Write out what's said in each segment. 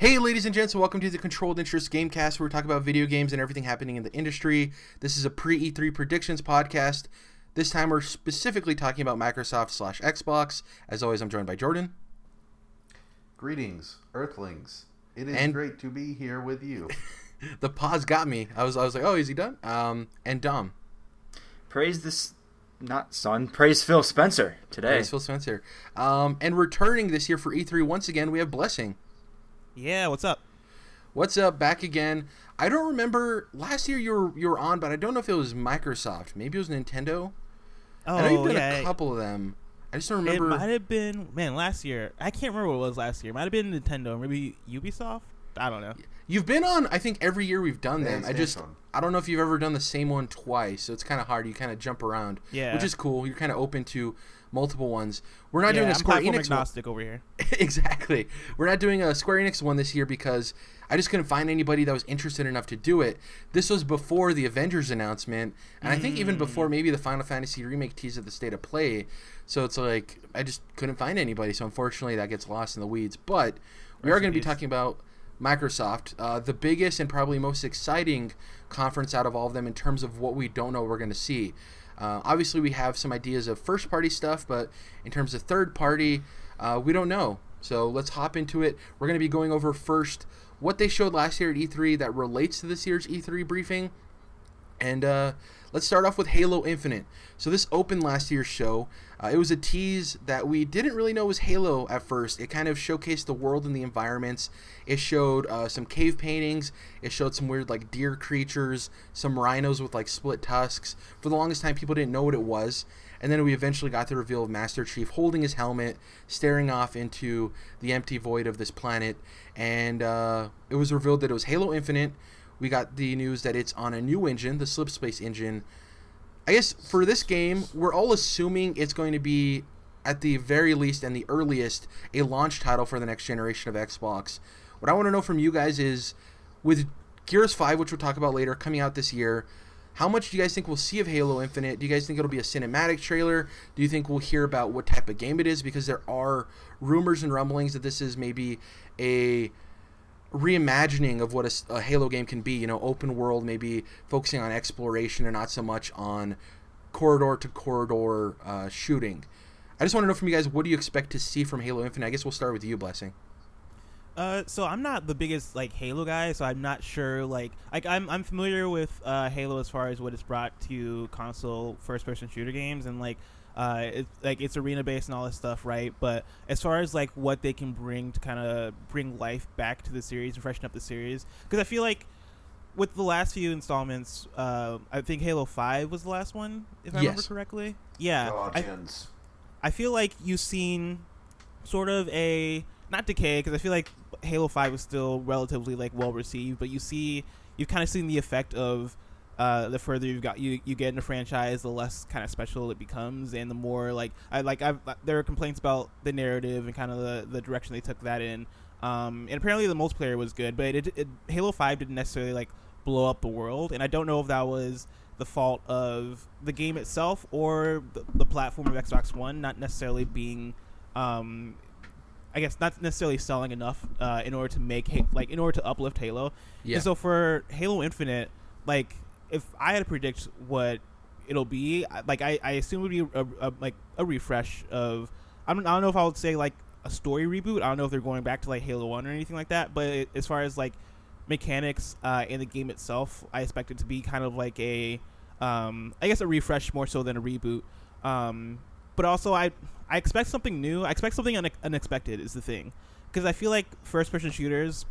Hey, ladies and gents, welcome to the Controlled Interest Gamecast, where we talk about video games and everything happening in the industry. This is a pre-E3 predictions podcast. This time we're specifically talking about Microsoft/Xbox. As always, I'm joined by Jordan. Greetings, Earthlings. It is great to be here with you. The pause got me. I was like, oh, is he done? And Dom. Praise Phil Spencer today. Praise Phil Spencer. And returning this year for E3 once again, we have Blessing. Yeah, what's up? What's up? Back again. I don't remember last year you were on, but I don't know if it was Microsoft. Maybe it was Nintendo. Oh, I know you've done a couple of them. I just don't remember. It might have been last year. I can't remember what it was last year. It might have been Nintendo, maybe Ubisoft. I don't know. You've been on, I think, every year we've done them. I don't know if you've ever done the same one twice, so it's kind of hard. You kind of jump around, which is cool. You're kind of open to multiple ones. We're not doing a Square Enix agnostic over here. Exactly. We're not doing a Square Enix one this year because I just couldn't find anybody that was interested enough to do it. This was before the Avengers announcement, and I think even before maybe the Final Fantasy Remake tease at the State of Play. So it's like I just couldn't find anybody. So unfortunately, that gets lost in the weeds. But we are going to be talking about Microsoft, the biggest and probably most exciting conference out of all of them in terms of what we don't know we're going to see. Obviously, we have some ideas of first-party stuff, but in terms of third-party, we don't know. So let's hop into it. We're going to be going over first what they showed last year at E3 that relates to this year's E3 briefing. And let's start off with Halo Infinite. So this opened last year's show. It was a tease that we didn't really know was Halo at first. It kind of showcased the world and the environments. It showed some cave paintings. It showed some weird like deer creatures, some rhinos with like split tusks. For the longest time, people didn't know what it was. And then we eventually got the reveal of Master Chief holding his helmet, staring off into the empty void of this planet. And it was revealed that it was Halo Infinite. We got the news that it's on a new engine, the Slipspace engine. I guess for this game, we're all assuming it's going to be, at the very least and the earliest, a launch title for the next generation of Xbox. What I want to know from you guys is, with Gears 5, which we'll talk about later, coming out this year, how much do you guys think we'll see of Halo Infinite? Do you guys think it'll be a cinematic trailer? Do you think we'll hear about what type of game it is? Because there are rumors and rumblings that this is maybe a reimagining of what a Halo game can be, open world, maybe focusing on exploration and not so much on corridor to corridor shooting. I just want to know from you guys, what do you expect to see from Halo Infinite? I guess we'll start with you, Blessing. So I'm not the biggest Halo guy, so I'm not sure I'm familiar with Halo as far as what it's brought to console first person shooter games, and it's arena based and all this stuff, right? But as far as what they can bring to kind of bring life back to the series and freshen up the series, because I feel like with the last few installments, I think Halo 5 was the last one, if I remember correctly. Yeah, I feel like you've seen sort of a not decay, because I feel like Halo 5 was still relatively well received, but you've kind of seen the effect of the further you get in the franchise, the less kind of special it becomes, and the more there are complaints about the narrative and kind of the direction they took that in. And apparently the multiplayer was good, but Halo 5 didn't necessarily blow up the world, and I don't know if that was the fault of the game itself or the platform of Xbox One not necessarily being I guess not necessarily selling enough in order to make in order to uplift Halo. Yeah. And so for Halo Infinite, if I had to predict what it'll be, I assume it would be a refresh of. I don't know if I would say a story reboot. I don't know if they're going back to Halo 1 or anything like that. But as far as mechanics and the game itself, I expect it to be kind of a a refresh more so than a reboot. But also I expect something new. I expect something unexpected is the thing, because I feel like first-person shooters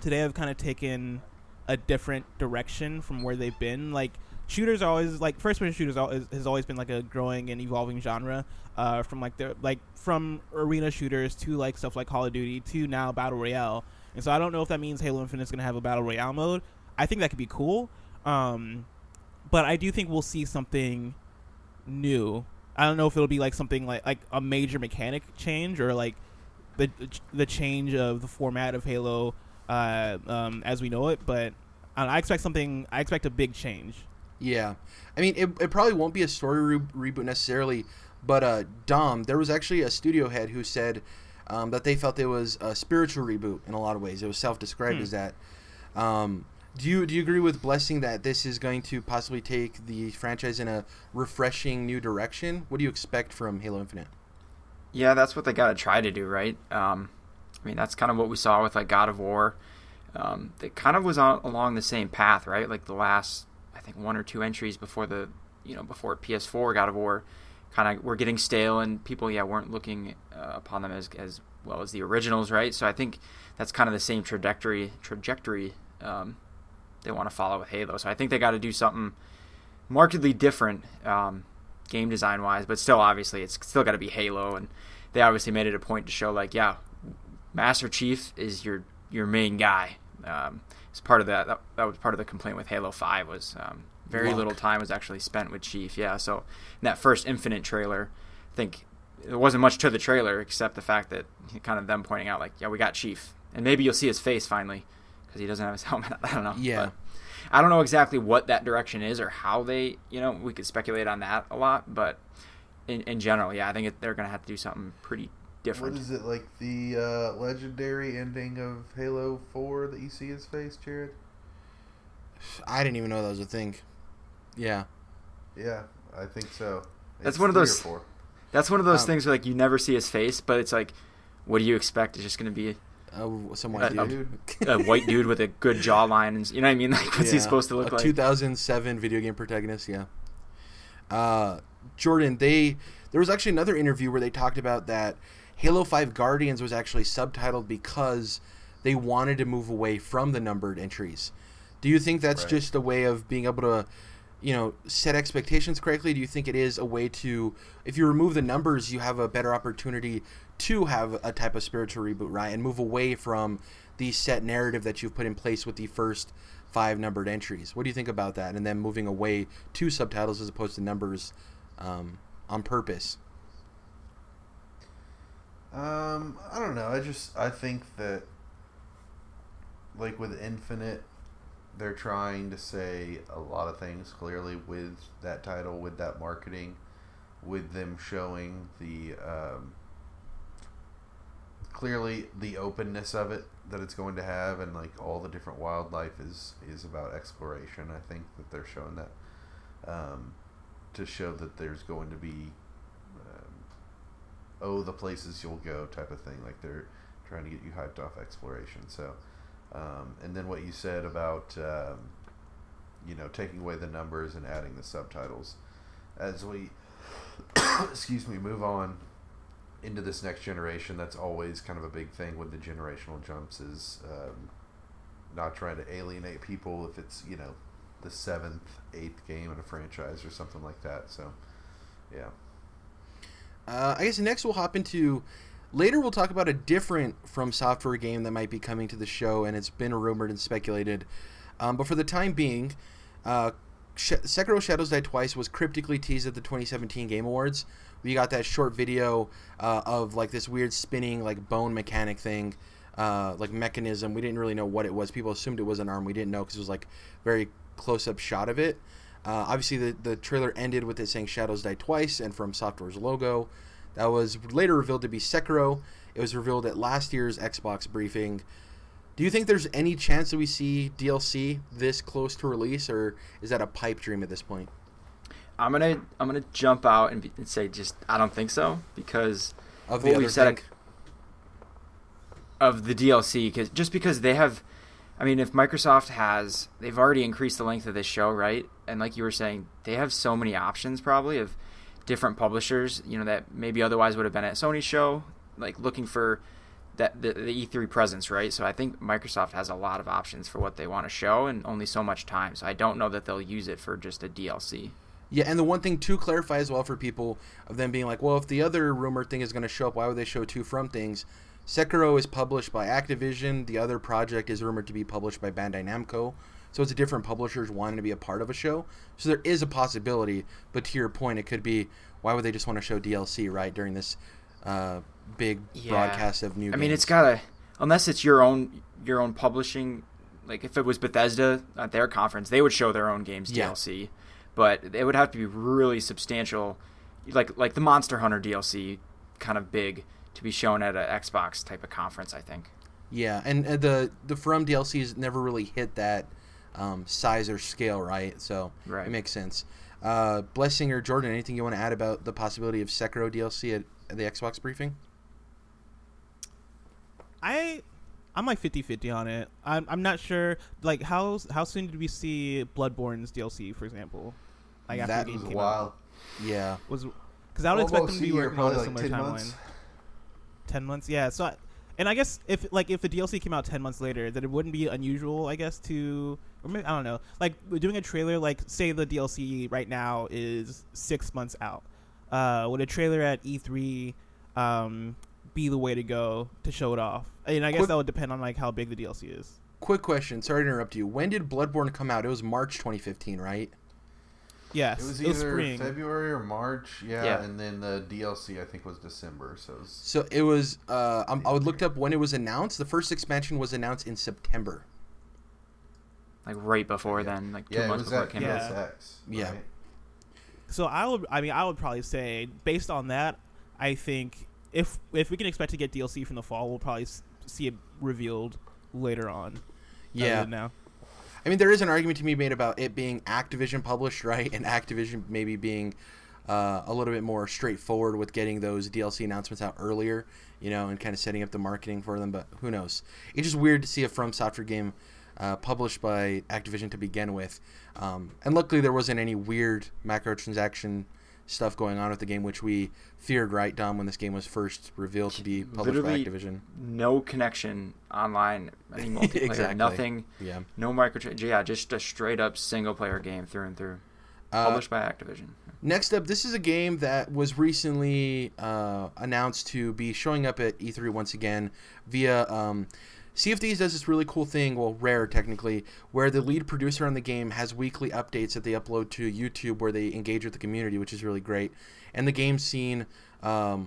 today have kind of taken a different direction from where they've been. Shooters are always first-person shooters has always been a growing and evolving genre, from arena shooters to stuff like Call of Duty to now Battle Royale. And so I don't know if that means Halo Infinite is going to have a Battle Royale mode. I think that could be cool, but I do think we'll see something new. I don't know if it'll be something like a major mechanic change or the change of the format of Halo as we know it, but I expect a big change. Yeah, I mean it probably won't be a story reboot necessarily, but Dom, there was actually a studio head who said that they felt it was a spiritual reboot in a lot of ways. It was self-described as that. Do you agree with Blessing that this is going to possibly take the franchise in a refreshing new direction? What do you expect from Halo Infinite? Yeah, that's what they got to try to do, right? I mean, that's kind of what we saw with like God of War. It kind of was along the same path, right? Like the last, I think, 1 or 2 entries before before PS4 God of War kind of were getting stale, and people, weren't looking upon them as well as the originals, right? So I think that's kind of the same trajectory they want to follow with Halo. So I think they got to do something markedly different game design wise, but still, obviously, it's still got to be Halo, and they obviously made it a point to show like, Master Chief is your main guy. It's part of that was part of the complaint with Halo 5 was very little time was actually spent with Chief. Yeah, so in that first Infinite trailer, I think there wasn't much to the trailer except the fact that kind of them pointing out like, we got Chief, and maybe you'll see his face finally because he doesn't have his helmet. I don't know. Yeah. But I don't know exactly what that direction is or how they, we could speculate on that a lot, but in general, I think they're going to have to do something pretty different. What is it, like the legendary ending of Halo 4 that you see his face, Jared? I didn't even know that was a thing. Yeah. Yeah, I think so. That's one of those things where like you never see his face, but it's like, what do you expect? It's just going to be some white dude. A white dude with a good jawline, and you know what I mean? Like, what's he supposed to look like? 2007 video game protagonist, Jordan, there was actually another interview where they talked about that Halo 5 Guardians was actually subtitled because they wanted to move away from the numbered entries. Do you think that's just a way of being able to, set expectations correctly? Do you think it is a way to, if you remove the numbers, you have a better opportunity to have a type of spiritual reboot, right? And move away from the set narrative that you've put in place with the first 5 numbered entries. What do you think about that? And then moving away to subtitles as opposed to numbers on purpose? I don't know. I think that, like with Infinite, they're trying to say a lot of things clearly with that title, with that marketing, with them showing the clearly the openness of it that it's going to have, and like all the different wildlife is about exploration. I think that they're showing that to show that there's going to be the places you'll go type of thing. Like they're trying to get you hyped off exploration. So and then what you said about taking away the numbers and adding the subtitles as we move on into this next generation. That's always kind of a big thing with the generational jumps, is not trying to alienate people if it's the 7th, 8th game in a franchise or something like that. So I guess next we'll hop into, later we'll talk about a different From Software game that might be coming to the show, and it's been rumored and speculated. But for the time being, Sekiro Shadows Die Twice was cryptically teased at the 2017 Game Awards. We got that short video of like this weird spinning like bone mechanic thing, like mechanism. We didn't really know what it was. People assumed it was an arm. We didn't know because it was like very close-up shot of it. Obviously, the trailer ended with it saying Shadows Die Twice and From Software's logo. That was later revealed to be Sekiro. It was revealed at last year's Xbox briefing. Do you think there's any chance that we see DLC this close to release, or is that a pipe dream at this point? I'm gonna jump out and say just I don't think so, because of the other thing. Of the DLC, because they have. I mean, if Microsoft they've already increased the length of this show, right? And like you were saying, they have so many options probably of different publishers, that maybe otherwise would have been at Sony's show, like looking for the E3 presence, right? So I think Microsoft has a lot of options for what they want to show and only so much time. So I don't know that they'll use it for just a DLC. Yeah, and the one thing to clarify as well for people of them being like, well, if the other rumor thing is going to show up, why would they show 2 From things? Sekiro is published by Activision. The other project is rumored to be published by Bandai Namco. So it's a different publishers wanting to be a part of a show. So there is a possibility, but to your point, it could be, why would they just want to show DLC, right, during this big broadcast of new games? I mean, it's gotta, unless it's your own publishing. Like if it was Bethesda at their conference, they would show their own games DLC, but it would have to be really substantial, like the Monster Hunter DLC, kind of big, to be shown at an Xbox type of conference, I think. Yeah, and the From DLCs never really hit that size or scale, right? So Right. It makes sense. Blessing or Jordan, anything you want to add about the possibility of Sekiro DLC at the Xbox briefing? I'm like 50-50 on it. I'm not sure. Like, how soon did we see Bloodborne's DLC, for example? Like, after That the game was a came while. Yeah. Was because I would expect them to be working on a probably similar 10 timeline. months. 10 months, yeah. So, and I guess if the DLC came out 10 months later, then it wouldn't be unusual, I guess, to, or maybe, I don't know, like doing a trailer, like say the DLC right now is 6 months out. Would a trailer at E3 be the way to go to show it off? And I guess that would depend on like how big the DLC is. Quick question. Sorry to interrupt you. When did Bloodborne come out? It was March 2015, right? Yes, It was either spring. February or March, yeah, and then the DLC I think was December. So it was. I would looked up when it was announced. The first expansion was announced in September. Like right before then, like 2 months before it came out. PSX, Yeah. right? So I would probably say, based on that, I think if we can expect to get DLC from the fall, we'll probably see it revealed later on. Yeah. Than now. I mean, there is an argument to be made about it being Activision published, right? And Activision maybe being a little bit more straightforward with getting those DLC announcements out earlier, and kind of setting up the marketing for them. But who knows? It's just weird to see a From Software game published by Activision to begin with. And luckily, there wasn't any weird microtransaction stuff going on with the game, which we feared, right, Dom, when this game was first revealed to be published Literally by Activision. No connection online, any multiplayer, Exactly. nothing. Yeah. No just a straight up single player game through and through. Published by Activision. Next up, this is a game that was recently announced to be showing up at E3 once again via Sea of Thieves does this really cool thing, well, rare technically, where the lead producer on the game has weekly updates that they upload to YouTube where they engage with the community, which is really great. And the game's seen a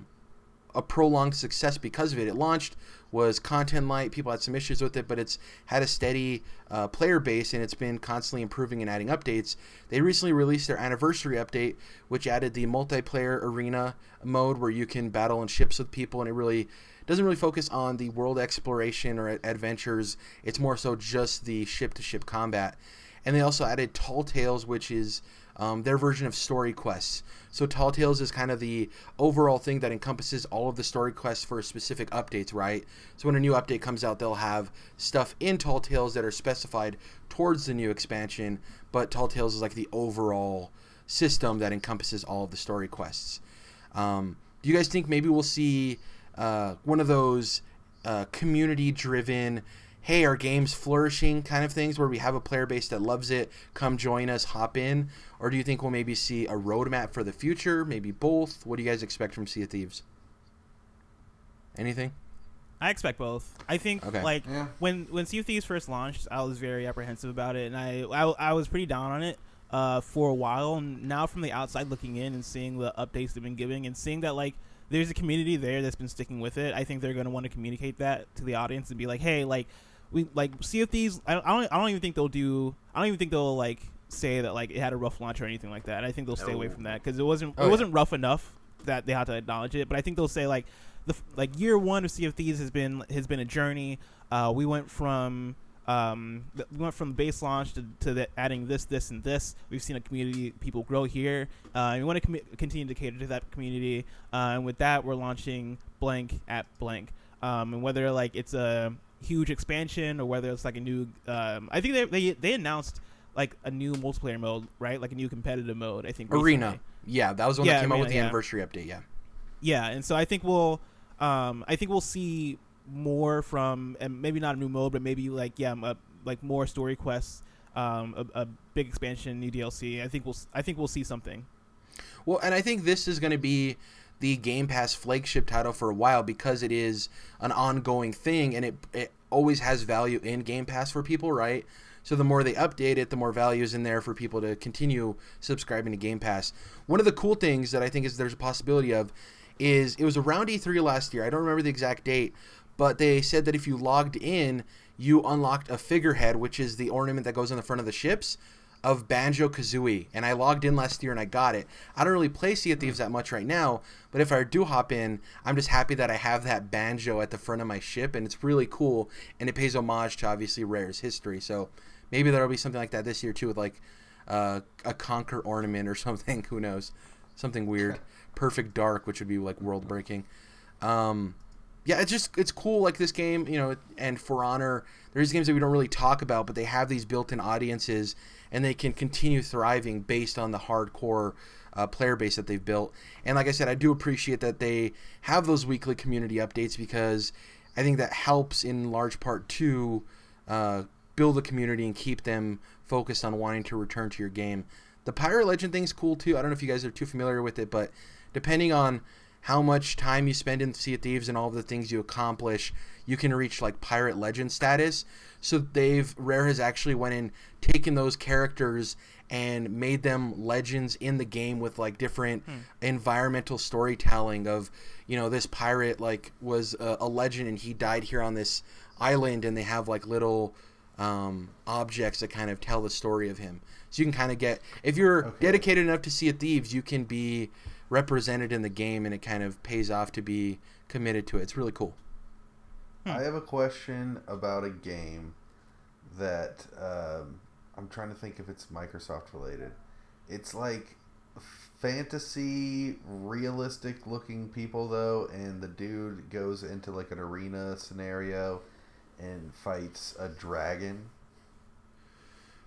prolonged success because of it. It launched, was content light, people had some issues with it, but it's had a steady player base, and it's been constantly improving and adding updates. They recently released their anniversary update, which added the multiplayer arena mode where you can battle in ships with people, and it really doesn't really focus on the world exploration or adventures. It's more so just the ship-to-ship combat. And they also added Tall Tales, which is their version of story quests. So Tall Tales is kind of the overall thing that encompasses all of the story quests for specific updates, right? So when a new update comes out, they'll have stuff in Tall Tales that are specified towards the new expansion, but Tall Tales is like the overall system that encompasses all of the story quests. Do you guys think maybe we'll see one of those community-driven, hey, our game's flourishing kind of things where we have a player base that loves it, come join us, hop in? Or do you think we'll maybe see a roadmap for the future, maybe both? What do you guys expect from Sea of Thieves? Anything? I expect both. I think Yeah. when Sea of Thieves first launched, I was very apprehensive about it, and I was pretty down on it for a while. And now from the outside looking in and seeing the updates they've been giving and seeing that like there's a community there that's been sticking with it, I think they're going to want to communicate that to the audience and be like, hey, like we like Sea of Thieves. I don't even think they'll do. I don't even think they'll like say that like it had a rough launch or anything like that. I think they'll stay away from that because it wasn't rough enough that they have to acknowledge it. But I think they'll say like year one of Sea of Thieves has been a journey. We went from the base launch to adding this, and this. We've seen a community, people grow here. And we want to continue to cater to that community. And with that, we're launching blank at blank. And whether like it's a huge expansion or whether it's like a new, I think they announced like a new multiplayer mode, right? Like a new competitive mode. I think Arena. recently. Yeah, that was one that came out with the Arena, anniversary update. Yeah. Yeah, and so I think we'll see more from, and maybe not a new mode, but maybe like more story quests, a big expansion, new DLC. I think we'll see something. Well, and I think this is going to be the Game Pass flagship title for a while because it is an ongoing thing, and it always has value in Game Pass for people, right? So the more they update it, the more value is in there for people to continue subscribing to Game Pass. One of the cool things that I think is there's a possibility of is it was around E3 last year. I don't remember the exact date, but they said that if you logged in, you unlocked a figurehead, which is the ornament that goes on the front of the ships. of Banjo-Kazooie, and I logged in last year and I got it. I don't really play Sea of Thieves that much right now, but if I do hop in, I'm just happy that I have that banjo at the front of my ship, and it's really cool, and it pays homage to obviously Rare's history. So maybe there'll be something like that this year too, with like a conquer ornament or something. Who knows? Something weird. Perfect Dark, which would be like world breaking. Yeah, it's cool, like this game, you know, and For Honor, there's games that we don't really talk about, but they have these built-in audiences, and they can continue thriving based on the hardcore player base that they've built. And like I said, I do appreciate that they have those weekly community updates, because I think that helps in large part to build a community and keep them focused on wanting to return to your game. The Pirate Legend thing's cool too. I don't know if you guys are too familiar with it, but depending on how much time you spend in Sea of Thieves and all of the things you accomplish, you can reach like Pirate Legend status. So Rare has actually went and taken those characters and made them legends in the game with like different environmental storytelling of, you know, this pirate like was a legend and he died here on this island, and they have like little objects that kind of tell the story of him. So you can kind of get, if you're dedicated enough to Sea of Thieves, you can be represented in the game, and it kind of pays off to be committed to it. It's really cool. I have a question about a game that I'm trying to think if it's Microsoft related. It's like fantasy, realistic looking people though, and the dude goes into like an arena scenario and fights a dragon.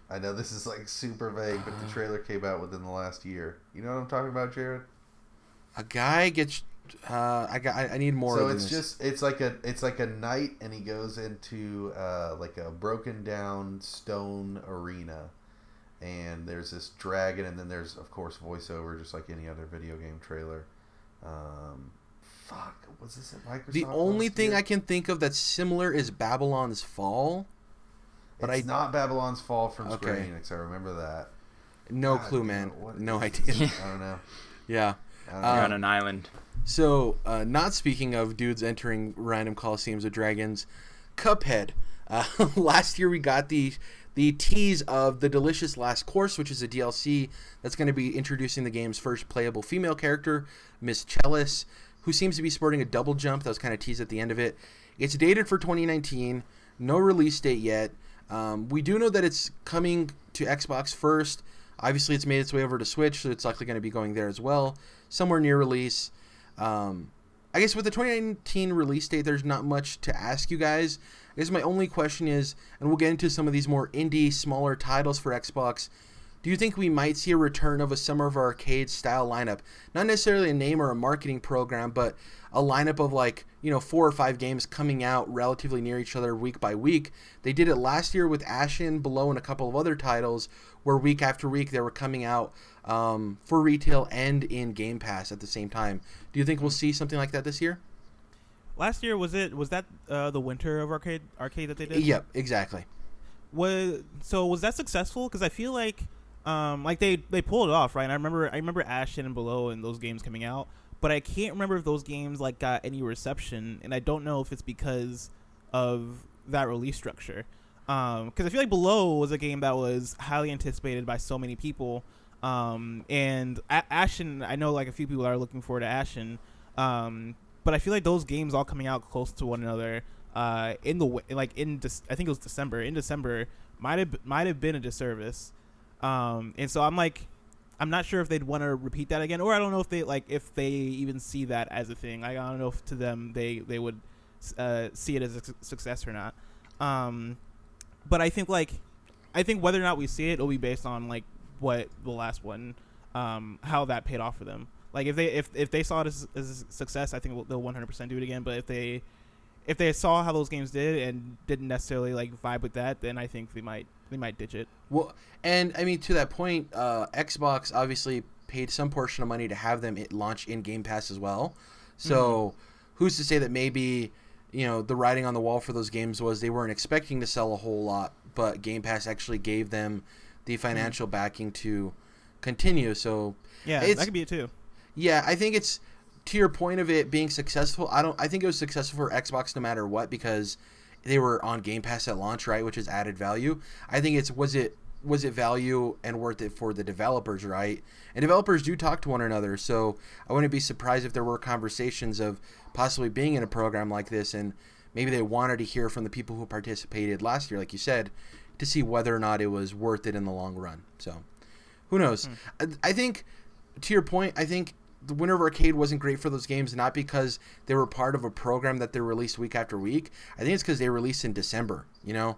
I know this is like super vague, but the trailer came out within the last year. You know what I'm talking about, Jared? A guy gets I need more. So of it's this. it's like a knight, and he goes into like a broken down stone arena, and there's this dragon, and then there's of course voiceover, just like any other video game trailer. Was this at Microsoft? The only thing I can think of that's similar is Babylon's Fall. But it's not Babylon's Fall from Square Enix. I remember that. No clue, man. No idea. I don't know. Yeah. You're on an island. So, not speaking of dudes entering random coliseums with dragons, Cuphead. Last year we got the tease of The Delicious Last Course, which is a DLC that's going to be introducing the game's first playable female character, Miss Chalice, who seems to be sporting a double jump. That was kind of teased at the end of it. It's dated for 2019. No release date yet. We do know that it's coming to Xbox first. Obviously, it's made its way over to Switch, so it's likely going to be going there as well, somewhere near release. I guess with the 2019 release date, there's not much to ask you guys. I guess my only question is, and we'll get into some of these more indie, smaller titles for Xbox, do you think we might see a return of a Summer of Arcade style lineup? Not necessarily a name or a marketing program, but a lineup of like, 4 or 5 games coming out relatively near each other week by week. They did it last year with Ashen, Below, and a couple of other titles where week after week they were coming out for retail and in Game Pass at the same time. Do you think we'll see something like that this year? Last year, was that the Winter of Arcade that they did? Yep, exactly. Was that successful? Because I feel like they pulled it off, right? And I remember Ashen and Below and those games coming out, but I can't remember if those games like got any reception, and I don't know if it's because of that release structure. Because I feel like Below was a game that was highly anticipated by so many people, and Ashen, I know like a few people are looking forward to Ashen, but I feel like those games all coming out close to one another. I think it was December. In December, might have been a disservice. And so I'm not sure if they'd want to repeat that again, or I don't know if they even see that as a thing. I don't know if to them they would see it as a success or not. But I think whether or not we see it, it'll be based on like what the last one, how that paid off for them. Like if they saw it as a success, I think they'll 100% do it again. But if they saw how those games did and didn't necessarily like vibe with that, then I think they might ditch it. Well, and I mean, to that point, Xbox obviously paid some portion of money to have them launch in Game Pass as well. So who's to say that maybe, the writing on the wall for those games was they weren't expecting to sell a whole lot, but Game Pass actually gave them the financial backing to continue. So yeah, that could be it too. Yeah, I think it's, to your point of it being successful, I think it was successful for Xbox no matter what, because they were on Game Pass at launch, right, which is added value. I think was it was it value and worth it for the developers, right? And developers do talk to one another, so I wouldn't be surprised if there were conversations of possibly being in a program like this, and maybe they wanted to hear from the people who participated last year, like you said, to see whether or not it was worth it in the long run. So, who knows? I think, to your point, I think the Winter of Arcade wasn't great for those games, not because they were part of a program that they released week after week. I think it's because they released in December, you know?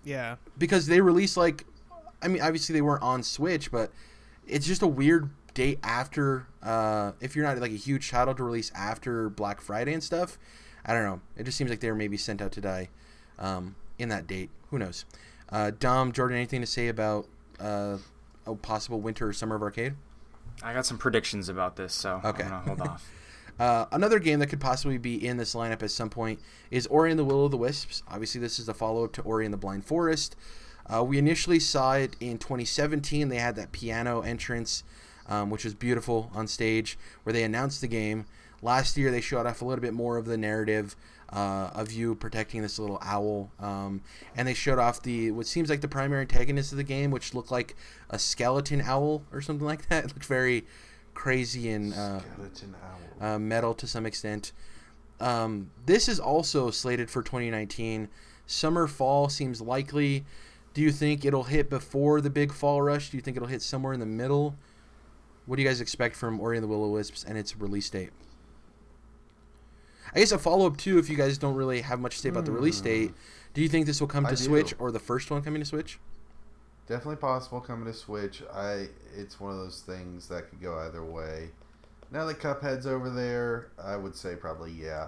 Yeah. Because they released, like, I mean, obviously they weren't on Switch, but it's just a weird date after, if you're not like a huge title to release after Black Friday and stuff. I don't know. It just seems like they were maybe sent out to die in that date. Who knows? Dom, Jordan, anything to say about a possible winter or summer of arcade? I got some predictions about this, so okay. I'm going to hold off. Another game that could possibly be in this lineup at some point is Orion the Willowisps. Obviously, this is the follow-up to Ori and the Blind Forest. We initially saw it in 2017. They had that piano entrance, which was beautiful on stage, where they announced the game. Last year, they showed off a little bit more of the narrative of you protecting this little owl. And they showed off what seems like the primary antagonist of the game, which looked like a skeleton owl or something like that. It looked very crazy and skeleton owl. Metal to some extent. This is also slated for 2019. Summer, fall seems likely. Do you think it'll hit before the big fall rush? Do you think it'll hit somewhere in the middle? What do you guys expect from Ori and the Will-O-Wisps and its release date? I guess a follow-up, too, if you guys don't really have much to say about the release date. Do you think this will come to Switch or the first one coming to Switch? Definitely possible coming to Switch. It's one of those things that could go either way. Now that Cuphead's over there, I would say probably yeah.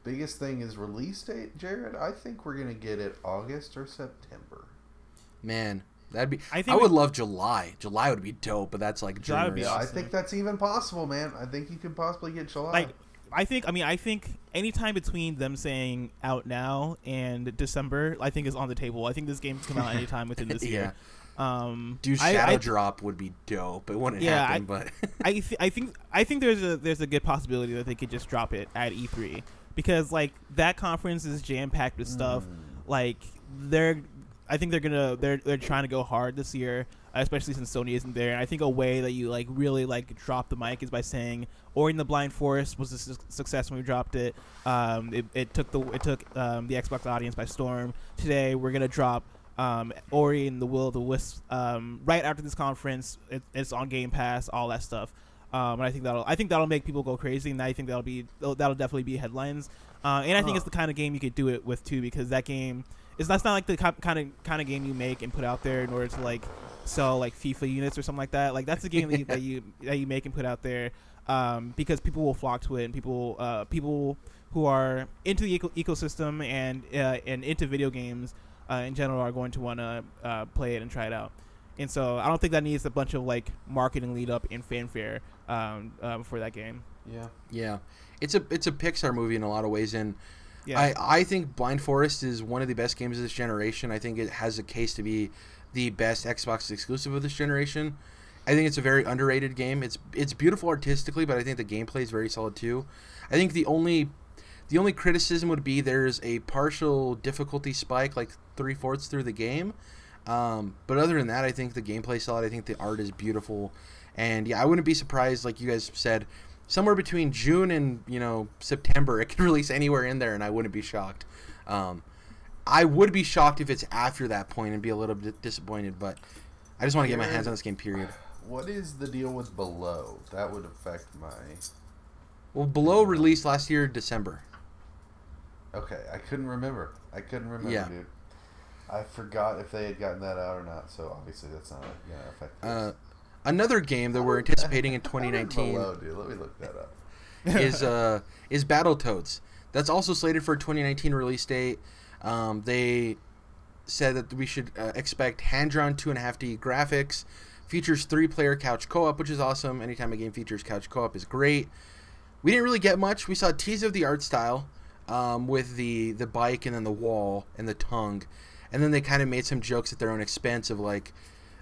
Biggest thing is release date, Jared. I think we're going to get it August or September. Man, that'd be. I would love July. July would be dope, but that's like July would be awesome. I think that's even possible, man. I think you could possibly get July. Like, I think any time between them saying out now and December, I think is on the table. I think this game can come out anytime within this year. Dude, Shadow Drop would be dope. It wouldn't happen, but I think there's a good possibility that they could just drop it at E3 because like that conference is jam packed with stuff. Like I think they're trying to go hard this year, especially since Sony isn't there. And I think a way that you like really like drop the mic is by saying Ori and the Blind Forest was a success when we dropped it. It took the Xbox audience by storm. Today we're gonna drop Ori and the Will-O-Wisps right after this conference. It's on Game Pass, all that stuff. And I think that'll make people go crazy, and I think that'll definitely be headlines. And I think it's the kind of game you could do it with too, because that game that's not like the kind of game you make and put out there in order to like sell like FIFA units or something like that. Like that's a game that you make and put out there because people will flock to it, and people who are into the ecosystem and into video games in general are going to want to play it and try it out. And so I don't think that needs a bunch of like marketing lead up and fanfare for that game. Yeah, it's a Pixar movie in a lot of ways, and yeah. I think Blind Forest is one of the best games of this generation. I think it has a case to be the best Xbox exclusive of this generation. I think it's a very underrated game. It's beautiful artistically, but I think the gameplay is very solid too. I think the only criticism would be there's a partial difficulty spike like 3/4 through the game. But other than that, I think the gameplay is solid. I think the art is beautiful. And yeah, I wouldn't be surprised, like you guys said, somewhere between June and, September, it could release anywhere in there, and I wouldn't be shocked. I would be shocked if it's after that point and be a little bit disappointed, but I just want to get my hands on this game, period. What is the deal with Below? That would affect my... Well, Below released last year, December. Okay, I couldn't remember, Yeah. dude. I forgot if they had gotten that out or not, so obviously that's not going to affect this. Another game that we're anticipating in 2019 Below, dude. Let me look that up. is Battletoads. That's also slated for a 2019 release date. They said that we should expect hand-drawn 2.5D graphics. Features 3-player couch co-op, which is awesome. Anytime a game features couch co-op is great. We didn't really get much. We saw a tease of the art style with the bike and then the wall and the tongue. And then they kind of made some jokes at their own expense of like,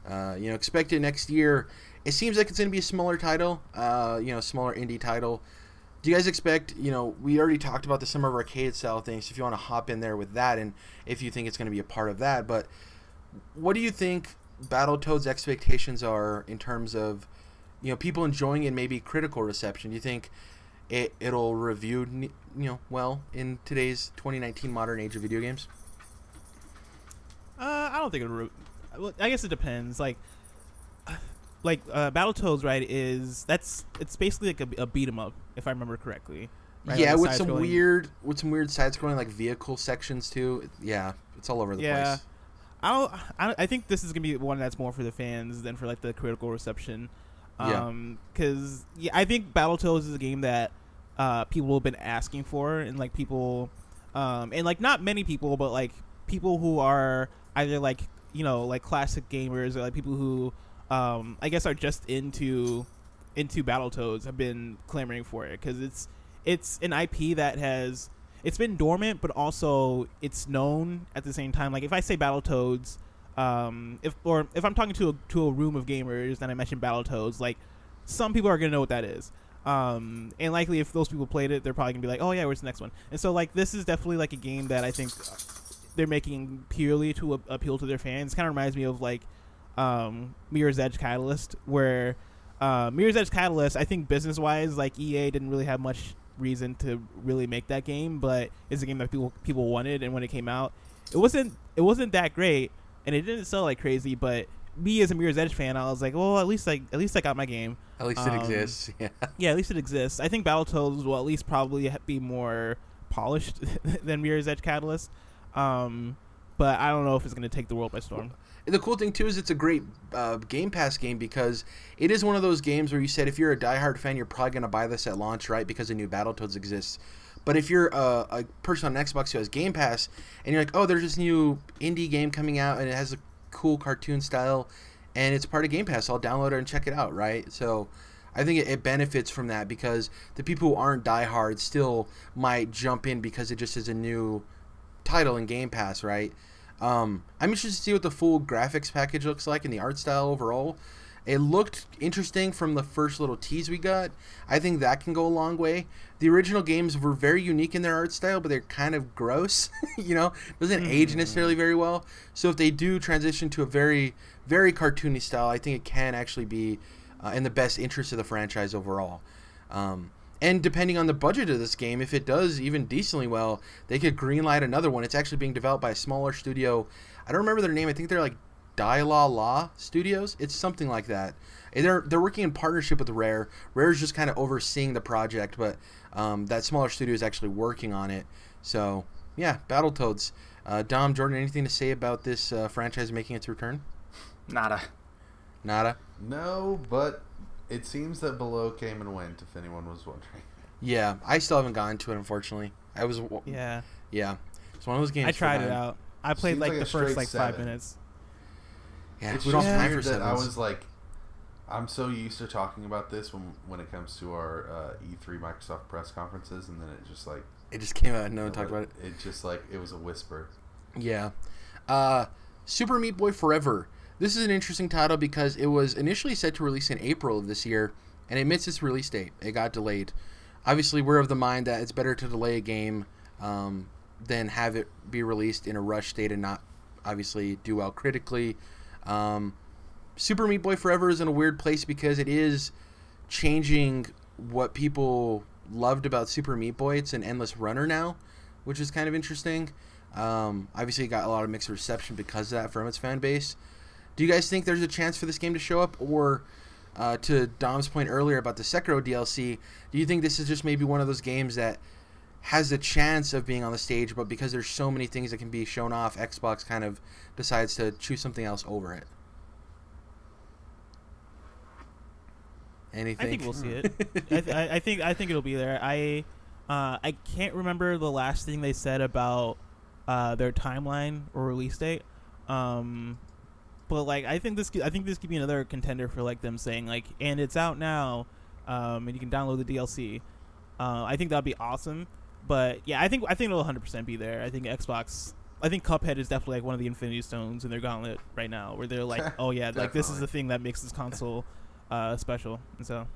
expect it next year. It seems like it's going to be a smaller title, smaller indie title. Do you guys expect, we already talked about the Summer of Arcade style thing, so if you want to hop in there with that and if you think it's going to be a part of that, but what do you think Battletoads' expectations are in terms of, people enjoying it and maybe critical reception? Do you think it'll review, well in today's 2019 modern age of video games? I don't think it'll. Well, I guess it depends. Like Battletoads, right? It's basically like a beat 'em up, if I remember correctly. Right? Yeah, like with some weird side-scrolling like vehicle sections too. Yeah, it's all over the place. I think this is gonna be one that's more for the fans than for like the critical reception. Because I think Battletoads is a game that people have been asking for, and like people, and like not many people, but like people who are either like like classic gamers or like people who I guess are just into Battletoads have been clamoring for it, because it's an IP that it's been dormant, but also it's known at the same time. Like if I say Battletoads, if I'm talking to a room of gamers and I mention Battletoads, like some people are gonna know what that is. And likely if those people played it, they're probably gonna be like, oh yeah, where's the next one? And so like this is definitely like a game that I think they're making purely to appeal to their fans. Kind of reminds me of like Mirror's Edge Catalyst, where Mirror's Edge Catalyst, I think business wise, like EA didn't really have much reason to really make that game, but it's a game that people wanted, and when it came out, it wasn't that great, and it didn't sell like crazy. But me as a Mirror's Edge fan, I was like, well, at least I got my game. At least it exists. Yeah, at least it exists. I think Battletoads will at least probably be more polished than Mirror's Edge Catalyst. But I don't know if it's going to take the world by storm. The cool thing, too, is it's a great Game Pass game, because it is one of those games where you said if you're a diehard fan, you're probably going to buy this at launch, right, because a new Battletoads exists. But if you're a person on Xbox who has Game Pass, and you're like, oh, there's this new indie game coming out, and it has a cool cartoon style, and it's part of Game Pass, I'll download it and check it out, right? So I think it benefits from that, because the people who aren't diehard still might jump in because it just is a new title in Game Pass, right? I'm interested to see what the full graphics package looks like and the art style overall. It looked interesting from the first little tease we got. I think that can go a long way. The original games were very unique in their art style, but they're kind of gross. Doesn't age necessarily very well. So if they do transition to a very, very cartoony style, I think it can actually be in the best interest of the franchise overall. And depending on the budget of this game, if it does even decently well, they could greenlight another one. It's actually being developed by a smaller studio. I don't remember their name. I think they're like Die La La Studios. It's something like that. And they're working in partnership with Rare. Rare's just kind of overseeing the project, but that smaller studio is actually working on it. So, yeah, Battletoads. Dom, Jordan, anything to say about this franchise making its return? Nada. No, but it seems that Below came and went, if anyone was wondering. Yeah, I still haven't gotten to it, unfortunately. Yeah. It's one of those games. I tried it out. I played like the first 5 minutes. Yeah, it's we don't have time for that. sevens. I was like, I'm so used to talking about this when it comes to our E3 Microsoft press conferences, and then it just came out and no one talked about it. It just it was a whisper. Yeah. Super Meat Boy Forever. This is an interesting title because it was initially set to release in April of this year, and it missed its release date. It got delayed. Obviously, we're of the mind that it's better to delay a game than have it be released in a rush state and not obviously do well critically. Super Meat Boy Forever is in a weird place because it is changing what people loved about Super Meat Boy. It's an endless runner now, which is kind of interesting. Obviously, it got a lot of mixed reception because of that from its fan base. Do you guys think there's a chance for this game to show up? Or, to Dom's point earlier about the Sekiro DLC, do you think this is just maybe one of those games that has a chance of being on the stage, but because there's so many things that can be shown off, Xbox kind of decides to choose something else over it? Anything? I think we'll see it. I think it'll be there. I can't remember the last thing they said about their timeline or release date. But like I think this could be another contender for like them saying like, and it's out now, and you can download the DLC. I think that'd be awesome. But yeah, I think it'll 100% be there. I think Cuphead is definitely like one of the Infinity Stones in their gauntlet right now, where they're like, oh yeah, like this is the thing that makes this console special. And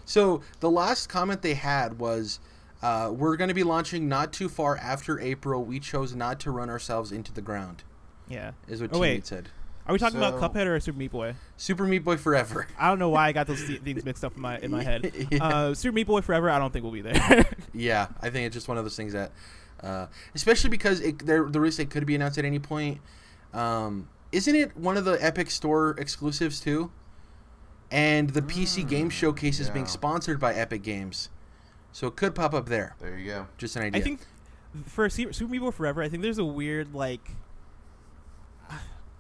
so the last comment they had was, we're going to be launching not too far after April. We chose not to run ourselves into the ground. Yeah, is what Team said. Are we talking about Cuphead or Super Meat Boy? Super Meat Boy Forever. I don't know why I got those things mixed up in my head. Yeah. Super Meat Boy Forever, I don't think will be there. Yeah, I think it's just one of those things that, especially because the release date could be announced at any point. Isn't it one of the Epic Store exclusives too? And the PC Game Showcase is being sponsored by Epic Games, so it could pop up there. There you go. Just an idea. I think for Super Meat Boy Forever, I think there's a weird lack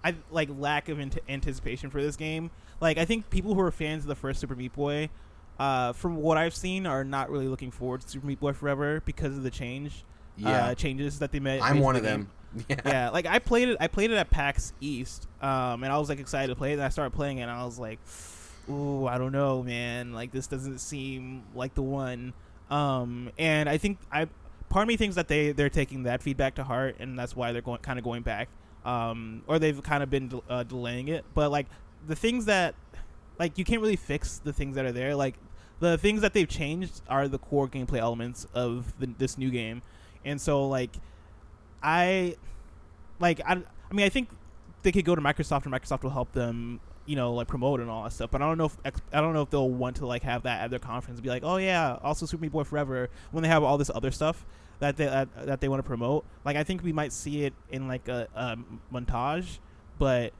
of anticipation for this game. Like, I think people who are fans of the first Super Meat Boy, from what I've seen, are not really looking forward to Super Meat Boy Forever because of the changes that they made. I'm one of them. Yeah, like I played it at PAX East, and I was like excited to play it. And I started playing it, and I was like, "Ooh, I don't know, man. Like, this doesn't seem like the one." And I think part of me thinks that they're taking that feedback to heart, and that's why they're going back, or they've kind of been delaying it. But like the things that, like, you can't really fix the things that are there. Like, the things that they've changed are the core gameplay elements of this new game, and so like. I mean, I think they could go to Microsoft, and Microsoft will help them, like promote and all that stuff. But I don't know if they'll want to like have that at their conference and be like, oh yeah, also Super Meat Boy Forever, when they have all this other stuff that they want to promote. Like, I think we might see it in like a montage, but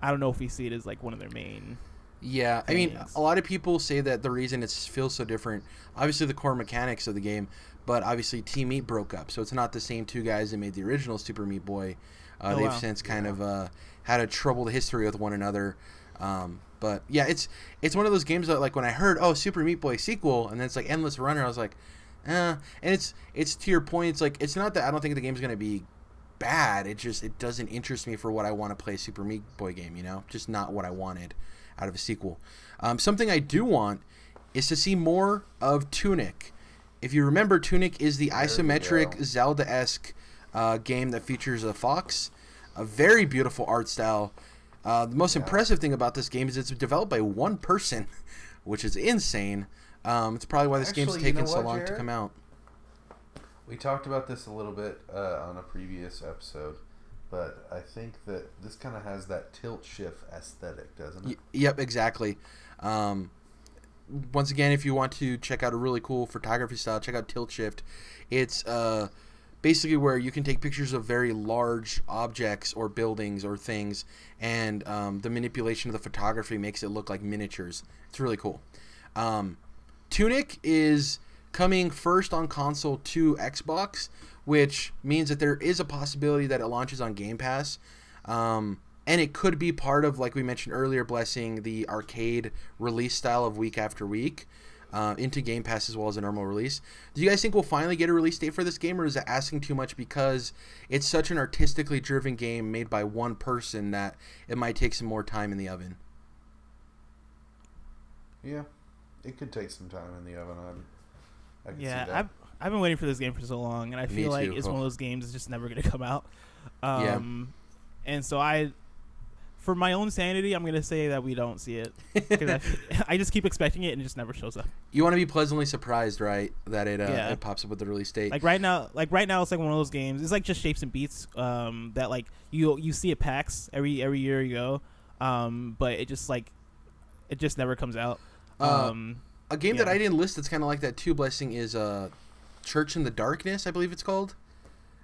I don't know if we see it as like one of their main. Yeah, I mean, a lot of people say that the reason it feels so different, obviously the core mechanics of the game, but obviously Team Meat broke up, so it's not the same two guys that made the original Super Meat Boy. They've since kind of had a troubled history with one another. But yeah, it's one of those games that, like, when I heard, Super Meat Boy sequel, and then it's like Endless Runner, I was like, and it's to your point, it's like, it's not that I don't think the game's going to be bad, it doesn't interest me for what I want to play a Super Meat Boy game, just not what I wanted out of a sequel. Something I do want is to see more of Tunic. If you remember, Tunic is the isometric Zelda-esque game that features a fox, a very beautiful art style. The most impressive thing about this game is it's developed by one person, which is insane. It's probably why this game's taken so long to come out. We talked about this a little bit on a previous episode, but I think that this kind of has that tilt-shift aesthetic, doesn't it? Yep, exactly. Once again, if you want to check out a really cool photography style, check out Tilt Shift. It's basically where you can take pictures of very large objects or buildings or things, and the manipulation of the photography makes it look like miniatures. It's really cool. Tunic is coming first on console to Xbox, which means that there is a possibility that it launches on Game Pass. And it could be part of, like we mentioned earlier, Blessing, the arcade release style of week after week into Game Pass as well as a normal release. Do you guys think we'll finally get a release date for this game, or is that asking too much because it's such an artistically driven game made by one person that it might take some more time in the oven? Yeah, it could take some time in the oven. I can see that. I've been waiting for this game for so long, and I feel like it's one of those games that's just never going to come out. And so for my own sanity, I'm going to say that we don't see it. Because I just keep expecting it and it just never shows up. You want to be pleasantly surprised, right? That it pops up with the release date. Like right now, it's like one of those games. It's like just Shapes and Beats that like you see at PAX every year you go, but it just never comes out. A game that I didn't list that's kind of like that too, Blessing, is Church in the Darkness, I believe it's called.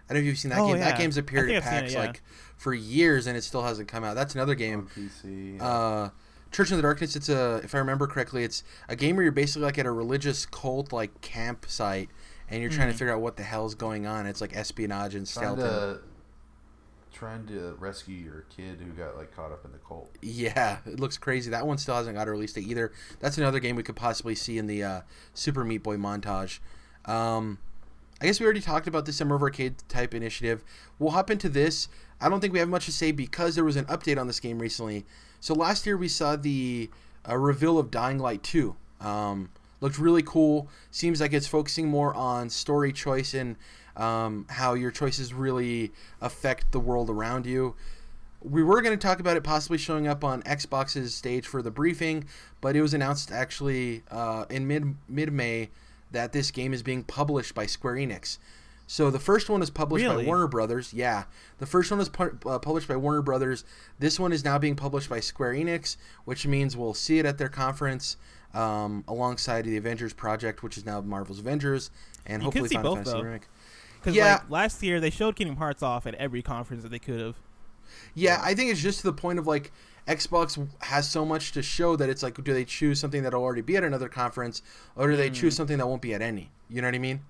I don't know if you've seen that game. Yeah. That game's appeared at PAX for years, and it still hasn't come out. That's another game. On PC. Yeah. Church in the Darkness. It's if I remember correctly, it's a game where you're basically like at a religious cult like campsite, and you're trying to figure out what the hell's going on. It's like espionage and stealth. Trying to rescue your kid who got like caught up in the cult. Yeah, it looks crazy. That one still hasn't got a release date either. That's another game we could possibly see in the Super Meat Boy montage. I guess we already talked about the Summer of Arcade type initiative. We'll hop into this. I don't think we have much to say because there was an update on this game recently. So last year we saw the reveal of Dying Light 2. Looked really cool. Seems like it's focusing more on story choice and how your choices really affect the world around you. We were going to talk about it possibly showing up on Xbox's stage for the briefing, but it was announced actually in mid-May that this game is being published by Square Enix. So the first one is published by Really? Warner Brothers. Yeah, the first one was published by Warner Brothers. This one is now being published by Square Enix, which means we'll see it at their conference alongside the Avengers project, which is now Marvel's Avengers, and You hopefully could see Final both, Fantasy though. Remake. Because Yeah. last year they showed Kingdom Hearts off at every conference that they could have. Yeah, I think it's just to the point of like Xbox has so much to show that it's like, do they choose something that'll already be at another conference, or do they choose something that won't be at any? You know what I mean?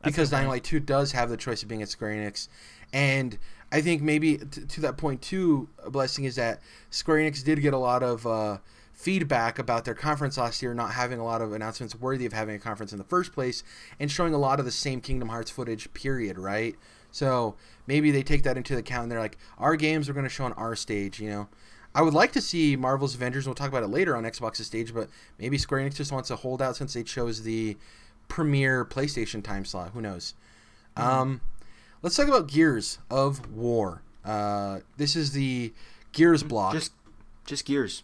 That's Because a good Dying point. Light 2 does have the choice of being at Square Enix. And I think maybe to that point too, Blessing, is that Square Enix did get a lot of feedback about their conference last year not having a lot of announcements worthy of having a conference in the first place and showing a lot of the same Kingdom Hearts footage, period, right? So maybe they take that into account and they're like, our games are going to show on our stage, you know? I would like to see Marvel's Avengers. We'll talk about it later on Xbox's stage, but maybe Square Enix just wants to hold out since they chose the premier PlayStation time slot. Who knows? Let's talk about Gears of War. This is the Gears block. Just Gears.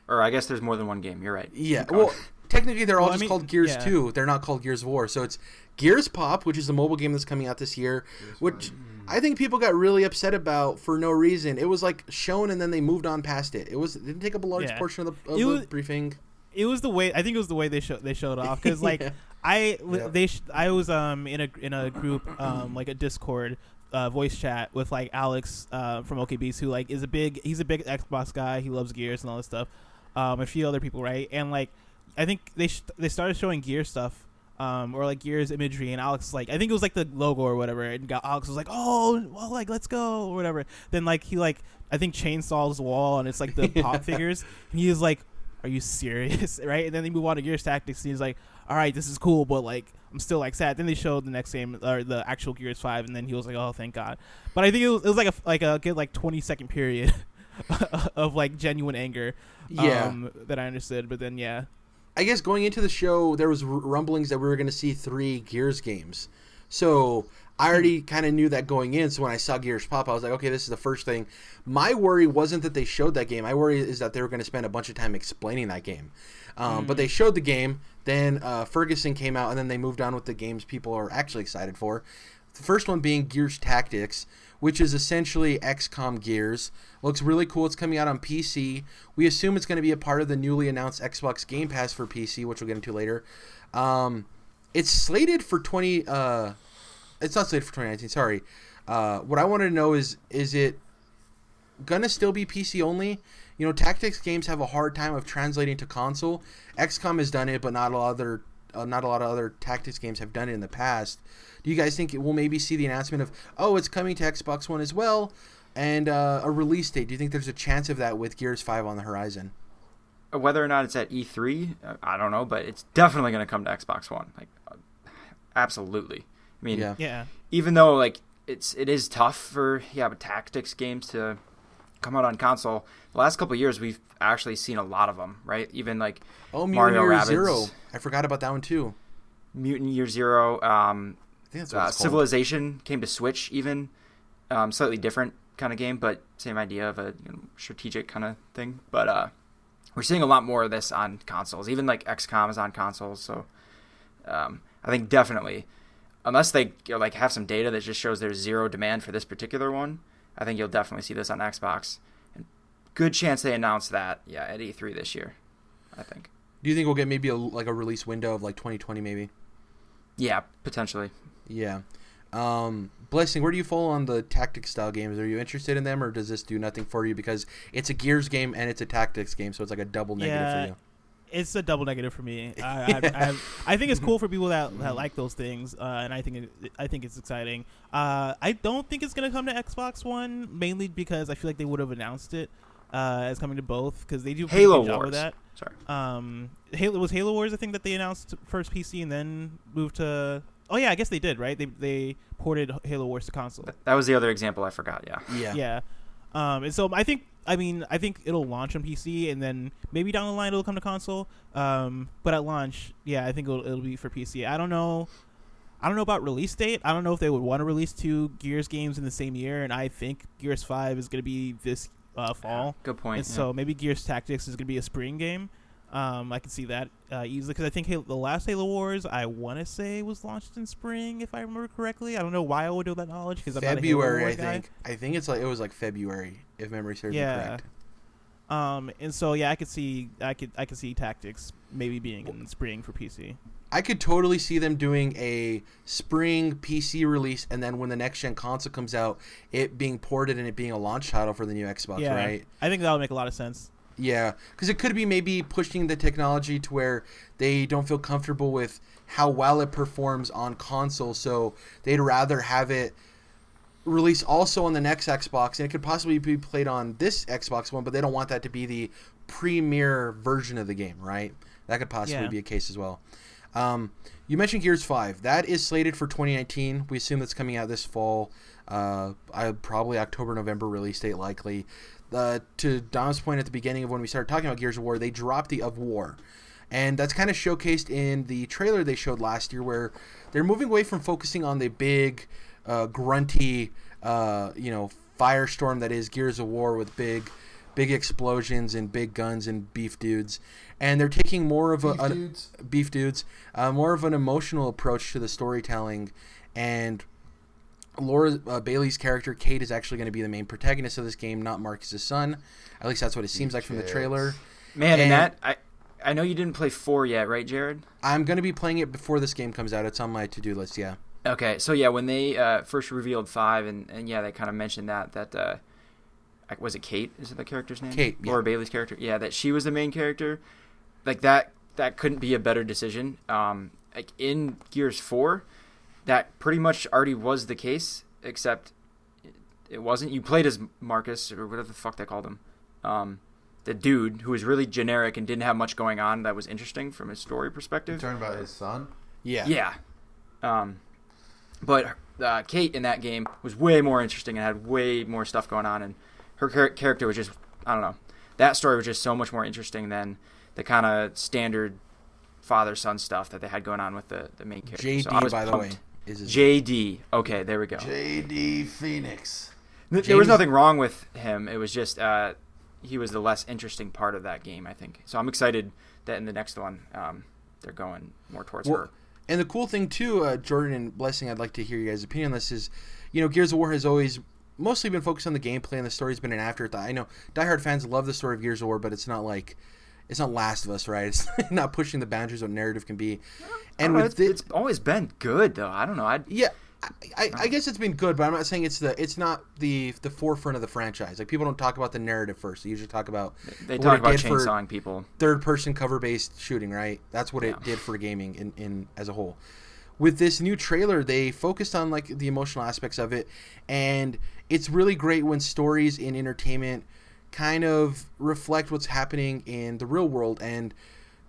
Or I guess there's more than one game. You're right. Yeah. Well, technically they're all Well, I just mean, called Gears yeah. 2. They're not called Gears of War. So it's Gears Pop, which is a mobile game that's coming out this year, which I think people got really upset about for no reason. It was like shown and then they moved on past it. It didn't take up a large Yeah. portion of It the was- briefing. It was the way they showed off because like Yeah. I was in a group like a Discord voice chat with like Alex from OKBeast, who like he's a big Xbox guy. He loves Gears and all this stuff. A few other people, right? And like I think they started showing Gears stuff or like Gears imagery, and Alex like I think it was like the logo or whatever, and Alex was like, oh well, like let's go or whatever. Then like he like I think chainsaws the wall and it's like the pop figures, and he is like, are you serious? Right? And then they move on to Gears Tactics, and he's like, all right, this is cool, but like I'm still like sad. Then they showed the next game or the actual Gears 5, and then he was like, oh, thank God. But I think it was like a good like 20-second period of like genuine anger. Yeah. That I understood. But then yeah. I guess going into the show, there was rumblings that we were going to see 3 Gears games. So I already kind of knew that going in. So when I saw Gears Pop, I was like, okay, this is the first thing. My worry wasn't that they showed that game. My worry is that they were going to spend a bunch of time explaining that game. But they showed the game. Then Ferguson came out, and then they moved on with the games people are actually excited for. The first one being Gears Tactics, which is essentially XCOM Gears. Looks really cool. It's coming out on PC. We assume it's going to be a part of the newly announced Xbox Game Pass for PC, which we'll get into later. It's slated for it's not slated for 2019. Sorry. What I wanted to know is it gonna still be PC only? You know, tactics games have a hard time of translating to console. XCOM has done it, but not a lot of other tactics games have done it in the past. Do you guys think we'll maybe see the announcement of, oh, it's coming to Xbox One as well, and a release date? Do you think there's a chance of that with Gears 5 on the horizon? Whether or not it's at E3, I don't know, but it's definitely going to come to Xbox One. Like, absolutely. I mean, Yeah. even though like it is tough for tactics games to come out on console. The last couple of years, we've actually seen a lot of them, right? Even like Mutant Mario Year Rabbids, Zero. I forgot about that one too. Mutant Year Zero, I think that's what it's called. Civilization came to Switch, even slightly different kind of game, but same idea of a strategic kind of thing. But we're seeing a lot more of this on consoles. Even like XCOM is on consoles, so I think definitely, unless they like have some data that just shows there's zero demand for this particular one, I think you'll definitely see this on Xbox. And good chance they announce that, at E3 this year, I think. Do you think we'll get maybe a release window of like 2020 maybe? Yeah, potentially. Yeah. Blessing, where do you fall on the tactics style games? Are you interested in them, or does this do nothing for you because it's a Gears game and it's a tactics game, so it's like a double negative for you? It's a double negative for me. I think it's cool for people that like those things, and I think it's exciting. I don't think it's gonna come to Xbox One, mainly because I feel like they would have announced it as coming to both, because they do a pretty Halo good job Wars. with that. Sorry. Halo Wars. I think that they announced first PC and then moved to. Oh yeah, I guess they did, right? They ported Halo Wars to console. That was the other example I forgot. Yeah. Yeah. And so I think it'll launch on PC, and then maybe down the line it'll come to console. But at launch, I think it'll be for PC. I don't know about release date. I don't know if they would want to release 2 Gears games in the same year, and I think Gears 5 is going to be this fall. Good point. And so maybe Gears Tactics is going to be a spring game. I can see that easily because I think the last Halo Wars I want to say was launched in spring if I remember correctly. I don't know why I would know that knowledge because I'm not a Halo Wars guy. I think it was like February if memory serves me correct. And so I could see Tactics maybe being in spring for PC. I could totally see them doing a spring PC release, and then when the next gen console comes out, it being ported and it being a launch title for the new Xbox, right? I think that would make a lot of sense. Yeah, because it could be maybe pushing the technology to where they don't feel comfortable with how well it performs on console, so they'd rather have it release also on the next Xbox, and it could possibly be played on this Xbox One, but they don't want that to be the premier version of the game, right? That could possibly be a case as well. You mentioned Gears 5. That is slated for 2019. We assume that's coming out this fall. Probably October, November release date likely. To Dom's point at the beginning of when we started talking about Gears of War, they dropped the of War. And that's kind of showcased in the trailer they showed last year where they're moving away from focusing on the big, grunty, firestorm that is Gears of War with big explosions and big guns and beef dudes, and they're taking more of more of an emotional approach to the storytelling. And Laura Bailey's character Kate is actually going to be the main protagonist of this game, not Marcus's son. At least that's what it seems like from the trailer. Man, and that I know you didn't play 4 yet, right, Jared? I'm going to be playing it before this game comes out. It's on my to-do list. Yeah. Okay, so when they first revealed 5, and they kind of mentioned that was it Kate? Is it the character's name? Kate, yeah. Laura Bailey's character? Yeah, that she was the main character. Like, that couldn't be a better decision. Like, in Gears 4, that pretty much already was the case, except it wasn't. You played as Marcus, or whatever the fuck they called him. The dude who was really generic and didn't have much going on that was interesting from his story perspective. You're talking about his son? Yeah. Yeah. But Kate in that game was way more interesting and had way more stuff going on, and her character was just, I don't know, that story was just so much more interesting than the kind of standard father-son stuff that they had going on with the main character. JD, by the way. Is his JD. Okay, there we go. JD Phoenix. There was nothing wrong with him. It was just he was the less interesting part of that game, I think. So I'm excited that in the next one they're going more towards her. And the cool thing, too, Jordan and Blessing, I'd like to hear your guys' opinion on this, is, Gears of War has always mostly been focused on the gameplay, and the story's been an afterthought. I know diehard fans love the story of Gears of War, but it's not Last of Us, right? It's not pushing the boundaries of what narrative can be. And it's always been good, though. I don't know. I guess it's been good, but I'm not saying it's not the forefront of the franchise. Like, people don't talk about the narrative first. They usually talk about they talk about chainsawing people. Third-person cover-based shooting, right? That's what it did for gaming in as a whole. With this new trailer, they focused on like the emotional aspects of it, and it's really great when stories in entertainment kind of reflect what's happening in the real world. And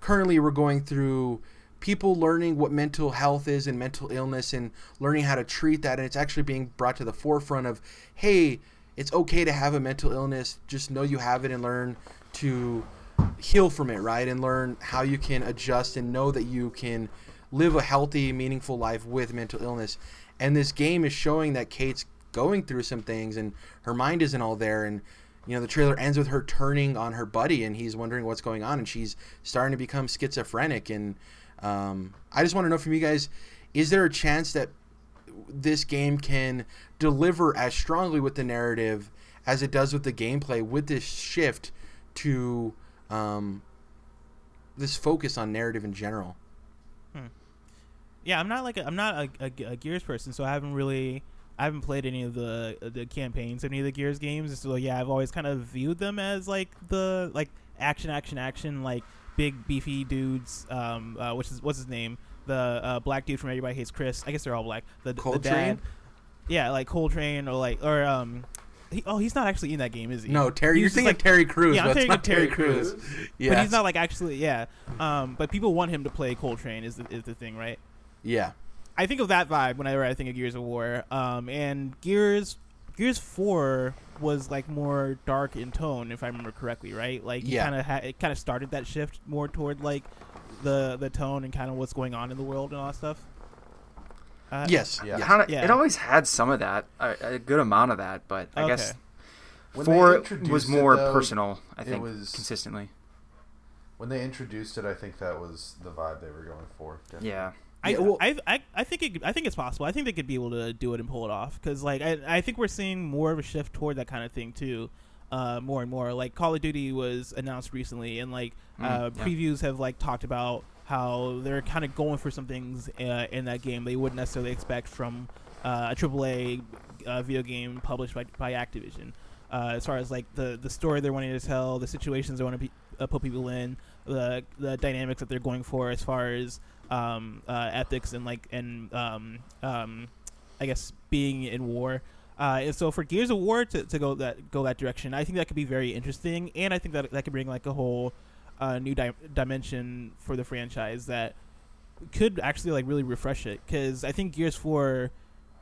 currently, we're going through people learning what mental health is and mental illness and learning how to treat that, and it's actually being brought to the forefront of, hey, it's okay to have a mental illness, just know you have it and learn to heal from it, right? And learn how you can adjust and know that you can live a healthy, meaningful life with mental illness. And this game is showing that Kate's going through some things and her mind isn't all there, and the trailer ends with her turning on her buddy and he's wondering what's going on, and she's starting to become schizophrenic. And I just want to know from you guys, is there a chance that this game can deliver as strongly with the narrative as it does with the gameplay, with this shift to this focus on narrative in general? Yeah, I'm not a Gears person, so I haven't played any of the campaigns of any of the Gears games. So I've always kind of viewed them as the action, like big beefy dudes. What's his name? The black dude from Everybody Hates Chris. I guess they're all black. The dad. Yeah, like Coltrane he's not actually in that game, is he? No, Terry. You're thinking Terry Crews. Yeah, I'm thinking Terry Crews. Yeah, but he's not actually. Yeah. But people want him to play Coltrane is the thing, right? Yeah. I think of that vibe whenever I think of Gears of War. And Gears 4 was more dark in tone, if I remember correctly, right? It kind of started that shift more toward the tone and kind of what's going on in the world and all that stuff. Yes. Yeah. It always had some of that, a good amount of that, but I guess 4 was more personal, I think, consistently. When they introduced it, I think that was the vibe they were going for. Definitely. Yeah. I think it's possible. I think they could be able to do it and pull it off because like I think we're seeing more of a shift toward that kind of thing too, more and more. Like Call of Duty was announced recently, and like previews have like talked about how they're kind of going for some things in that game they wouldn't necessarily expect from a AAA video game published by Activision. As far as like the story they're wanting to tell, the situations they want to put people in, the dynamics that they're going for as far as ethics and I guess being in war. And so for Gears of War to go that direction, I think that could be very interesting, and I think that could bring like a whole new dimension for the franchise that could actually like really refresh it. Because I think Gears 4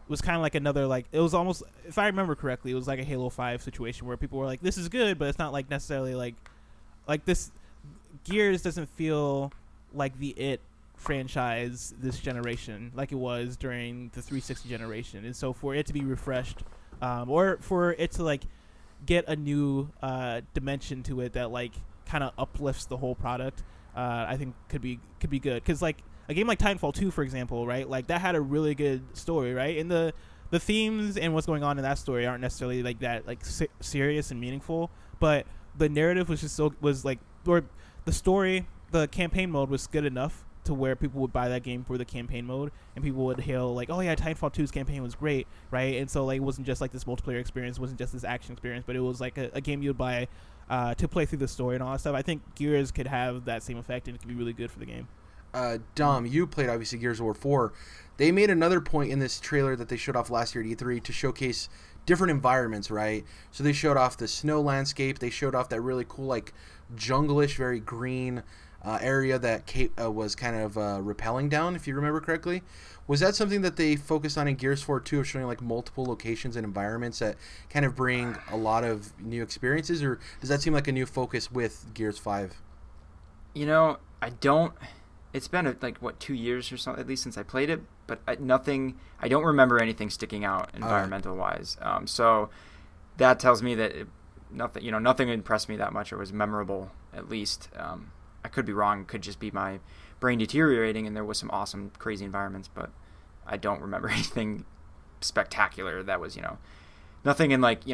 was kind of like another like it was almost, if I remember correctly, it was like a Halo 5 situation where people were like, this is good, but it's not like necessarily like this. Gears doesn't feel like the franchise this generation like it was during the 360 generation, and so for it to be refreshed or for it to like get a new dimension to it that like kind of uplifts the whole product, I think could be good. Because like a game like Titanfall 2, for example, right, like that had a really good story, right, and the themes and what's going on in that story aren't necessarily like that like serious and meaningful, but the narrative was just or the story, the campaign mode was good enough to where people would buy that game for the campaign mode, and people would hail like, oh yeah, Titanfall 2's campaign was great, right? And so like it wasn't just like this multiplayer experience, it wasn't just this action experience, but it was like a game you would buy to play through the story and all that stuff. I think Gears could have that same effect, and it could be really good for the game. Dom, you played obviously Gears of War 4. They made another point in this trailer that they showed off last year at E3 to showcase different environments, right? So they showed off the snow landscape. They showed off that really cool, like, jungle-ish, very green area that Kate was kind of rappelling down, if you remember correctly. Was that something that they focused on in Gears 4 too, of showing like multiple locations and environments that kind of bring a lot of new experiences, or does that seem like a new focus with Gears 5? You know, I don't. It's been like 2 years or so at least since I played it, but I don't remember anything sticking out environmental wise. So that tells me that nothing impressed me that much or was memorable, at least. I could be wrong. It could just be my brain deteriorating, and there was some awesome, crazy environments, but I don't remember anything spectacular that was, nothing in like,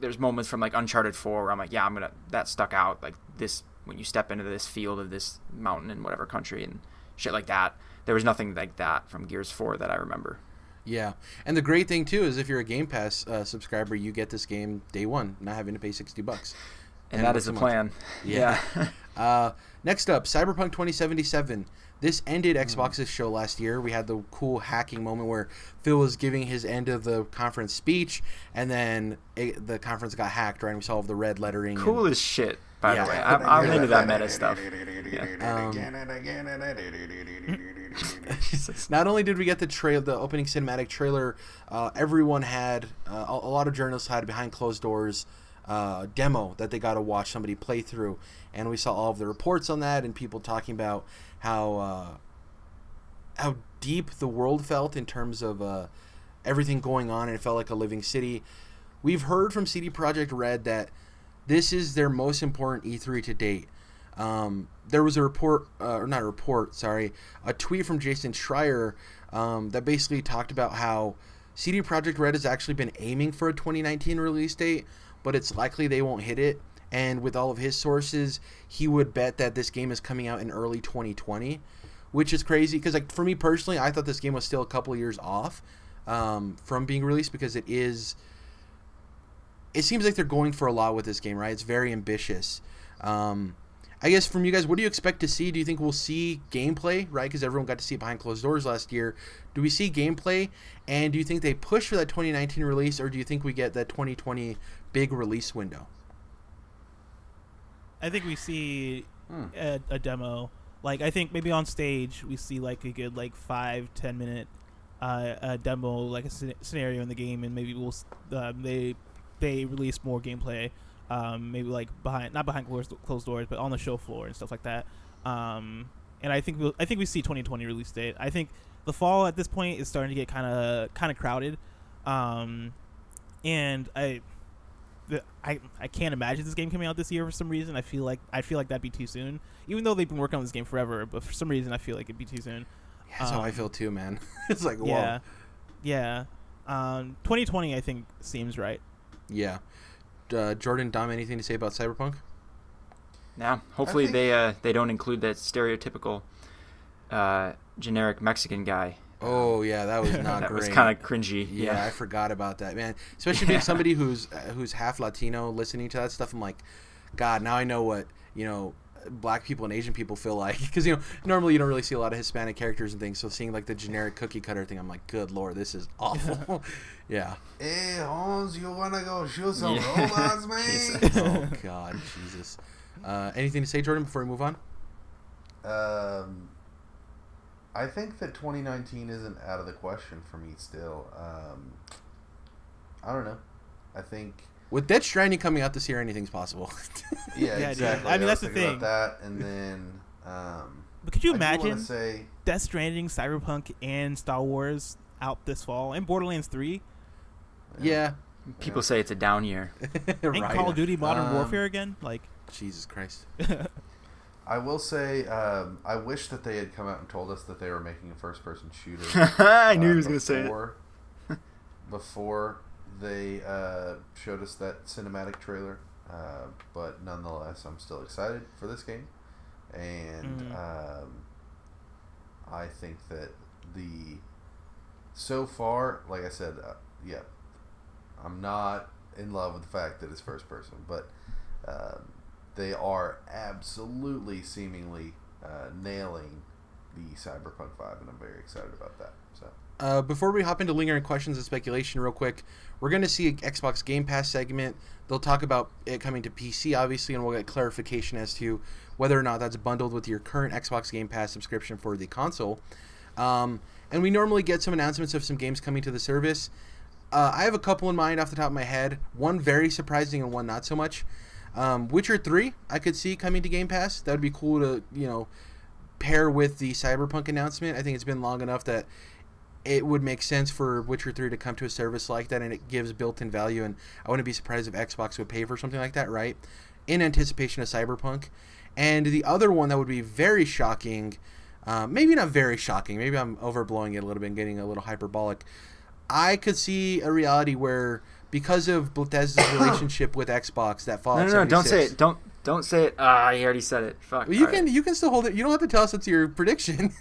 there's moments from like Uncharted 4 where I'm like, yeah, that stuck out, like this, when you step into this field of this mountain in whatever country and shit like that. There was nothing like that from Gears 4 that I remember. Yeah, and the great thing too is if you're a Game Pass subscriber, you get this game day one, not having to pay $60. And that is the plan. Yeah. Next up, Cyberpunk 2077. This ended Xbox's show last year. We had the cool hacking moment where Phil was giving his end of the conference speech, and then the conference got hacked, right? And we saw all the red lettering. Cool as shit, by the way. I'm into that meta stuff. Not only did we get the opening cinematic trailer, everyone had, a lot of journalists had behind closed doors demo that they got to watch somebody play through, and we saw all of the reports on that and people talking about how deep the world felt in terms of everything going on, and it felt like a living city. We've heard from CD Projekt Red that this is their most important E3 to date. There was a tweet from Jason Schreier that basically talked about how CD Projekt Red has actually been aiming for a 2019 release date, but it's likely they won't hit it. And with all of his sources, he would bet that this game is coming out in early 2020, which is crazy because, like, for me personally, I thought this game was still a couple of years off from being released because it seems like they're going for a lot with this game, right? It's very ambitious. I guess from you guys, what do you expect to see? Do you think we'll see gameplay, right? Because everyone got to see it behind closed doors last year. Do we see gameplay? And do you think they push for that 2019 release, or do you think we get that 2020 big release window? I think we see a demo. Like, I think maybe on stage we see like a good 5-10 minute demo, like a scenario in the game, and maybe we'll they release more gameplay. Maybe like not behind closed doors, but on the show floor and stuff like that. And I think we see 2020 release date. I think the fall at this point is starting to get kind of crowded. And I can't imagine this game coming out this year for some reason. I feel like that'd be too soon. Even though they've been working on this game forever, but for some reason I feel like it'd be too soon. Yeah, that's how I feel too, man. It's like, yeah, whoa. yeah. 2020 I think seems right. Yeah. Jordan, Dom, anything to say about Cyberpunk? Now, hopefully they don't include that stereotypical generic Mexican guy. Oh yeah, that was not that great. was kind of cringy. Yeah, I forgot about that, man. Especially being somebody who's half Latino, listening to that stuff. I'm like, God, now I know what Black people and Asian people feel like, because normally you don't really see a lot of Hispanic characters and things. So seeing like the generic cookie cutter thing, I'm like, good Lord, this is awful. Yeah. Hey, Holmes, you wanna go shoot some robots, man? Oh God, Jesus. Anything to say, Jordan, before we move on? I think that 2019 isn't out of the question for me still. I don't know. I think with Death Stranding coming out this year, anything's possible. Yeah, exactly. Dude. I mean, that's was the thinking thing. about that, and then But could you I do imagine wanna say, Death Stranding, Cyberpunk, and Star Wars out this fall, and Borderlands 3, Yeah. People say it's a down year. and Right. Call of Duty Modern Warfare again? Like, Jesus Christ. I will say, I wish that they had come out and told us that they were making a first-person shooter. I knew he was going to say it. Before they showed us that cinematic trailer. But nonetheless, I'm still excited for this game. And I think that so far, like I said, yeah, I'm not in love with the fact that it's first person, but they are absolutely seemingly nailing the Cyberpunk vibe, and I'm very excited about that. So Before we hop into lingering questions and speculation real quick, we're going to see an Xbox Game Pass segment. They'll talk about it coming to PC, obviously, and we'll get clarification as to whether or not that's bundled with your current Xbox Game Pass subscription for the console. And we normally get some announcements of some games coming to the service. I have a couple in mind off the top of my head. One very surprising and one not so much. Witcher 3, I could see coming to Game Pass. That would be cool to, pair with the Cyberpunk announcement. I think it's been long enough that it would make sense for Witcher 3 to come to a service like that, and it gives built-in value, and I wouldn't be surprised if Xbox would pay for something like that, right? In anticipation of Cyberpunk. And the other one that would be very shocking, maybe not very shocking, maybe I'm overblowing it a little bit and getting a little hyperbolic. I could see a reality where, because of Bethesda's relationship with Xbox, that Fallout 76... No, don't say it. Don't say it. Ah, you already said it. Fuck. Well, you can still hold it. You don't have to tell us it's your prediction.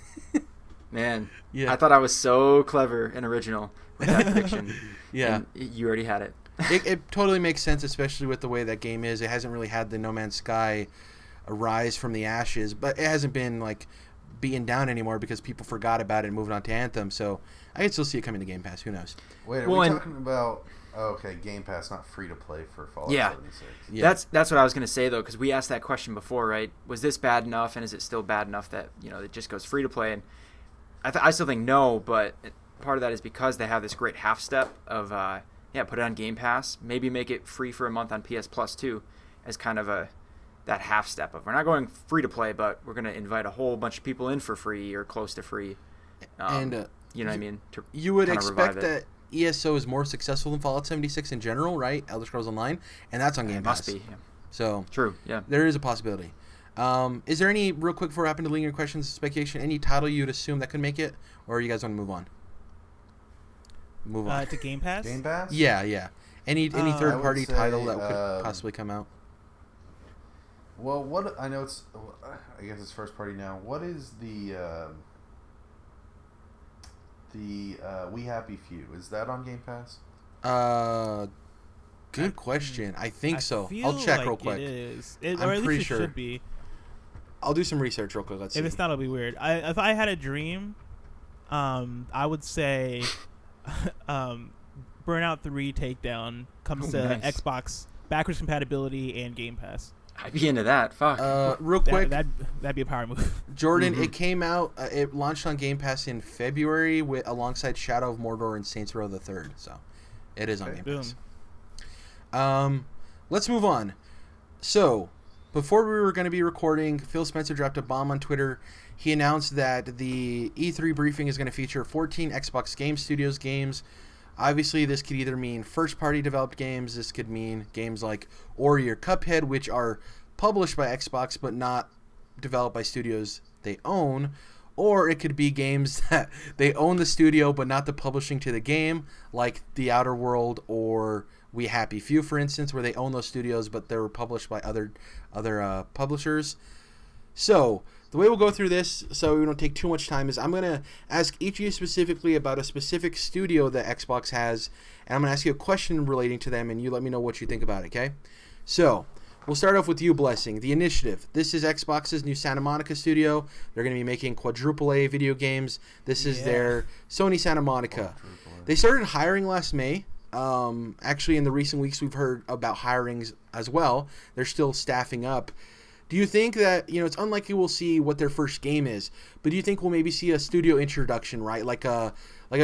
Man, Yeah. I thought I was so clever and original with that prediction. Yeah. And you already had it. It totally makes sense, especially with the way that game is. It hasn't really had the No Man's Sky rise from the ashes, but it hasn't been beaten down anymore because people forgot about it and moved on to Anthem. So I can still see it coming to Game Pass. Who knows? wait, are we talking about? Okay, Game Pass, not free to play for Fallout 76. Yeah. That's what I was going to say, though, because we asked that question before, right? Was this bad enough, and is it still bad enough that it just goes free to play? And I still think no, but part of that is because they have this great half step of put it on Game Pass, maybe make it free for a month on PS Plus too, as kind of that half step of we're not going free to play, but we're going to invite a whole bunch of people in for free or close to free. And you know what I mean? You would kinda expect revive it. that ESO is more successful than Fallout 76 in general, right? Elder Scrolls Online, and that's on Game It Pass. must be. Yeah. So True. Yeah. there is a possibility. Is there any, real quick before we hop into lingering questions, speculation, any title you'd assume that could make it, or you guys want to move on? Move on. to Game Pass? Game Pass? Yeah. Any third party say, title that could possibly come out? Well, I know I guess it's first party now. What is the We Happy Few? Is that on Game Pass? Good question. I think so. feel I'll check like real quick. It is. I'm Or at pretty least sure. it should be. I'll do some research real quick. Let's see. If it's not, it'll be weird. If I had a dream, I would say Burnout 3 Takedown comes to nice. Xbox backwards compatibility and Game Pass. I'd be into that. Fuck. Real quick, That'd be a power move. Jordan, Mhm. it came out. It launched on Game Pass in February alongside Shadow of Mordor and Saints Row the Third. So, it is on Okay. Game Pass. Let's move on. So, before we were going to be recording, Phil Spencer dropped a bomb on Twitter. He announced that the E3 briefing is going to feature 14 Xbox Game Studios games. Obviously, this could either mean first-party developed games. This could mean games like Ori or Cuphead, which are published by Xbox but not developed by studios they own. Or it could be games that they own the studio but not the publishing to the game, like The Outer World or We Happy Few, for instance, where they own those studios but they're published by other publishers. So the way we'll go through this, so we don't take too much time, is I'm going to ask each of you specifically about a specific studio that Xbox has, and I'm going to ask you a question relating to them, and you let me know what you think about it, okay? So we'll start off with you, Blessing. The Initiative. This is Xbox's new Santa Monica studio. They're going to be making quadruple A video games. This is their Sony Santa Monica. They started hiring last May. Actually, in the recent weeks, we've heard about hirings as well. They're still staffing up. Do you think that, it's unlikely we'll see what their first game is, but do you think we'll maybe see a studio introduction, right? Like a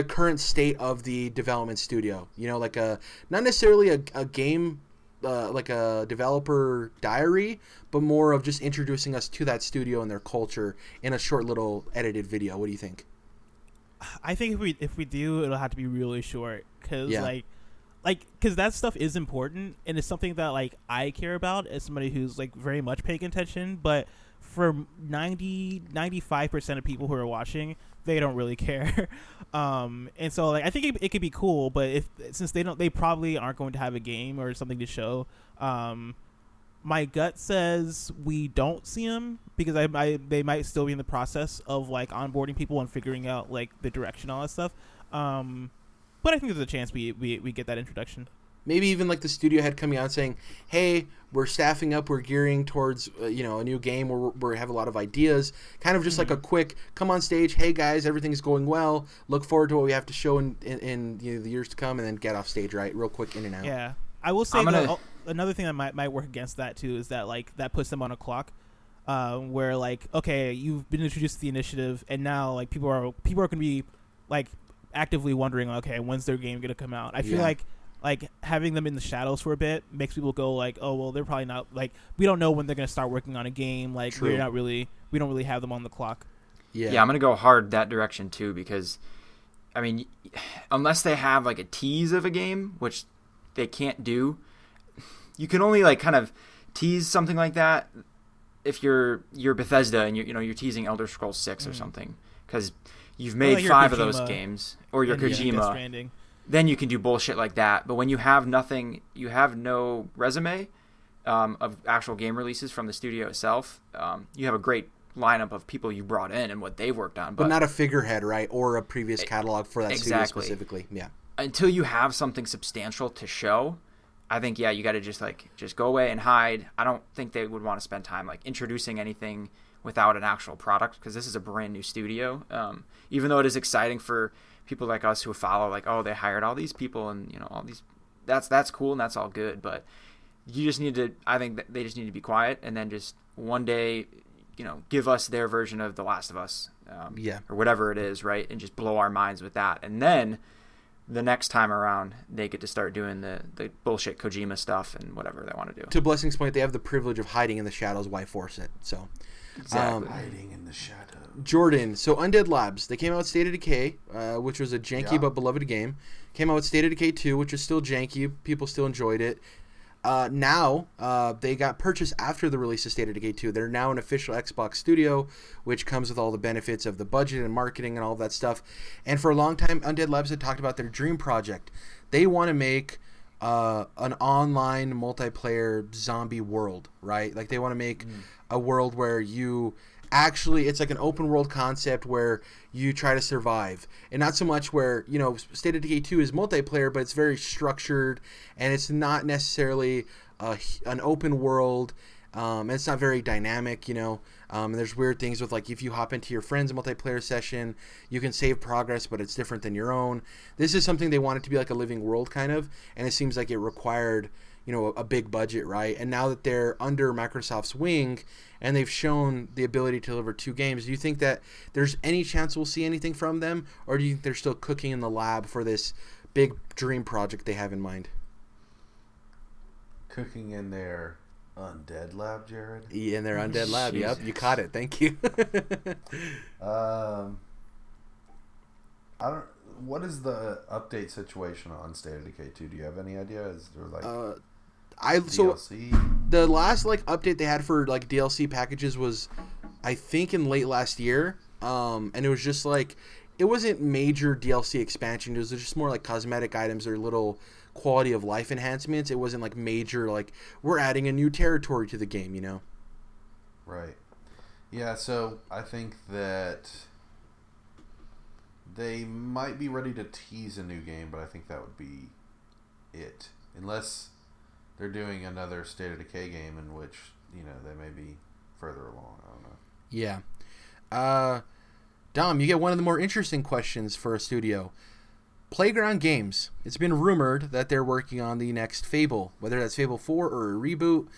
current state of the development studio, like not necessarily a game, like a developer diary, but more of just introducing us to that studio and their culture in a short little edited video. What do you think? I think if we do, it'll have to be really short, because because that stuff is important, and it's something that I care about as somebody who's very much paying attention. But for 95% of people who are watching, they don't really care. And so I think it could be cool, but since they probably aren't going to have a game or something to show. My gut says we don't see them, because they might still be in the process of onboarding people and figuring out the direction, all that stuff. But I think there's a chance we get that introduction. Maybe even the studio head coming out and saying, hey, we're staffing up, we're gearing towards a new game where we have a lot of ideas. Kind of just a quick, come on stage, hey guys, everything's going well, look forward to what we have to show in the years to come, and then get off stage, right? Real quick, in and out. Yeah. I will say another thing that might work against that too is that that puts them on a clock, where okay, you've been introduced to the Initiative, and now people are going to be actively wondering, okay, when's their game going to come out? I feel like having them in the shadows for a bit makes people go oh, well, they're probably not, we don't know when they're going to start working on a game. We don't really have them on the clock. Yeah, I'm going to go hard that direction too, because I mean, unless they have a tease of a game, which they can't do, you can only kind of tease something like that if you're Bethesda and you're teasing Elder Scrolls 6 or something, because you've made 5 of those games, or your Kojima, then you can do bullshit like that. But when you have nothing, you have no resume of actual game releases from the studio itself, you have a great lineup of people you brought in and what they've worked on. But not a figurehead, right? Or a previous catalog for that studio specifically. Yeah. Until you have something substantial to show, I think, you got to just go away and hide. I don't think they would want to spend time introducing anything without an actual product, because this is a brand new studio. Even though it is exciting for people like us who follow, oh, they hired all these people and all these, that's cool and that's all good. But you just need to, I think that they just need to be quiet, and then just one day, give us their version of The Last of Us, or whatever it is, right, and just blow our minds with that. And then the next time around, they get to start doing the bullshit Kojima stuff and whatever they want to do. To Blessing's point, they have the privilege of hiding in the shadows. Why force it? So. Exactly. Hiding in the shadow. Jordan, so Undead Labs, they came out with State of Decay, which was a janky but beloved game. Came out with State of Decay 2, which is still janky. People still enjoyed it. Now, they got purchased after the release of State of Decay 2. They're now an official Xbox studio, which comes with all the benefits of the budget and marketing and all of that stuff. And for a long time, Undead Labs had talked about their dream project. They want to make an online multiplayer zombie world, right? They want to make a world where you actually, it's an open world concept where you try to survive, and not so much where State of Decay 2 is multiplayer, but it's very structured, and it's not necessarily an open world, and it's not very dynamic, and there's weird things with if you hop into your friend's multiplayer session, you can save progress, but it's different than your own. This is something they want it to be a living world kind of, and it seems like it required a big budget, right? And now that they're under Microsoft's wing and they've shown the ability to deliver 2 games, do you think that there's any chance we'll see anything from them, or do you think they're still cooking in the lab for this big dream project they have in mind? Cooking in their Undead Lab, Jared? Yeah, in their Undead Lab. Yep, you caught it. Thank you. I don't. what is the update situation on State of Decay 2? Do you have any idea? Is there like DLC? The last like update they had for like DLC packages was, I think, in late last year. And it was just like, it wasn't major DLC expansion. It was just more like cosmetic items or little quality of life enhancements. It wasn't like major, like we're adding a new territory to the game, you know? Right. Yeah, so I think that they might be ready to tease a new game, but I think that would be it. Unless they're doing another State of Decay game in which, you know, they may be further along. I don't know. Yeah. Dom, you get one of the more interesting questions for a studio. Playground Games. It's been rumored that they're working on the next Fable, whether that's Fable 4 or a reboot.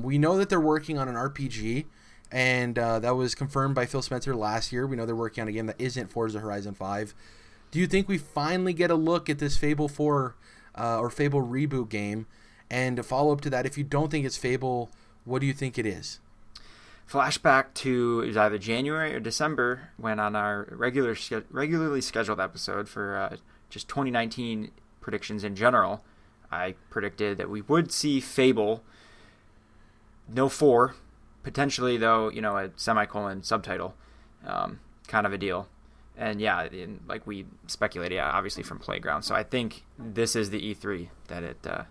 We know that they're working on an RPG, and that was confirmed by Phil Spencer last year. We know they're working on a game that isn't Forza Horizon 5. Do you think we finally get a look at this Fable 4 or Fable reboot game? And to follow up to that, if you don't think it's Fable, what do you think it is? Flashback to, it was either January or December, when on our regularly scheduled episode for just 2019 predictions in general, I predicted that we would see Fable, no 4, potentially though, you know, a semicolon subtitle, kind of a deal. And yeah, like we speculated, yeah, obviously from Playground. So I think this is the E3 that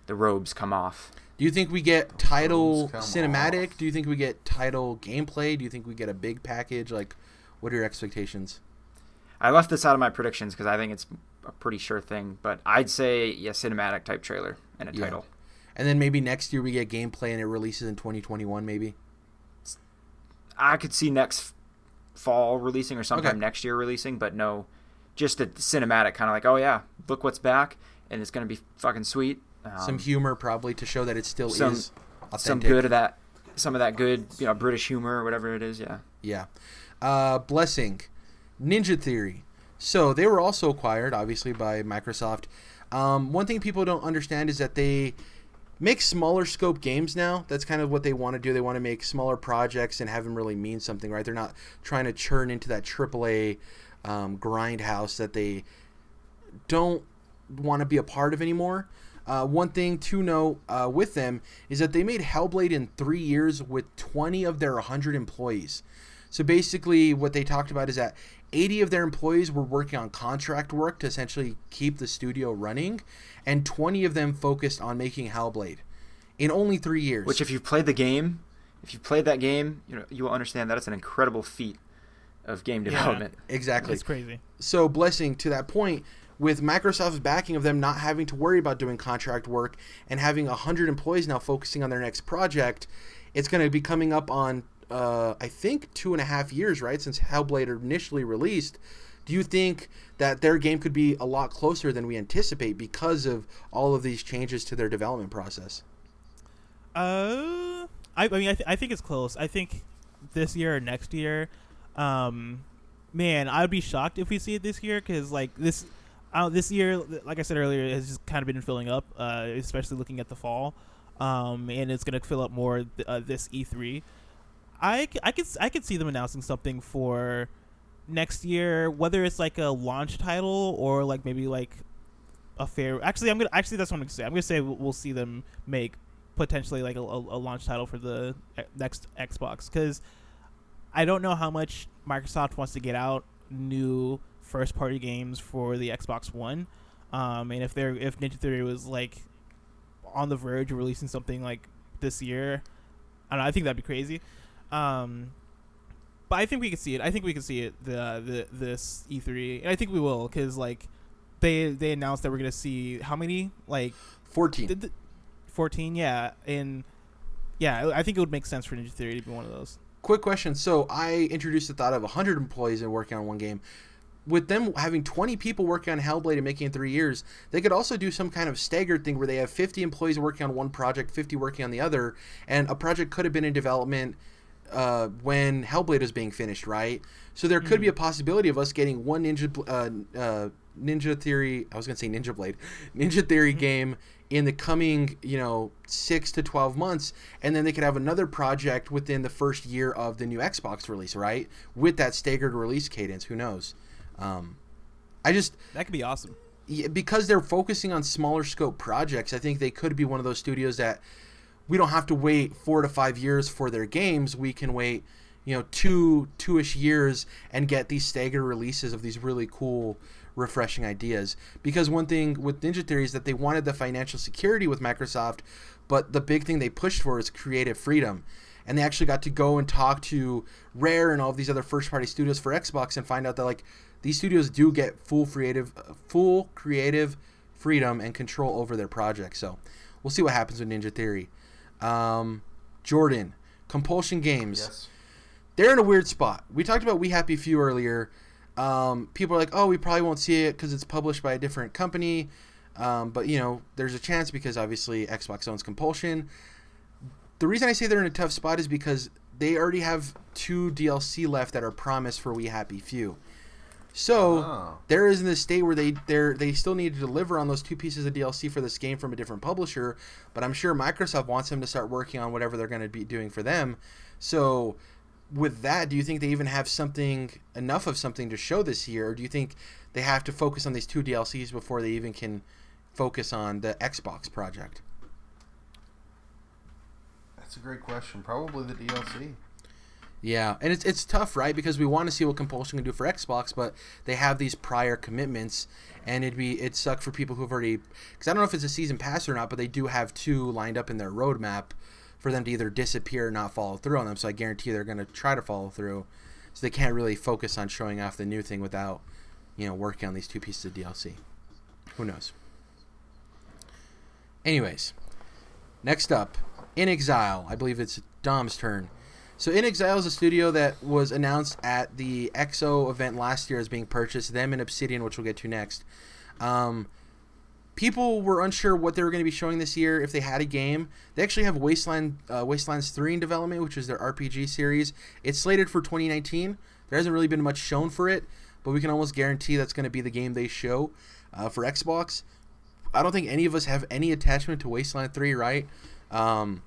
the robes come off. Do you think we get title cinematic? Do you think we get title gameplay? Do you think we get a big package? Like, what are your expectations? I left this out of my predictions because I think it's a pretty sure thing. But I'd say, yeah, cinematic type trailer and a title. And then maybe next year we get gameplay and it releases in 2021 maybe? I could see next fall releasing or sometime next year releasing, but no, just a cinematic kind of like, oh yeah, look what's back, and it's going to be fucking sweet. Some humor probably to show that it still is authentic. Some of that good, you know, British humor or whatever it is, yeah. Yeah. Blessing, Ninja Theory. So they were also acquired, obviously, by Microsoft. One thing people don't understand is that they make smaller scope games now. That's kind of what they want to do. They want to make smaller projects and have them really mean something, right? They're not trying to churn into that AAA grindhouse that they don't want to be a part of anymore. One thing to know with them is that they made Hellblade in 3 years with 20 of their 100 employees. So basically what they talked about is that 80 of their employees were working on contract work to essentially keep the studio running, and 20 of them focused on making Hellblade in only 3 years. Which, if you've played that game, you know, you will understand that it's an incredible feat of game development. Yeah, exactly. It's crazy. So, Blessing, to that point, with Microsoft's backing of them not having to worry about doing contract work and having 100 employees now focusing on their next project, it's going to be coming up on, I think, 2.5 years, right, since Hellblade initially released. Do you think that their game could be a lot closer than we anticipate because of all of these changes to their development process? I think it's close. I think this year or next year, man, I'd be shocked if we see it this year, because like this year, like I said earlier, has just kind of been filling up, especially looking at the fall, and it's gonna fill up more this E3. I could see them announcing something for next year, whether it's like a launch title or like maybe like a fair. That's what I'm gonna say. I'm gonna say we'll see them make potentially like a launch title for the next Xbox, because I don't know how much Microsoft wants to get out new first party games for the Xbox One, and if Ninja Theory was like on the verge of releasing something like this year, I don't know, I think that'd be crazy. But I think we could see it. I think we could see it this E3, and I think we will, because like they announced that we're gonna see how many, like 14. 14, yeah, and yeah, I think it would make sense for Ninja Theory to be one of those. Quick question. So I introduced the thought of 100 employees and working on one game. With them having 20 people working on Hellblade and making it in 3 years, they could also do some kind of staggered thing where they have 50 employees working on one project, 50 working on the other, and a project could have been in development when Hellblade was being finished, right? So there could be a possibility of us getting one Ninja Theory, I was going to say Ninja Blade, Ninja Theory game in the coming, 6 to 12 months, and then they could have another project within the first year of the new Xbox release, right? With that staggered release cadence, who knows? That could be awesome. Because they're focusing on smaller scope projects, I think they could be one of those studios that we don't have to wait 4 to 5 years for their games. We can wait, 2-ish years and get these staggered releases of these really cool, refreshing ideas. Because one thing with Ninja Theory is that they wanted the financial security with Microsoft, but the big thing they pushed for is creative freedom. And they actually got to go and talk to Rare and all of these other first-party studios for Xbox and find out that, like, these studios do get full creative freedom and control over their projects. So we'll see what happens with Ninja Theory. Jordan, Compulsion Games. Yes. They're in a weird spot. We talked about We Happy Few earlier. People are like, oh, we probably won't see it because it's published by a different company. But, there's a chance because obviously Xbox owns Compulsion. The reason I say they're in a tough spot is because they already have 2 DLC left that are promised for We Happy Few. So they're in this state where they still need to deliver on those 2 pieces of DLC for this game from a different publisher, but I'm sure Microsoft wants them to start working on whatever they're going to be doing for them. So with that, do you think they even have enough of something to show this year, or do you think they have to focus on these 2 DLCs before they even can focus on the Xbox project? That's a great question. Probably the DLC. Yeah, and it's tough, right? Because we want to see what Compulsion can do for Xbox, but they have these prior commitments, and it'd suck for people who've already, because I don't know if it's a season pass or not, but they do have 2 lined up in their roadmap for them to either disappear or not follow through on them. So I guarantee they're going to try to follow through. So they can't really focus on showing off the new thing without, working on these 2 pieces of DLC. Who knows? Anyways, next up, In Exile. I believe it's Dom's turn. So In Exile is a studio that was announced at the XO event last year as being purchased, them and Obsidian, which we'll get to next. People were unsure what they were going to be showing this year if they had a game. They actually have Wastelands 3 in development, which is their RPG series. It's slated for 2019. There hasn't really been much shown for it, but we can almost guarantee that's going to be the game they show for Xbox. I don't think any of us have any attachment to Wasteland 3, right? Nah.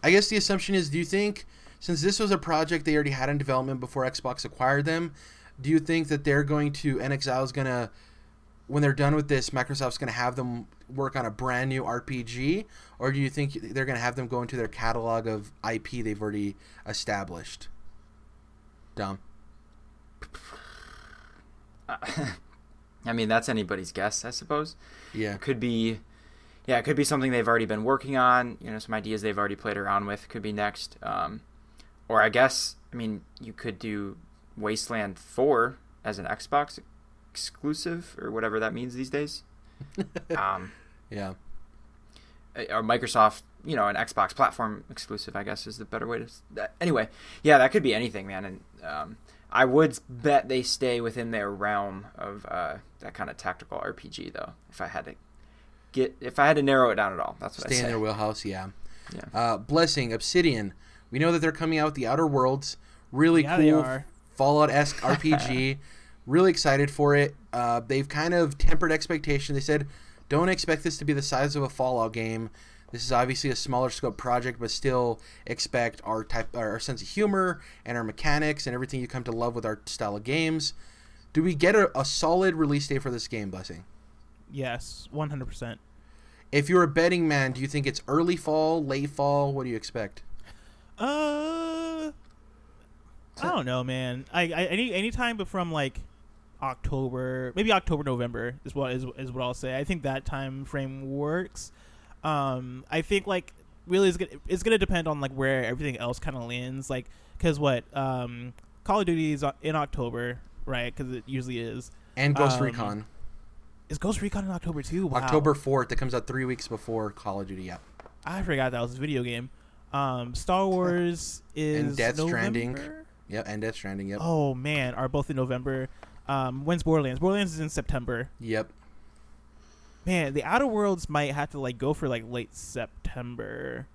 I guess the assumption is, do you think, since this was a project they already had in development before Xbox acquired them, do you think that NXile is going to, when they're done with this, Microsoft's going to have them work on a brand new RPG? Or do you think they're going to have them go into their catalog of IP they've already established? Dom? I mean, that's anybody's guess, I suppose. Yeah. It could be something they've already been working on, some ideas they've already played around with could be next. Or I guess, you could do Wasteland 4 as an Xbox exclusive, or whatever that means these days. Yeah. Or Microsoft, an Xbox platform exclusive, I guess, is the better way to... Anyway, yeah, that could be anything, man. And I would bet they stay within their realm of that kind of tactical RPG, though, if I had to narrow it down at all. That's what I say. Stay in their wheelhouse, yeah. Yeah. Blessing, Obsidian. We know that they're coming out with The Outer Worlds. Really cool they are. Fallout-esque RPG. Really excited for it. They've kind of tempered expectations. They said, don't expect this to be the size of a Fallout game. This is obviously a smaller scope project, but still expect our sense of humor and our mechanics and everything you come to love with our style of games. Do we get a solid release date for this game, Blessing? Yes, 100%. If you're a betting man, do you think it's early fall, late fall? What do you expect? I don't know, man. Any time from like October, maybe October, November is what I'll say. I think that time frame works. I think like really it's gonna depend on like where everything else kind of lands. Like, cause Call of Duty is in October, right? Because it usually is. And Ghost Recon. Is Ghost Recon in October too? Wow. October 4th. It comes out 3 weeks before Call of Duty. Yeah. I forgot that was a video game. Star Wars is and Death November? Stranding. Yep, and Death Stranding. Yep. Oh man, are both in November. When's Borderlands? Borderlands is in September. Yep. Man, the Outer Worlds might have to like go for like late September.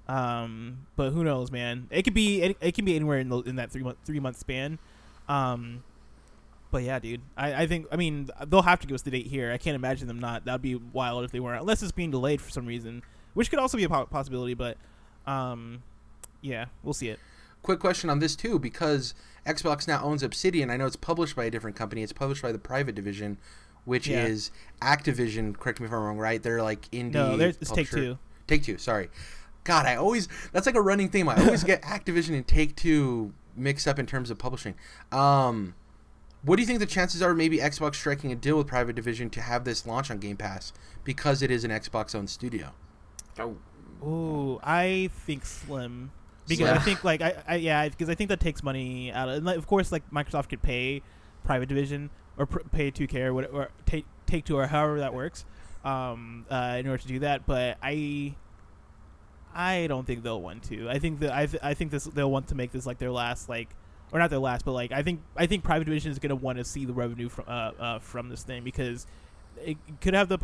But who knows, man? It could be anywhere in that 3 month span. But yeah, dude, I think they'll have to give us the date here. I can't imagine them not. That'd be wild if they weren't, unless it's being delayed for some reason, which could also be a possibility. But yeah, we'll see it. quick question on this too, because Xbox now owns Obsidian. I know it's published by a different company. It's published by the private division, which is Activision. Correct me if I'm wrong. Right? They're like indie. No, it's Take-Two. Take-Two. Sorry. God, that's like a running theme. I always get Activision and Take-Two mixed up in terms of publishing. What do you think the chances are maybe Xbox striking a deal with private division to have this launch on Game Pass because it is an Xbox-owned studio? Oh, I think slim. Because I think because I think that takes money out of. And of course, like Microsoft could pay private division or pay 2K or whatever, or Take-Two or however that works, in order to do that. But I don't think they'll want to. I think they'll want to make this like their last or not their last, but like I think private division is gonna want to see the revenue from this thing because it could have the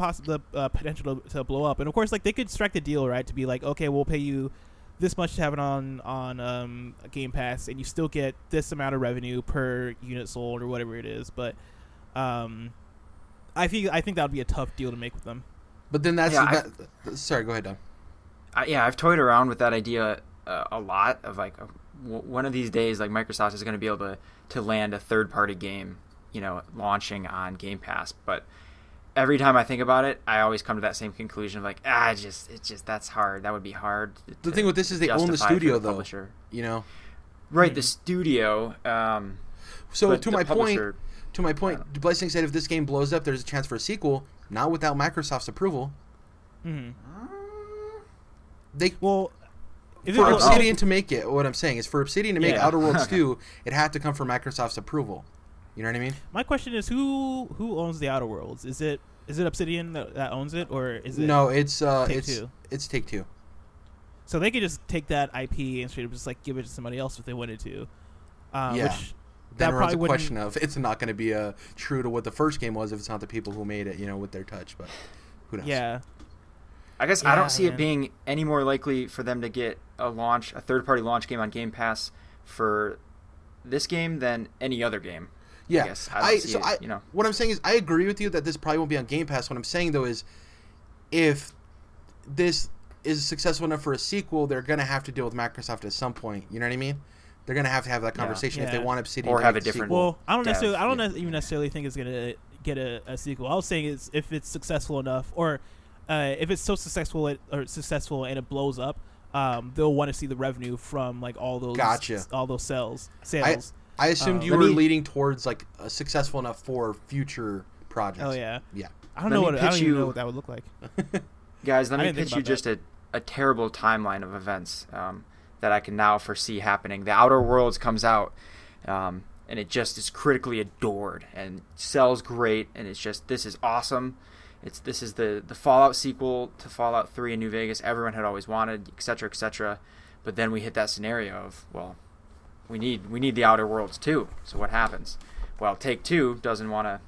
potential to blow up. And of course, like they could strike the deal, right, to be like, okay, we'll pay you this much to have it on Game Pass, and you still get this amount of revenue per unit sold or whatever it is. But I think that would be a tough deal to make with them. But then sorry, go ahead, Dom. I've toyed around with that idea a lot of like one of these days, like Microsoft is going to be able to land a third-party game, launching on Game Pass. But every time I think about it, I always come to that same conclusion of like, that's hard. That would be hard. The thing with this is they own the studio, though. Publisher. Right, the studio. So to my point, Blessing said if this game blows up, there's a chance for a sequel. Not without Microsoft's approval. Mm-hmm. For Obsidian to make it, what I'm saying is for Obsidian to make Outer Worlds 2, it had to come from Microsoft's approval. You know what I mean? My question is, who owns the Outer Worlds? Is it Obsidian that owns it, or is it? No, it's Take-Two? It's Take-Two. So they could just take that IP and straight up just like give it to somebody else if they wanted to. Which then runs a question of it's not going to be true to what the first game was if it's not the people who made it, with their touch. But who knows? Yeah. I guess I don't see it being any more likely for them to get a third-party launch game on Game Pass for this game than any other game. Yeah, I guess. I don't see it. What I'm saying is I agree with you that this probably won't be on Game Pass. What I'm saying though is, if this is successful enough for a sequel, they're gonna have to deal with Microsoft at some point. You know what I mean? They're gonna have to have that conversation if they want Obsidian or to have make a different. Well, I don't even necessarily think it's gonna get a sequel. I was saying is if it's successful enough, or if it's so successful and it blows up, they'll want to see the revenue from like all those sales. I assumed you were leading towards like successful enough for future projects. Oh yeah. I don't even know what that would look like. Guys, let me pitch you just a terrible timeline of events that I can now foresee happening. The Outer Worlds comes out, and it just is critically adored and sells great, and it's just, this is awesome. This is the Fallout sequel to Fallout 3 in New Vegas. Everyone had always wanted, etc., etc. But then we hit that scenario of, well, we need the Outer Worlds too. So what happens? Well, Take-Two doesn't want to,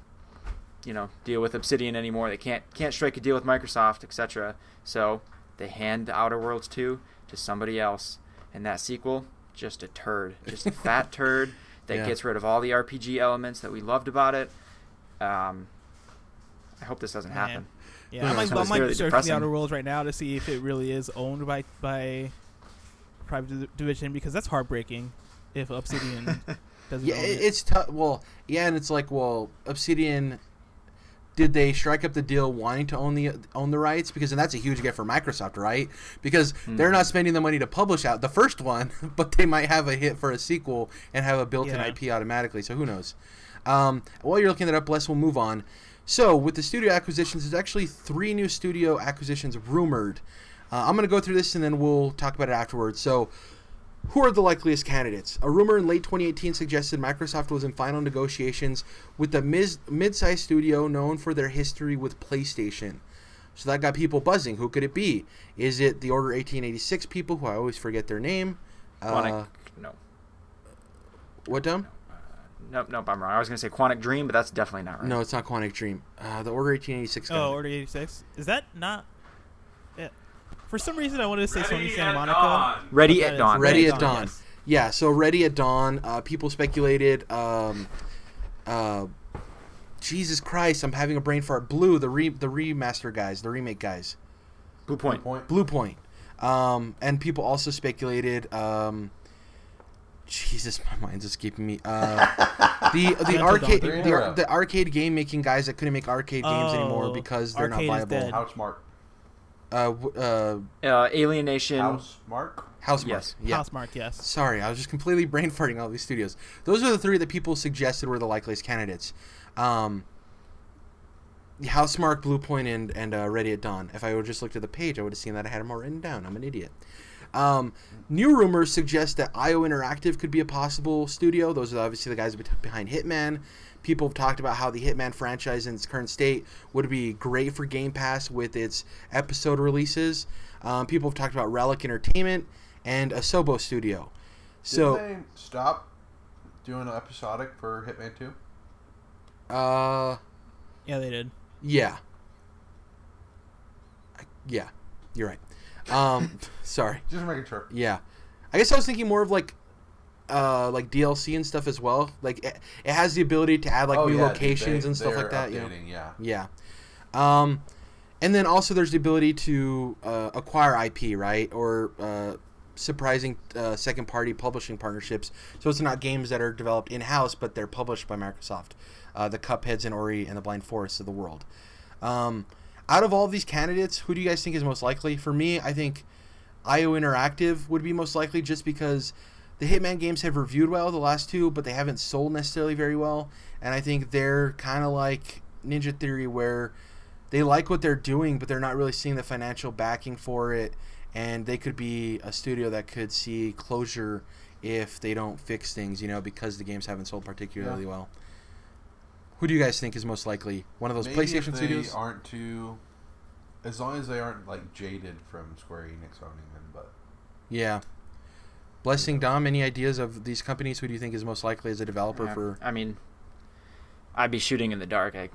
deal with Obsidian anymore. They can't strike a deal with Microsoft, etc. So they hand the Outer Worlds 2 to somebody else, and that sequel, just a turd, just a fat turd that gets rid of all the RPG elements that we loved about it. I hope this doesn't happen. Yeah, I might search the Outer Worlds right now to see if it really is owned by private division, because that's heartbreaking if Obsidian doesn't own it. It's tough. Well, and it's like, Obsidian, did they strike up the deal wanting to own the rights? Because then that's a huge get for Microsoft, right? Because they're not spending the money to publish out the first one, but they might have a hit for a sequel and have a built-in IP automatically. So who knows? While you're looking that up, Les, we'll move on. So, with the studio acquisitions, there's actually 3 new studio acquisitions rumored. I'm going to go through this and then we'll talk about it afterwards. So, who are the likeliest candidates? A rumor in late 2018 suggested Microsoft was in final negotiations with a mid-sized studio known for their history with PlayStation. So that got people buzzing. Who could it be? Is it the Order 1886 people, who I always forget their name? No. What, Dom? Nope, I'm wrong. I was going to say Quantic Dream, but that's definitely not right. No, it's not Quantic Dream. The Order 1886 guy. Oh, Order 86? Is that not... Yeah. For some reason, I wanted to say Sony Santa Monica. Ready at Dawn. Ready at Dawn. Yes. Yeah, so Ready at Dawn. People speculated... Jesus Christ, I'm having a brain fart. Blue, the remaster guys, the remake guys. Blue Point. And people also speculated... Jesus, my mind's escaping me. The arcade game making guys that couldn't make arcade games anymore because they're not viable. Housemark. Alienation. Housemark. Yes. Yeah. Housemark, yes. Sorry, I was just completely brain farting all these studios. Those are the three that people suggested were the likeliest candidates. Housemark, Bluepoint, and Ready at Dawn. If I would just looked at the page, I would have seen that I had them all written down. I'm an idiot. New rumors suggest that IO Interactive could be a possible studio. Those are obviously the guys behind Hitman. People have talked about how the Hitman franchise in its current state would be great for Game Pass with its episode releases. People have talked about Relic Entertainment and Asobo Studio. Did they stop doing an episodic for Hitman 2? Yeah, they did. Yeah. Yeah, you're right. Sorry. Just making sure. Yeah. I guess I was thinking more of like DLC and stuff as well. Like it has the ability to add new locations and stuff like that. Yeah. And then also there's the ability to acquire IP, right? Or surprising second party publishing partnerships. So it's not games that are developed in house, but they're published by Microsoft. The Cupheads and Ori and the Blind Forests of the world. Out of all of these candidates, who do you guys think is most likely? For me, I think IO Interactive would be most likely just because the Hitman games have reviewed well, the last two, but they haven't sold necessarily very well. And I think they're kind of like Ninja Theory where they like what they're doing, but they're not really seeing the financial backing for it. And they could be a studio that could see closure if they don't fix things, because the games haven't sold particularly well. Who do you guys think is most likely? One of those Maybe PlayStation if they studios? Aren't too, as long as they aren't jaded from Square Enix owning them, but yeah. Blessing, Dom, any ideas of these companies? Who do you think is most likely as a developer for? I mean, I'd be shooting in the dark. It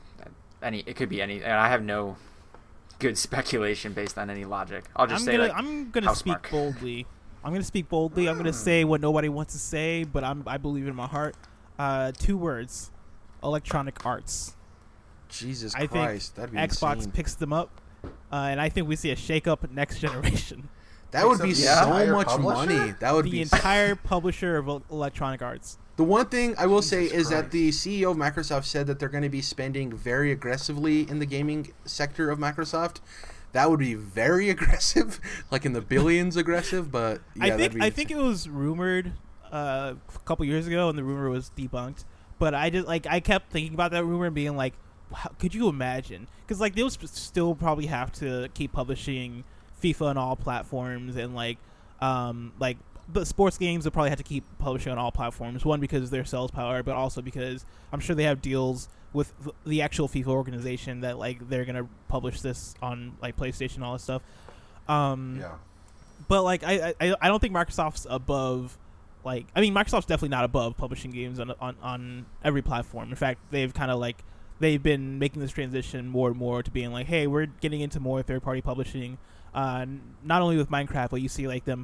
could be any. I have no good speculation based on any logic. I'll just I'm gonna speak boldly. I'm gonna say what nobody wants to say, but I believe in my heart. 2 words. Electronic Arts. Jesus I Christ, think that'd be Xbox insane. picks them up, and I think we see a shake-up next generation. That would be so much publisher? money. That would The be entire publisher of Electronic Arts. The one thing I will say Jesus is that Christ. the CEO of Microsoft said that they're going to be spending very aggressively in the gaming sector of Microsoft. That would be very aggressive, like in the billions aggressive. But yeah, I think it was rumored a couple years ago, and the rumor was debunked. But I kept thinking about that rumor and being like, wow, could you imagine? Because they'll still probably have to keep publishing FIFA on all platforms, and the sports games will probably have to keep publishing on all platforms. One, because of their sales power, but also because I'm sure they have deals with the actual FIFA organization that they're gonna publish this on PlayStation and all this stuff. yeah. But I don't think Microsoft's above. Microsoft's definitely not above publishing games on every platform. In fact, they've kind of they've been making this transition more and more to being hey, we're getting into more third-party publishing. Not only with Minecraft, but you see them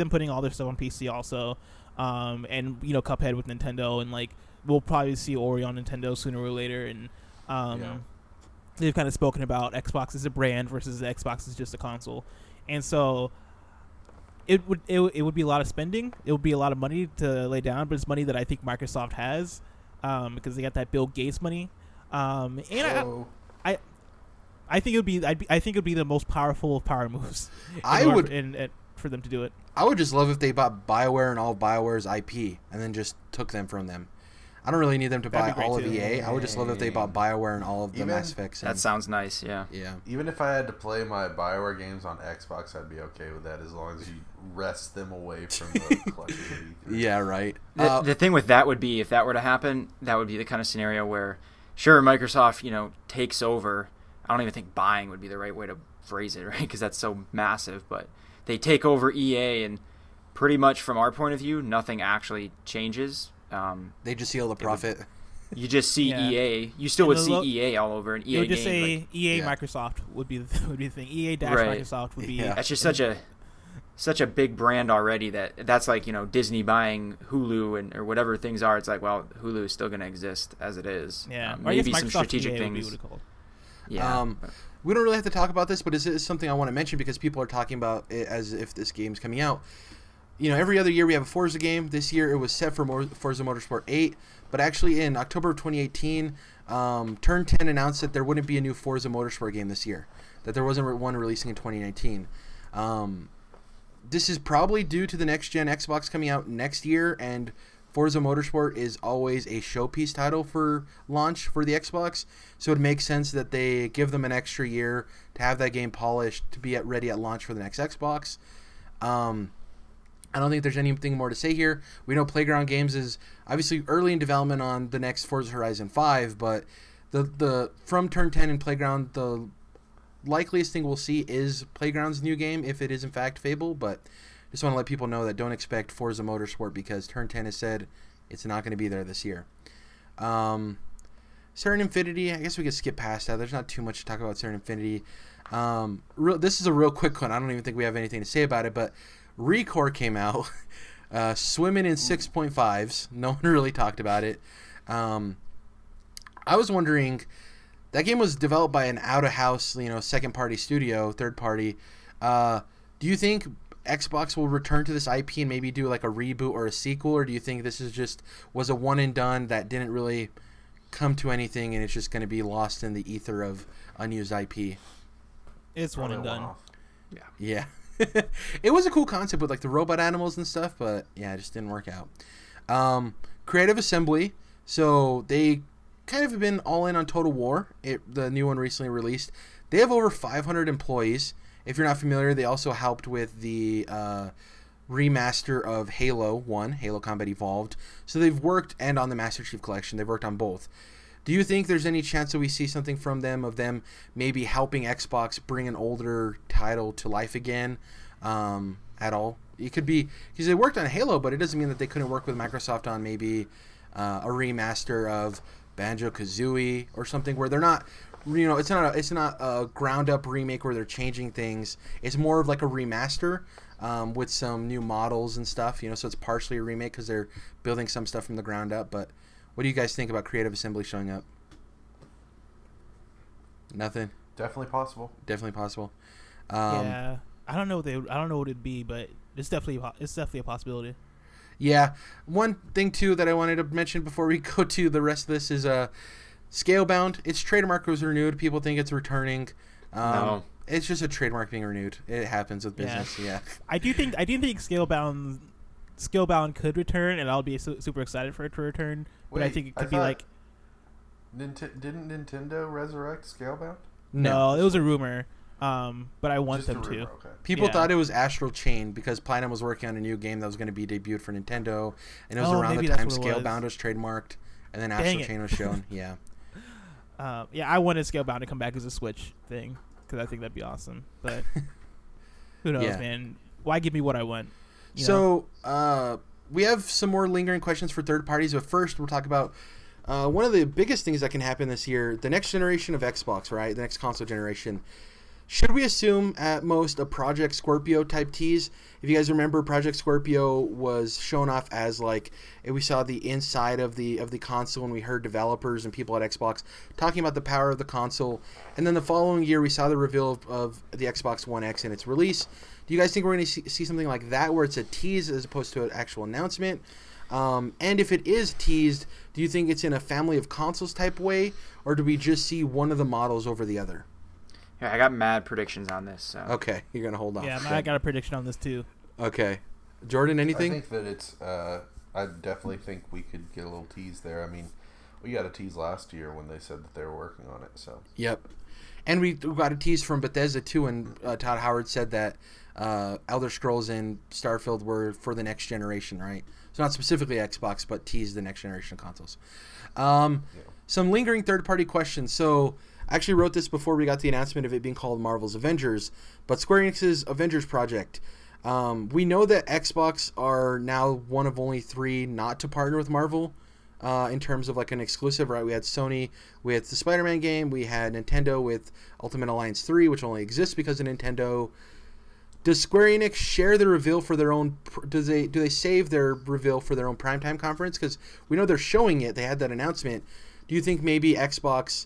putting all their stuff on PC also, and Cuphead with Nintendo, and we'll probably see Ori on Nintendo sooner or later. And they've kind of spoken about Xbox as a brand versus Xbox as just a console, and so. It would be a lot of spending. It would be a lot of money to lay down, but it's money that I think Microsoft has, because they got that Bill Gates money. I think it would be the most powerful of power moves. For them to do it. I would just love if they bought BioWare and all of BioWare's IP and then just took them from them. I don't really need them to buy all of EA. I would just love if they bought BioWare and all of the Mass Effects. That sounds nice, yeah. Yeah. Even if I had to play my BioWare games on Xbox, I'd be okay with that as long as you wrest them away from the collection. Yeah, right. The thing with that would be, if that were to happen, that would be the kind of scenario where, sure, Microsoft, takes over. I don't even think buying would be the right way to phrase it, right? Because that's so massive. But they take over EA, and pretty much from our point of view, nothing actually changes. They just seal the profit. You just see EA. You still would see EA all over an EA game. You would just say EA Microsoft would be the thing. EA Microsoft would be. Yeah. That's just such a big brand already that's Disney buying Hulu or whatever things are. It's Hulu is still going to exist as it is. Yeah, maybe some strategic things. Yeah. We don't really have to talk about this, but it is something I want to mention because people are talking about it as if this game's coming out. every other year we have a Forza game. This year it was set for Forza Motorsport 8, but actually in October of 2018, Turn 10 announced that there wouldn't be a new Forza Motorsport game this year, that there wasn't one releasing in 2019. This is probably due to the next-gen Xbox coming out next year, and Forza Motorsport is always a showpiece title for launch for the Xbox, so it makes sense that they give them an extra year to have that game polished to be ready at launch for the next Xbox. I don't think there's anything more to say here. We know Playground Games is obviously early in development on the next Forza Horizon 5, but the from Turn 10 and Playground, the likeliest thing we'll see is Playground's new game, if it is in fact Fable, but just want to let people know that don't expect Forza Motorsport because Turn 10 has said it's not going to be there this year. Certain Infinity, I guess we could skip past that. There's not too much to talk about Certain Infinity. This is a real quick one. I don't even think we have anything to say about it, but Recore came out swimming in 6.5s. No one really talked about it. I was wondering, that game was developed by an out-of-house, second-party studio, third-party. Do you think Xbox will return to this IP and maybe do like a reboot or a sequel, or do you think this was a one-and-done that didn't really come to anything and it's just going to be lost in the ether of unused IP? It's one and done. Yeah. It was a cool concept with like the robot animals and stuff, but yeah, it just didn't work out. Creative Assembly, so they kind of have been all in on Total War. The new one recently released. They have over 500 employees. If you're not familiar, they also helped with the remaster of Halo 1, Halo Combat Evolved. So they've worked, and on the Master Chief Collection, they've worked on both. Do you think there's any chance that we see something from them maybe helping Xbox bring an older title to life again at all? It could be, because they worked on Halo, but it doesn't mean that they couldn't work with Microsoft on maybe a remaster of Banjo-Kazooie or something where they're not, it's not a ground-up remake where they're changing things. It's more of like a remaster with some new models and stuff, so it's partially a remake because they're building some stuff from the ground up, but what do you guys think about Creative Assembly showing up? Nothing. Definitely possible. Yeah, I don't know what it'd be, but it's definitely a possibility. Yeah, one thing too that I wanted to mention before we go to the rest of this is Scalebound. Its trademark was renewed. People think it's returning. No, it's just a trademark being renewed. It happens with business. Yeah. I do think Scalebound could return, and I'll be super excited for it to return. But I think it could be like... Didn't Nintendo resurrect Scalebound? No, it was a rumor. But I want them to. Okay. People thought it was Astral Chain because Platinum was working on a new game that was going to be debuted for Nintendo, and it was around the time Scalebound was trademarked, and then Astral Chain was shown. Yeah. I wanted Scalebound to come back as a Switch thing because I think that'd be awesome. But who knows, man? Why give me what I want? We have some more lingering questions for third parties, but first we'll talk about one of the biggest things that can happen this year, the next generation of Xbox, right? The next console generation. Should we assume at most a Project Scorpio type tease? If you guys remember, Project Scorpio was shown off as we saw the inside of the console, and we heard developers and people at Xbox talking about the power of the console. And then the following year, we saw the reveal of the Xbox One X and its release. Do you guys think we're going to see something like that, where it's a tease as opposed to an actual announcement? And if it is teased, do you think it's in a family of consoles type way, or do we just see one of the models over the other? Yeah, I got mad predictions on this. So. Okay, you're going to hold on. Yeah, I got a prediction on this too. Okay. Jordan, anything? I think that it's, I definitely think we could get a little tease there. I mean, we got a tease last year when they said that they were working on it, so. Yep. And we got a tease from Bethesda too, and Todd Howard said that Elder Scrolls and Starfield were for the next generation, right? So not specifically Xbox, but tease the next generation of consoles. Some lingering third-party questions. So I actually wrote this before we got the announcement of it being called Marvel's Avengers, but Square Enix's Avengers project. We know that Xbox are now one of only 3 not to partner with Marvel in terms of like an exclusive, right? We had Sony with the Spider-Man game. We had Nintendo with Ultimate Alliance 3, which only exists because of Nintendo. Does Square Enix share the reveal for their own? Do they save their reveal for their own primetime conference? Because we know they're showing it. They had that announcement. Do you think maybe Xbox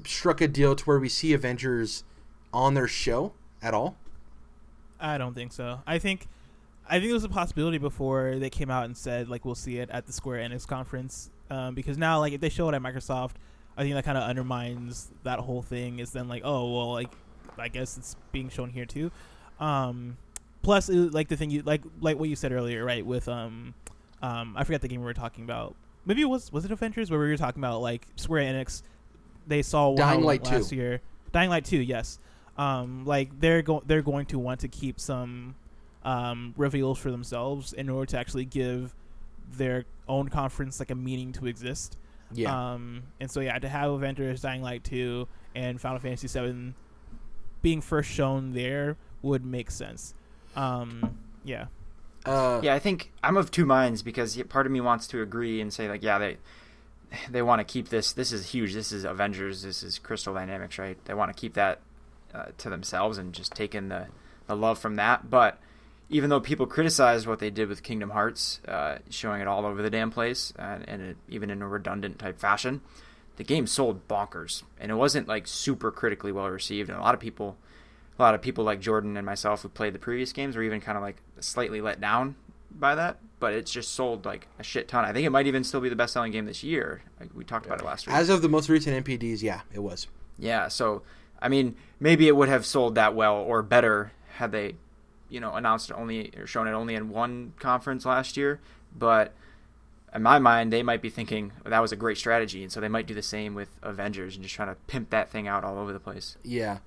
struck a deal to where we see Avengers on their show at all? I don't think so. I think I think it was a possibility before they came out and said like we'll see it at the Square Enix conference, because now like if they show it at Microsoft, I think that kind of undermines that whole thing. Is then like, oh well, like I guess it's being shown here too. Plus, like the thing you like what you said earlier, right? With I forgot the game we were talking about. Maybe it was it Avengers where we were talking about like Square Enix. They saw Dying Light last 2. year. Dying Light 2, yes. Like they're going to want to keep some reveals for themselves in order to actually give their own conference like a meaning to exist. Yeah. And so yeah, to have Avengers, Dying Light 2, and Final Fantasy 7 being first shown there would make sense. Yeah. I think I'm of two minds, because part of me wants to agree and say like, yeah, they want to keep this. This is huge. This is Avengers. This is Crystal Dynamics, right? They want to keep that to themselves and just take in the love from that. But even though people criticized what they did with Kingdom Hearts, showing it all over the damn place, and even in a redundant type fashion, the game sold bonkers, and it wasn't like super critically well received. And a lot of people like Jordan and myself who played the previous games were even kind of like slightly let down by that. But it's just sold like a shit ton. I think it might even still be the best-selling game this year. Like we talked about it last week. As of the most recent NPDs, yeah, it was. Yeah, so I mean, maybe it would have sold that well or better had they, announced it only or shown it only in one conference last year. But in my mind, they might be thinking that was a great strategy, and so they might do the same with Avengers and just trying to pimp that thing out all over the place. Yeah.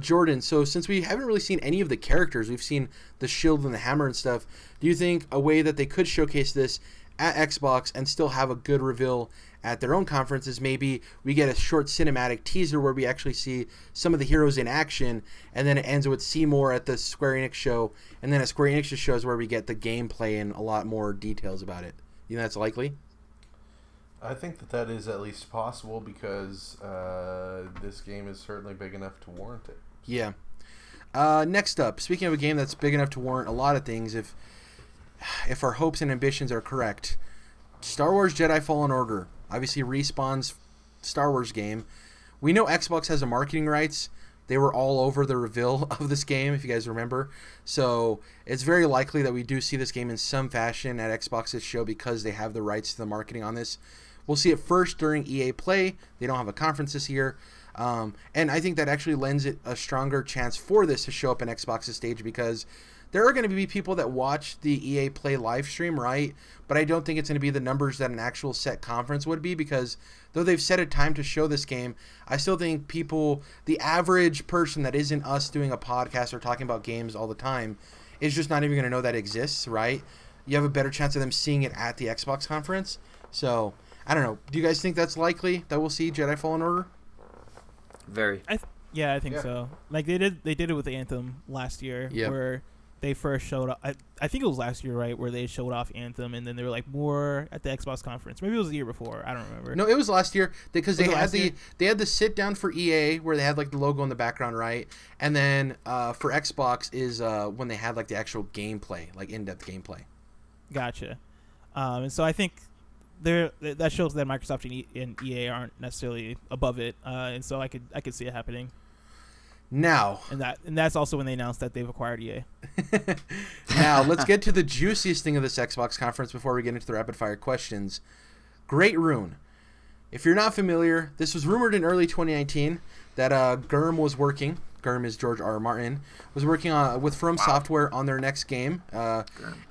Jordan, so since we haven't really seen any of the characters, we've seen the shield and the hammer and stuff, do you think a way that they could showcase this at Xbox and still have a good reveal at their own conference is maybe we get a short cinematic teaser where we actually see some of the heroes in action, and then it ends with Seymour at the Square Enix show, and then at Square Enix show is where we get the gameplay and a lot more details about it? You think that's likely? I think that is at least possible, because this game is certainly big enough to warrant it. Yeah. Next up, speaking of a game that's big enough to warrant a lot of things, if our hopes and ambitions are correct, Star Wars Jedi Fallen Order, obviously Respawn's Star Wars game. We know Xbox has the marketing rights. They were all over the reveal of this game, if you guys remember. So it's very likely that we do see this game in some fashion at Xbox's show because they have the rights to the marketing on this. We'll see it first during EA Play. They don't have a conference this year. And I think that actually lends it a stronger chance for this to show up in Xbox's stage, because there are going to be people that watch the EA Play live stream, right? But I don't think it's going to be the numbers that an actual set conference would be, because though they've set a time to show this game, I still think people, the average person that isn't us doing a podcast or talking about games all the time, is just not even going to know that exists, right? You have a better chance of them seeing it at the Xbox conference. So I don't know. Do you guys think that's likely that we'll see Jedi Fallen Order? Very. I think so. Like they did it with Anthem last year, where they first showed up. I think it was last year, right, where they showed off Anthem, and then they were like more at the Xbox conference. Maybe it was the year before. I don't remember. No, it was last year, because they had the sit down for EA where they had like the logo in the background, right? And then for Xbox is when they had like the actual gameplay, like in-depth gameplay. Gotcha. And so I think that shows that Microsoft and EA aren't necessarily above it, and so I could see it happening. Now, and that's also when they announced that they've acquired EA. Now let's get to the juiciest thing of this Xbox conference before we get into the rapid fire questions. Great Rune. If you're not familiar, this was rumored in early 2019 that GURM is George R. R. Martin, was working with From Software on their next game.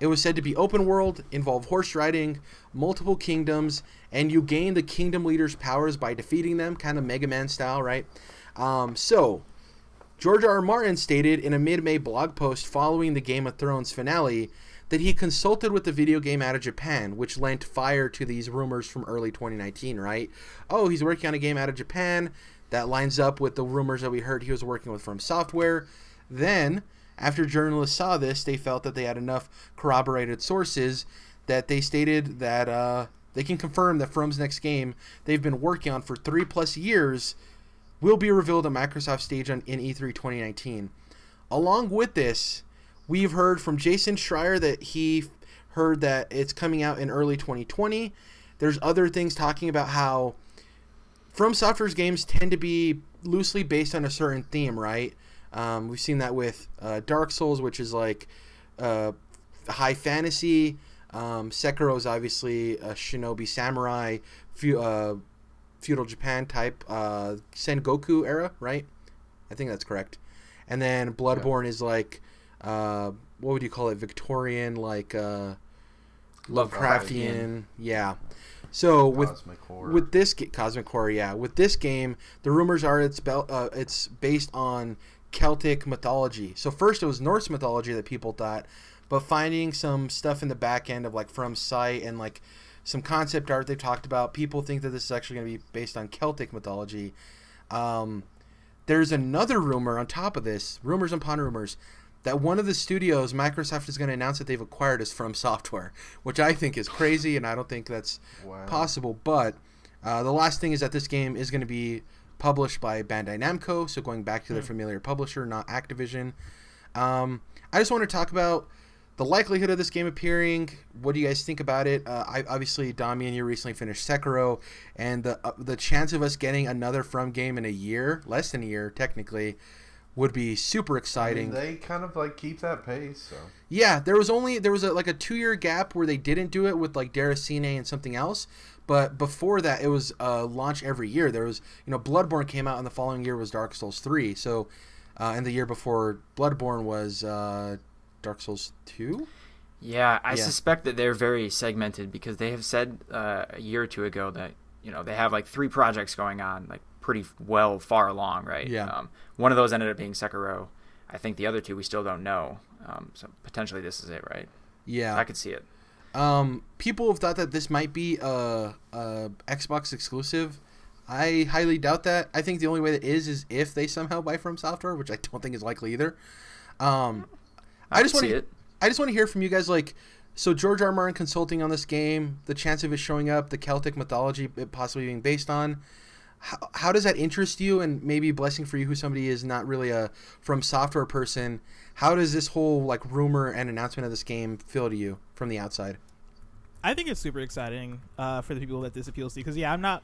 It was said to be open world, involve horse riding, multiple kingdoms, and you gain the kingdom leaders' powers by defeating them, kind of Mega Man style, right? So George R. R. Martin stated in a mid-May blog post following the Game of Thrones finale that he consulted with the video game out of Japan, which lent fire to these rumors from early 2019, right? Oh, he's working on a game out of Japan. That lines up with the rumors that we heard he was working with From Software. Then, after journalists saw this, they felt that they had enough corroborated sources that they stated that they can confirm that From's next game they've been working on for 3+ years will be revealed on Microsoft stage in E3 2019. Along with this, we've heard from Jason Schreier that he heard that it's coming out in early 2020. There's other things talking about how From Software's games tend to be loosely based on a certain theme, right? We've seen that with Dark Souls, which is like high fantasy. Sekiro is obviously a shinobi samurai, feudal Japan type, Sengoku era, right? I think that's correct. And then Bloodborne is like, what would you call it? Victorian, like Lovecraftian, yeah. So Cosmic horror. with this cosmic horror, yeah. With this game, the rumors are it's based on Celtic mythology. So first it was Norse mythology that people thought, but finding some stuff in the back end of like From Sight and like some concept art they've talked about, people think that this is actually going to be based on Celtic mythology. There's another rumor on top of this, rumors upon rumors, that one of the studios Microsoft is going to announce that they've acquired is From Software, which I think is crazy, and I don't think that's possible. But the last thing is that this game is going to be published by Bandai Namco, so going back to their familiar publisher, not Activision. I just want to talk about the likelihood of this game appearing. What do you guys think about it? Obviously, Damian, you recently finished Sekiro, and the chance of us getting another From game in a year, less than a year technically, would be super exciting. I mean, they kind of like keep that pace. So. Yeah, there was like a 2-year gap where they didn't do it with like Deracine and something else. But before that, it was launch every year. There was, Bloodborne came out, and the following year was Dark Souls 3. So, and the year before Bloodborne was Dark Souls 2. Yeah, I suspect that they're very segmented because they have said a year or two ago that they have like 3 projects going on, like pretty far along, right? Yeah. One of those ended up being Sekiro. I think the other 2 we still don't know. So potentially this is it, right? Yeah, I could see it. People have thought that this might be a Xbox exclusive. I highly doubt that. I think the only way that is if they somehow buy From Software, which I don't think is likely either. I just want to hear from you guys, like, so George R. R. Martin consulting on this game, the chance of it showing up, the Celtic mythology it possibly being based on. How does that interest you? And maybe Blessing, for you, who somebody is not really a From Software person, how does this whole like rumor and announcement of this game feel to you from the outside? I think it's super exciting for the people that this appeals to, because I'm not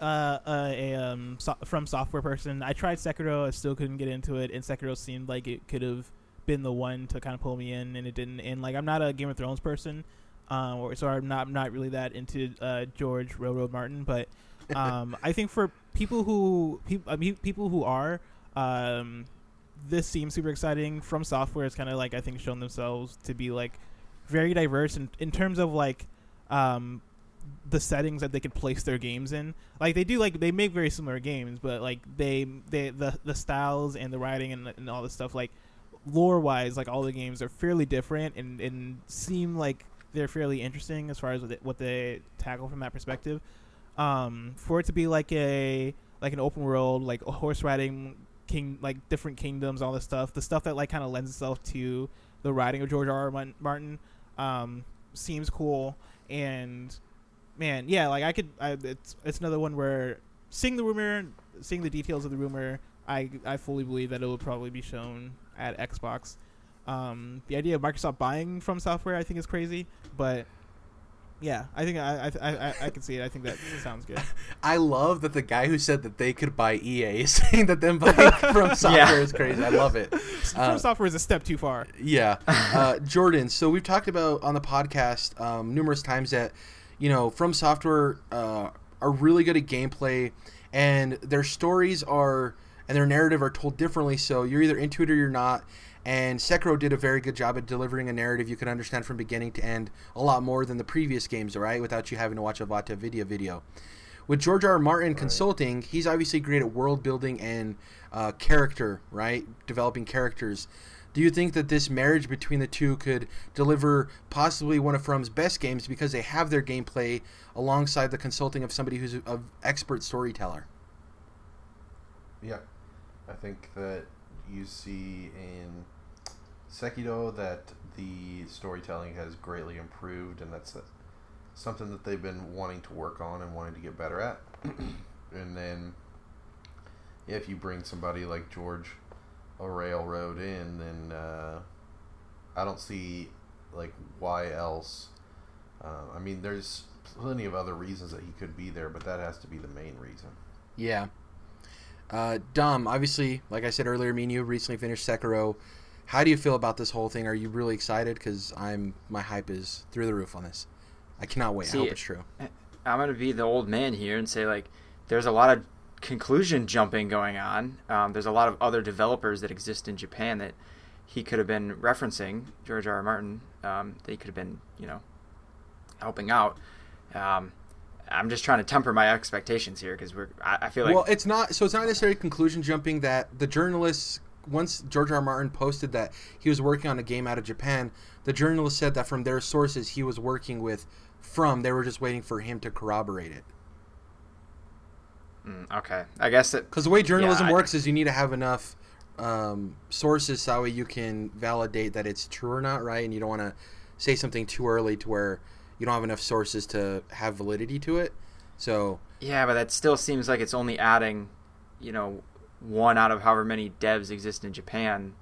a From Software person. I tried Sekiro, I still couldn't get into it, and Sekiro seemed like it could have been the one to kind of pull me in, and it didn't. And like, I'm not a Game of Thrones person, so I'm not really that into George Railroad Martin, but I think for people who are, this seems super exciting. From Software has kind of like, I think, shown themselves to be like very diverse in terms of like the settings that they could place their games in. Like they make very similar games, but like the styles and the writing and all this stuff, like lore wise, like all the games are fairly different and seem like they're fairly interesting as far as what they tackle from that perspective. For it to be like an open world, like a horse riding like different kingdoms, all this stuff, the stuff that like kind of lends itself to the writing of George R. R. Martin, seems cool. And man, yeah, like it's another one where seeing the details of the rumor, I fully believe that it will probably be shown at Xbox. The idea of Microsoft buying From Software, I think, is crazy, but yeah, I think I can see it. I think that sounds good. I love that the guy who said that they could buy EA is saying that them buying From Software is crazy. I love it. From Software is a step too far. Yeah. Jordan, so we've talked about on the podcast numerous times that, From Software are really good at gameplay, and their stories and their narrative are told differently, so you're either into it or you're not. And Sekiro did a very good job at delivering a narrative you can understand from beginning to end a lot more than the previous games, right? Without you having to watch a Vata video. With George R. R. Martin consulting, he's obviously great at world building and character, right? Developing characters. Do you think that this marriage between the two could deliver possibly one of From's best games because they have their gameplay alongside the consulting of somebody who's an expert storyteller? Yeah. I think that you see in Sekiro that the storytelling has greatly improved, and that's something that they've been wanting to work on and wanting to get better at. And then if you bring somebody like George a Railroad in, then I don't see like why else. I mean, there's plenty of other reasons that he could be there, but that has to be the main reason. Yeah. Dom, obviously, like I said earlier, me and you recently finished Sekiro. How do you feel about this whole thing? Are you really excited? Because my hype is through the roof on this. I cannot wait. I hope it's true. I'm going to be the old man here and say, like, there's a lot of conclusion jumping going on. There's a lot of other developers that exist in Japan that he could have been referencing, George R. R. Martin. They could have been, helping out. I'm just trying to temper my expectations here because I feel like... Well, it's not necessarily conclusion jumping that the journalists, once George R. R. Martin posted that he was working on a game out of Japan, the journalist said that from their sources he was working with they were just waiting for him to corroborate it. Okay. I guess that... Because the way journalism works is you need to have enough sources so that way you can validate that it's true or not, right? And you don't want to say something too early to where you don't have enough sources to have validity to it. So... Yeah, but that still seems like it's only adding, one out of however many devs exist in Japan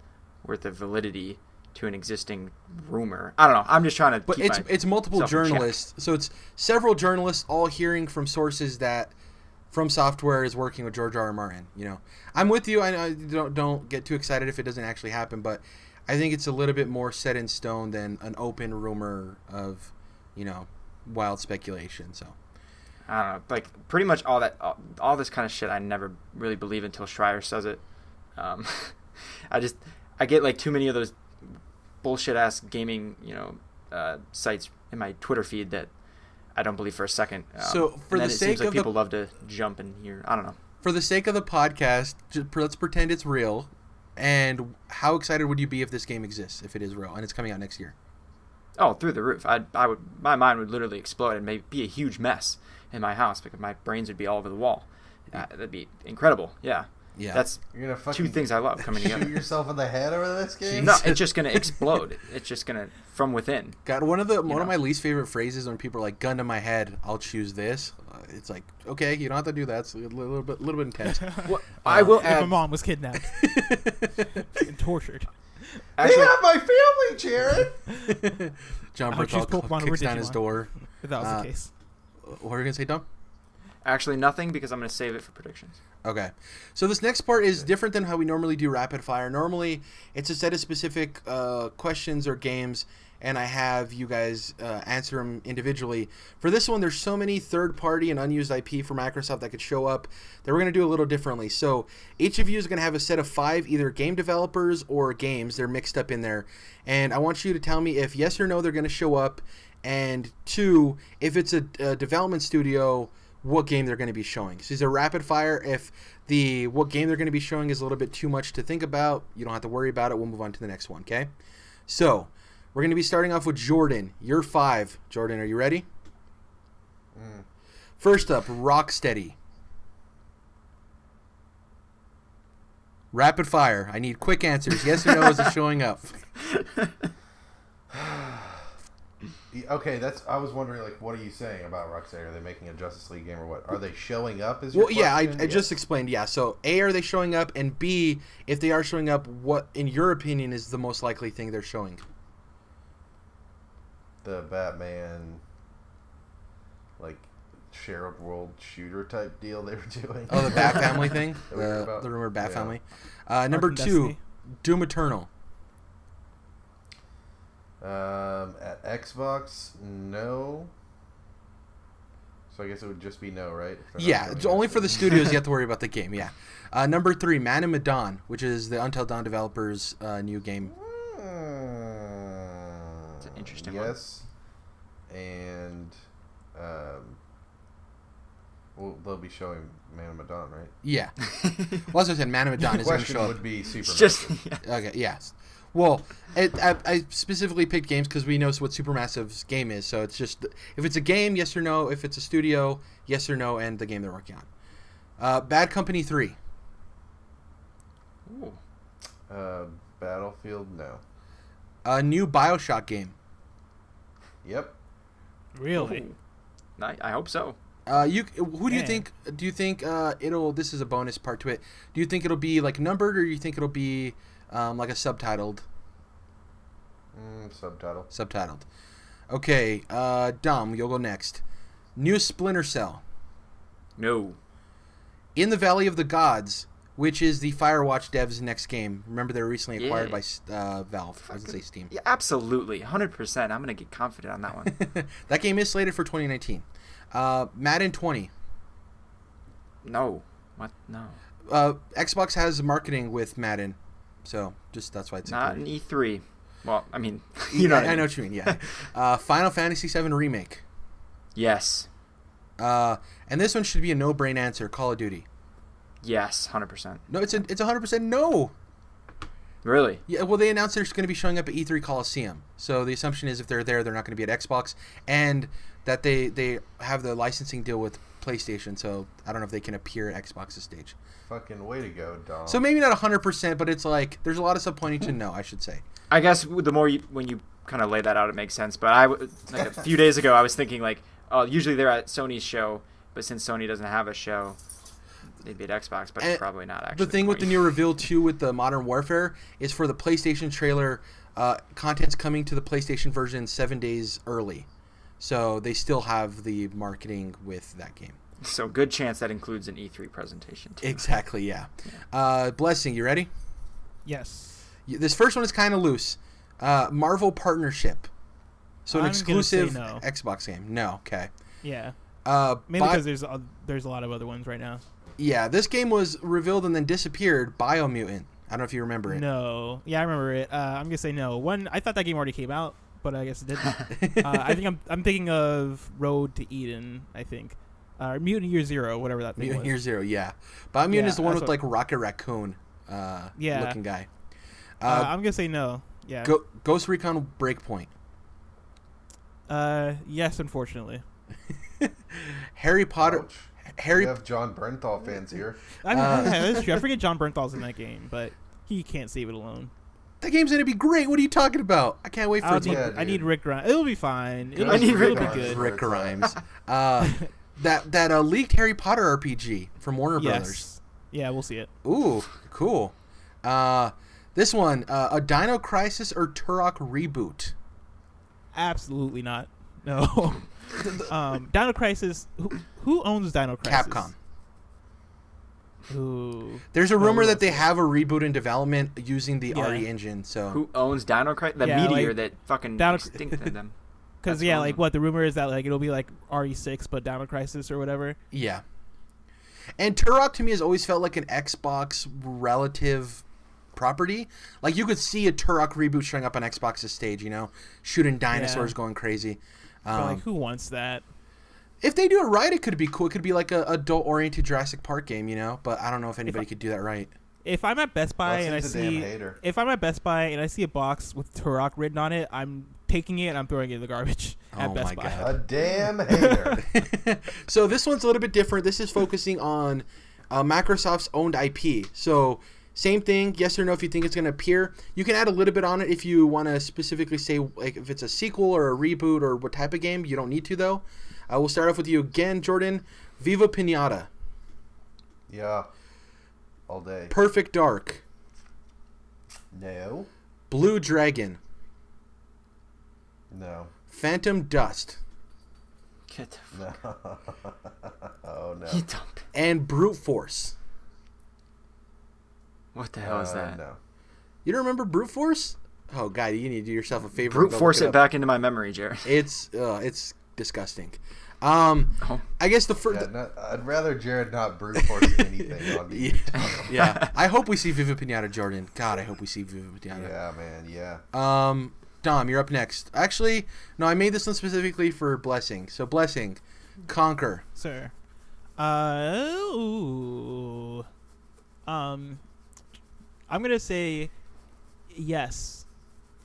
worth of validity to an existing rumor. I don't know. I'm just trying to. But it's multiple journalists, so it's several journalists all hearing from sources that From Software is working with George R. R. Martin. I'm with you. I don't get too excited if it doesn't actually happen, but I think it's a little bit more set in stone than an open rumor of, wild speculation. So. I don't know, like pretty much all this kind of shit I never really believe until Schreier says it. I get like too many of those bullshit ass gaming sites in my Twitter feed that I don't believe for a second. So for the it sake seems like of people love to jump in here. I don't know. For the sake of the podcast, let's pretend it's real. And how excited would you be if this game exists, if it is real and it's coming out next year? Oh, through the roof. My mind would literally explode and maybe be a huge mess in my house because my brains would be all over the wall. That'd be incredible. Yeah. That's You're gonna two things I love coming together. Shoot yourself in the head over this game? No, it's just gonna explode. It's just gonna from within. God, one of my least favorite phrases when people are like, "Gun to my head, I'll choose this." It's like, okay, you don't have to do that. It's a little bit intense. Well, I will if add. my mom was kidnapped and tortured. Actually, they have my family, Jared. John Berthal kicks down his door. If that was the case. What are you gonna say, Tom? Actually, nothing because I'm gonna save it for predictions. Okay. So this next part is different than how we normally do rapid fire. Normally, it's a set of specific questions or games, and I have you guys answer them individually. For this one, there's so many third-party and unused IP for Microsoft that could show up that we're going to do a little differently. So each of you is going to have a set of 5 either game developers or games. They're mixed up in there. And I want you to tell me if yes or no they're going to show up, and 2, if it's a development studio, what game they're going to be showing. So these are rapid fire. If what game they're going to be showing is a little bit too much to think about, you don't have to worry about it. We'll move on to the next one, okay? So we're going to be starting off with Jordan. You're 5. Jordan, are you ready? First up, Rocksteady. Rapid fire. I need quick answers. Yes or no is it showing up? Okay, I was wondering, like, what are you saying about Rocksteady? Are they making a Justice League game or what? Are they showing up? Is your question? Yeah, I just explained. Yeah, so A, are they showing up? And B, if they are showing up, what, in your opinion, is the most likely thing they're showing? The Batman, like, shared world shooter type deal they were doing. Oh, the Bat Family thing? The rumored Bat Family. Number 2, Destiny. Doom Eternal. At Xbox, no. So I guess it would just be no, right? Yeah, it's only for the studios you have to worry about the game, yeah. Number 3, Man of Medan, which is the Until Dawn developers' new game. It's an interesting one. Yes. And, well, they'll be showing Man of Medan, right? Yeah. Well, as I said, Man of Medan is going to show up. would be Superman. Just Okay, yes. Well, I specifically picked games because we know what Supermassive's game is. So it's just, if it's a game, yes or no. If it's a studio, yes or no, and the game they're working on. Bad Company 3. Ooh. Battlefield, no. A new BioShock game. Yep. Really? Ooh. I hope so. Who do you think? Do you think it'll? This is a bonus part to it. Do you think it'll be like numbered, or do you think it'll be like a subtitled? Subtitled. Okay, Dom, you'll go next. New Splinter Cell. No. In the Valley of the Gods, which is the Firewatch devs' next game. Remember, they were recently acquired by Valve. I was going to say Steam. Yeah, absolutely. 100%. I'm going to get confident on that one. That game is slated for 2019. Madden 20. No. What? No. Xbox has marketing with Madden, so just that's why it's not an included. E3. Well, I mean, I know what you mean. Yeah. Final Fantasy VII Remake. Yes. And this one should be a no-brain answer. Call of Duty. Yes, 100%. No, it's 100% no. Really? Yeah. Well, they announced they're going to be showing up at E3 Coliseum. So the assumption is if they're there, they're not going to be at Xbox, and that they have the licensing deal with PlayStation. So I don't know if they can appear at Xbox's stage. Fucking way to go, Dom. So maybe not 100%, but it's like there's a lot of stuff pointing to no, I should say. I guess the more when you kind of lay that out, it makes sense. But like a few days ago, I was thinking like, oh, usually they're at Sony's show, but since Sony doesn't have a show, they'd be at Xbox, but probably not actually. The thing with the new reveal too with the Modern Warfare is for the PlayStation trailer, content's coming to the PlayStation version 7 days early, so they still have the marketing with that game. So good chance that includes an E3 presentation too. Exactly, yeah. Blessing, you ready? Yes. This first one is kind of loose. Marvel partnership. So an exclusive Xbox game. No, okay. Yeah. Mainly because there's a lot of other ones right now. Yeah, this game was revealed and then disappeared. Biomutant. I don't know if you remember it. No. Yeah, I remember it. I'm gonna say no. I thought that game already came out, but I guess it didn't. I think I'm thinking of Road to Eden. I think. Mutant Year Zero, whatever that thing Mutant was. Year Zero, yeah. Biomutant is the one with like Rocket Raccoon looking guy. I'm gonna say no. Yeah. Ghost Recon Breakpoint. Yes, unfortunately. Harry Potter. Ouch. We have John Bernthal fans here. That's true. I forget John Bernthal's in that game, but he can't save it alone. That game's gonna be great. What are you talking about? I can't wait for it. I need Rick Grimes. It'll be fine. I need It'll Rick be good. Rick Grimes. That leaked Harry Potter RPG from Warner Brothers. Yeah, we'll see it. Ooh, cool. This one, a Dino Crisis or Turok reboot? Absolutely not. No. Dino Crisis. Who owns Dino Crisis? Capcom. Ooh. There's a rumor that they have a reboot in development using the RE engine. So who owns Dino Crisis? The meteor that fucking extincted them. Because the rumor is that like it'll be like RE6 but Dino Crisis or whatever. Yeah. And Turok to me has always felt like an Xbox relative property. Like you could see a Turok reboot showing up on Xbox's stage, shooting dinosaurs, going crazy. But like who wants that? If they do it right, it could be cool. It could be like a adult-oriented Jurassic Park game, But I don't know if anybody could do that right. If I'm at Best Buy and I see a box with Turok written on it, I'm taking it and I'm throwing it in the garbage at Best Buy. God. A damn hater. So this one's a little bit different. This is focusing on Microsoft's owned IP. So same thing, yes or no if you think it's going to appear. You can add a little bit on it if you want to specifically say like if it's a sequel or a reboot or what type of game. You don't need to, though. We'll start off with you again, Jordan. Viva Pinata. Yeah. All day. Perfect Dark. No. Blue Dragon. No. Phantom Dust. Get the No. Oh, no. You don't. And Brute Force. What the hell is that? No. You don't remember Brute Force? Oh, God, you need to do yourself a favor. Brute Force it back into my memory, Jared. It's disgusting. I guess the first. I'd rather Jared not brute force anything on me. Yeah. I hope we see Viva Pinata, Jordan. God, I hope we see Viva Pinata. Yeah, man. Yeah. Dom, you're up next. Actually, no, I made this one specifically for Blessing. So Blessing, Conquer. Sir. I'm gonna say yes.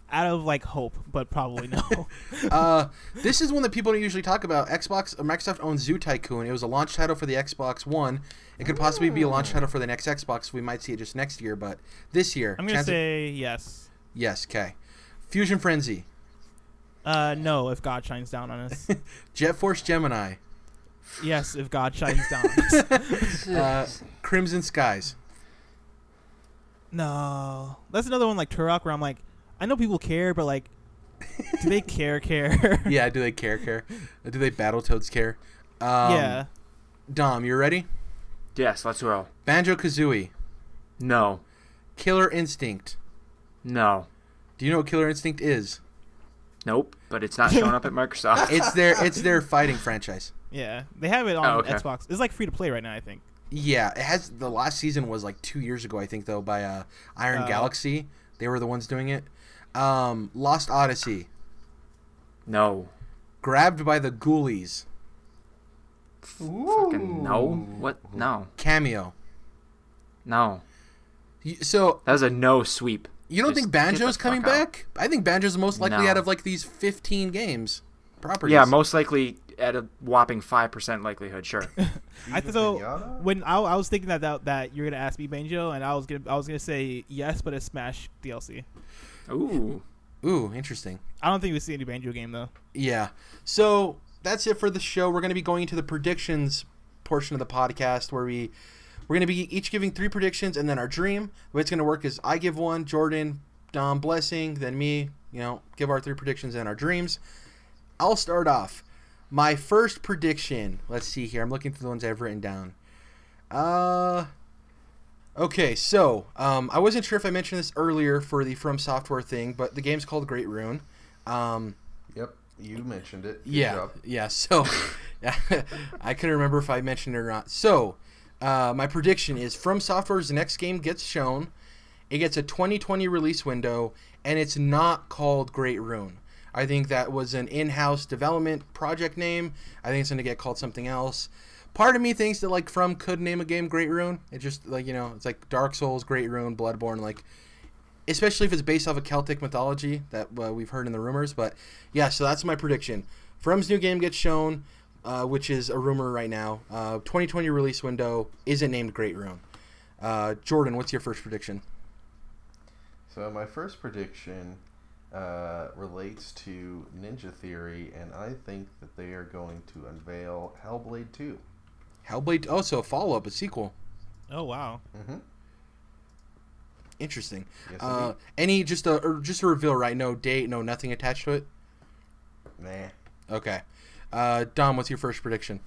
Out of like hope, but probably no. This is one that people don't usually talk about. Microsoft owns Zoo Tycoon. It was a launch title for the Xbox One. It could possibly be a launch title for the next Xbox. We might see it just next year, but this year. I'm gonna say yes. Yes. Okay. Fusion Frenzy. No. If God shines down on us. Jet Force Gemini. Yes. If God shines down on us. Crimson Skies. No. That's another one like Turok where I'm like, I know people care, but like, do they care? Yeah, do they care? Do they Battletoads care? Yeah. Dom, you ready? Yes, let's roll. Banjo-Kazooie. No. Killer Instinct. No. Do you know what Killer Instinct is? Nope. But it's not showing up at Microsoft. It's their fighting franchise. Yeah, they have it on okay. Xbox. It's like free to play right now, I think. Yeah, it has. The last season was like 2 years ago, I think, though, by Iron Galaxy. They were the ones doing it. Lost Odyssey. No. Grabbed by the Ghoulies. Fucking no. What? No. Cameo. No. So that was a no sweep. You don't Just think Banjo's coming back? I think Banjo's the most likely out of like these 15 games properties. Yeah, most likely at a whopping 5% likelihood. Sure. When I was thinking that you're gonna ask me Banjo, and I was gonna say yes, but it's Smash DLC. Ooh, interesting. I don't think we see any Banjo game though. Yeah. So that's it for the show. We're gonna be going into the predictions portion of the podcast where we're going to be each giving 3 predictions and then our dream. The way it's going to work is I give one, Jordan, Dom, Blessing, then me, give our 3 predictions and our dreams. I'll start off. My first prediction, let's see here. I'm looking through the ones I've written down. Okay, so I wasn't sure if I mentioned this earlier for the From Software thing, but the game's called Great Rune. Yep, you mentioned it. Good job. Yeah, so I couldn't remember if I mentioned it or not. So, my prediction is From Software's next game gets shown. It gets a 2020 release window, and it's not called Great Rune. I think that was an in-house development project name. I think it's going to get called something else. Part of me thinks that like From could name a game Great Rune. It just it's like Dark Souls, Great Rune, Bloodborne, especially if it's based off of Celtic mythology that we've heard in the rumors. But yeah, so that's my prediction. From's new game gets shown. Which is a rumor right now. 2020 release window isn't named Great Rune. Jordan, what's your first prediction? So my first prediction relates to Ninja Theory, and I think that they are going to unveil Hellblade 2. Hellblade? Oh, so a follow-up, a sequel. Oh wow. Mm-hmm. Interesting. Yes, any just a reveal, right? No date, no nothing attached to it. Nah. Okay. Dom, what's your first prediction?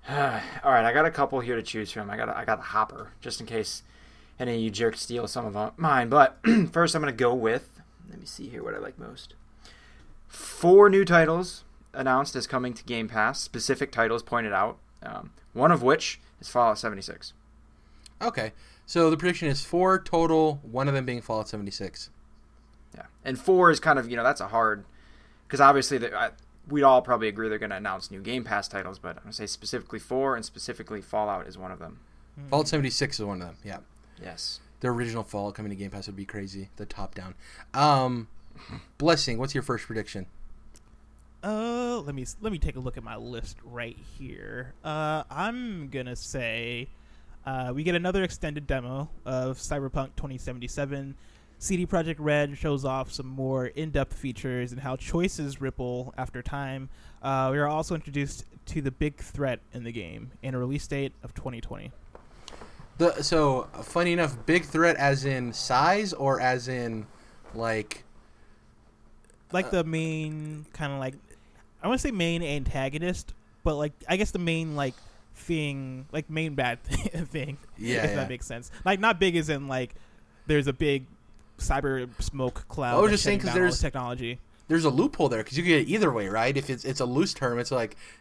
All right, I got a couple here to choose from. I got a hopper just in case any of you jerks steal some of mine. But first, I'm gonna go with. Let me see here what I like most. 4 new titles announced as coming to Game Pass. Specific titles pointed out. One of which is Fallout 76. Okay, so the prediction is 4 total. One of them being Fallout 76. Yeah, and 4 is kind of that's a hard because obviously we'd all probably agree they're going to announce new Game Pass titles, but I'm going to say specifically 4, and specifically Fallout is one of them. Fallout 76 is one of them, yeah. Yes. The original Fallout coming to Game Pass would be crazy. The top-down. Blessing, what's your first prediction? Let me take a look at my list right here. I'm going to say we get another extended demo of Cyberpunk 2077. CD Projekt Red shows off some more in-depth features and how choices ripple after time. We are also introduced to the big threat in the game and a release date of 2020. So, funny enough, big threat as in size or as in, the main kind of I want to say main antagonist, but I guess the main thing, main bad thing. Yeah, if that makes sense. Not big as in there's a big cyber smoke cloud. I was just saying because there's technology. There's a loophole there because you can get it either way, right? If it's a loose term, it's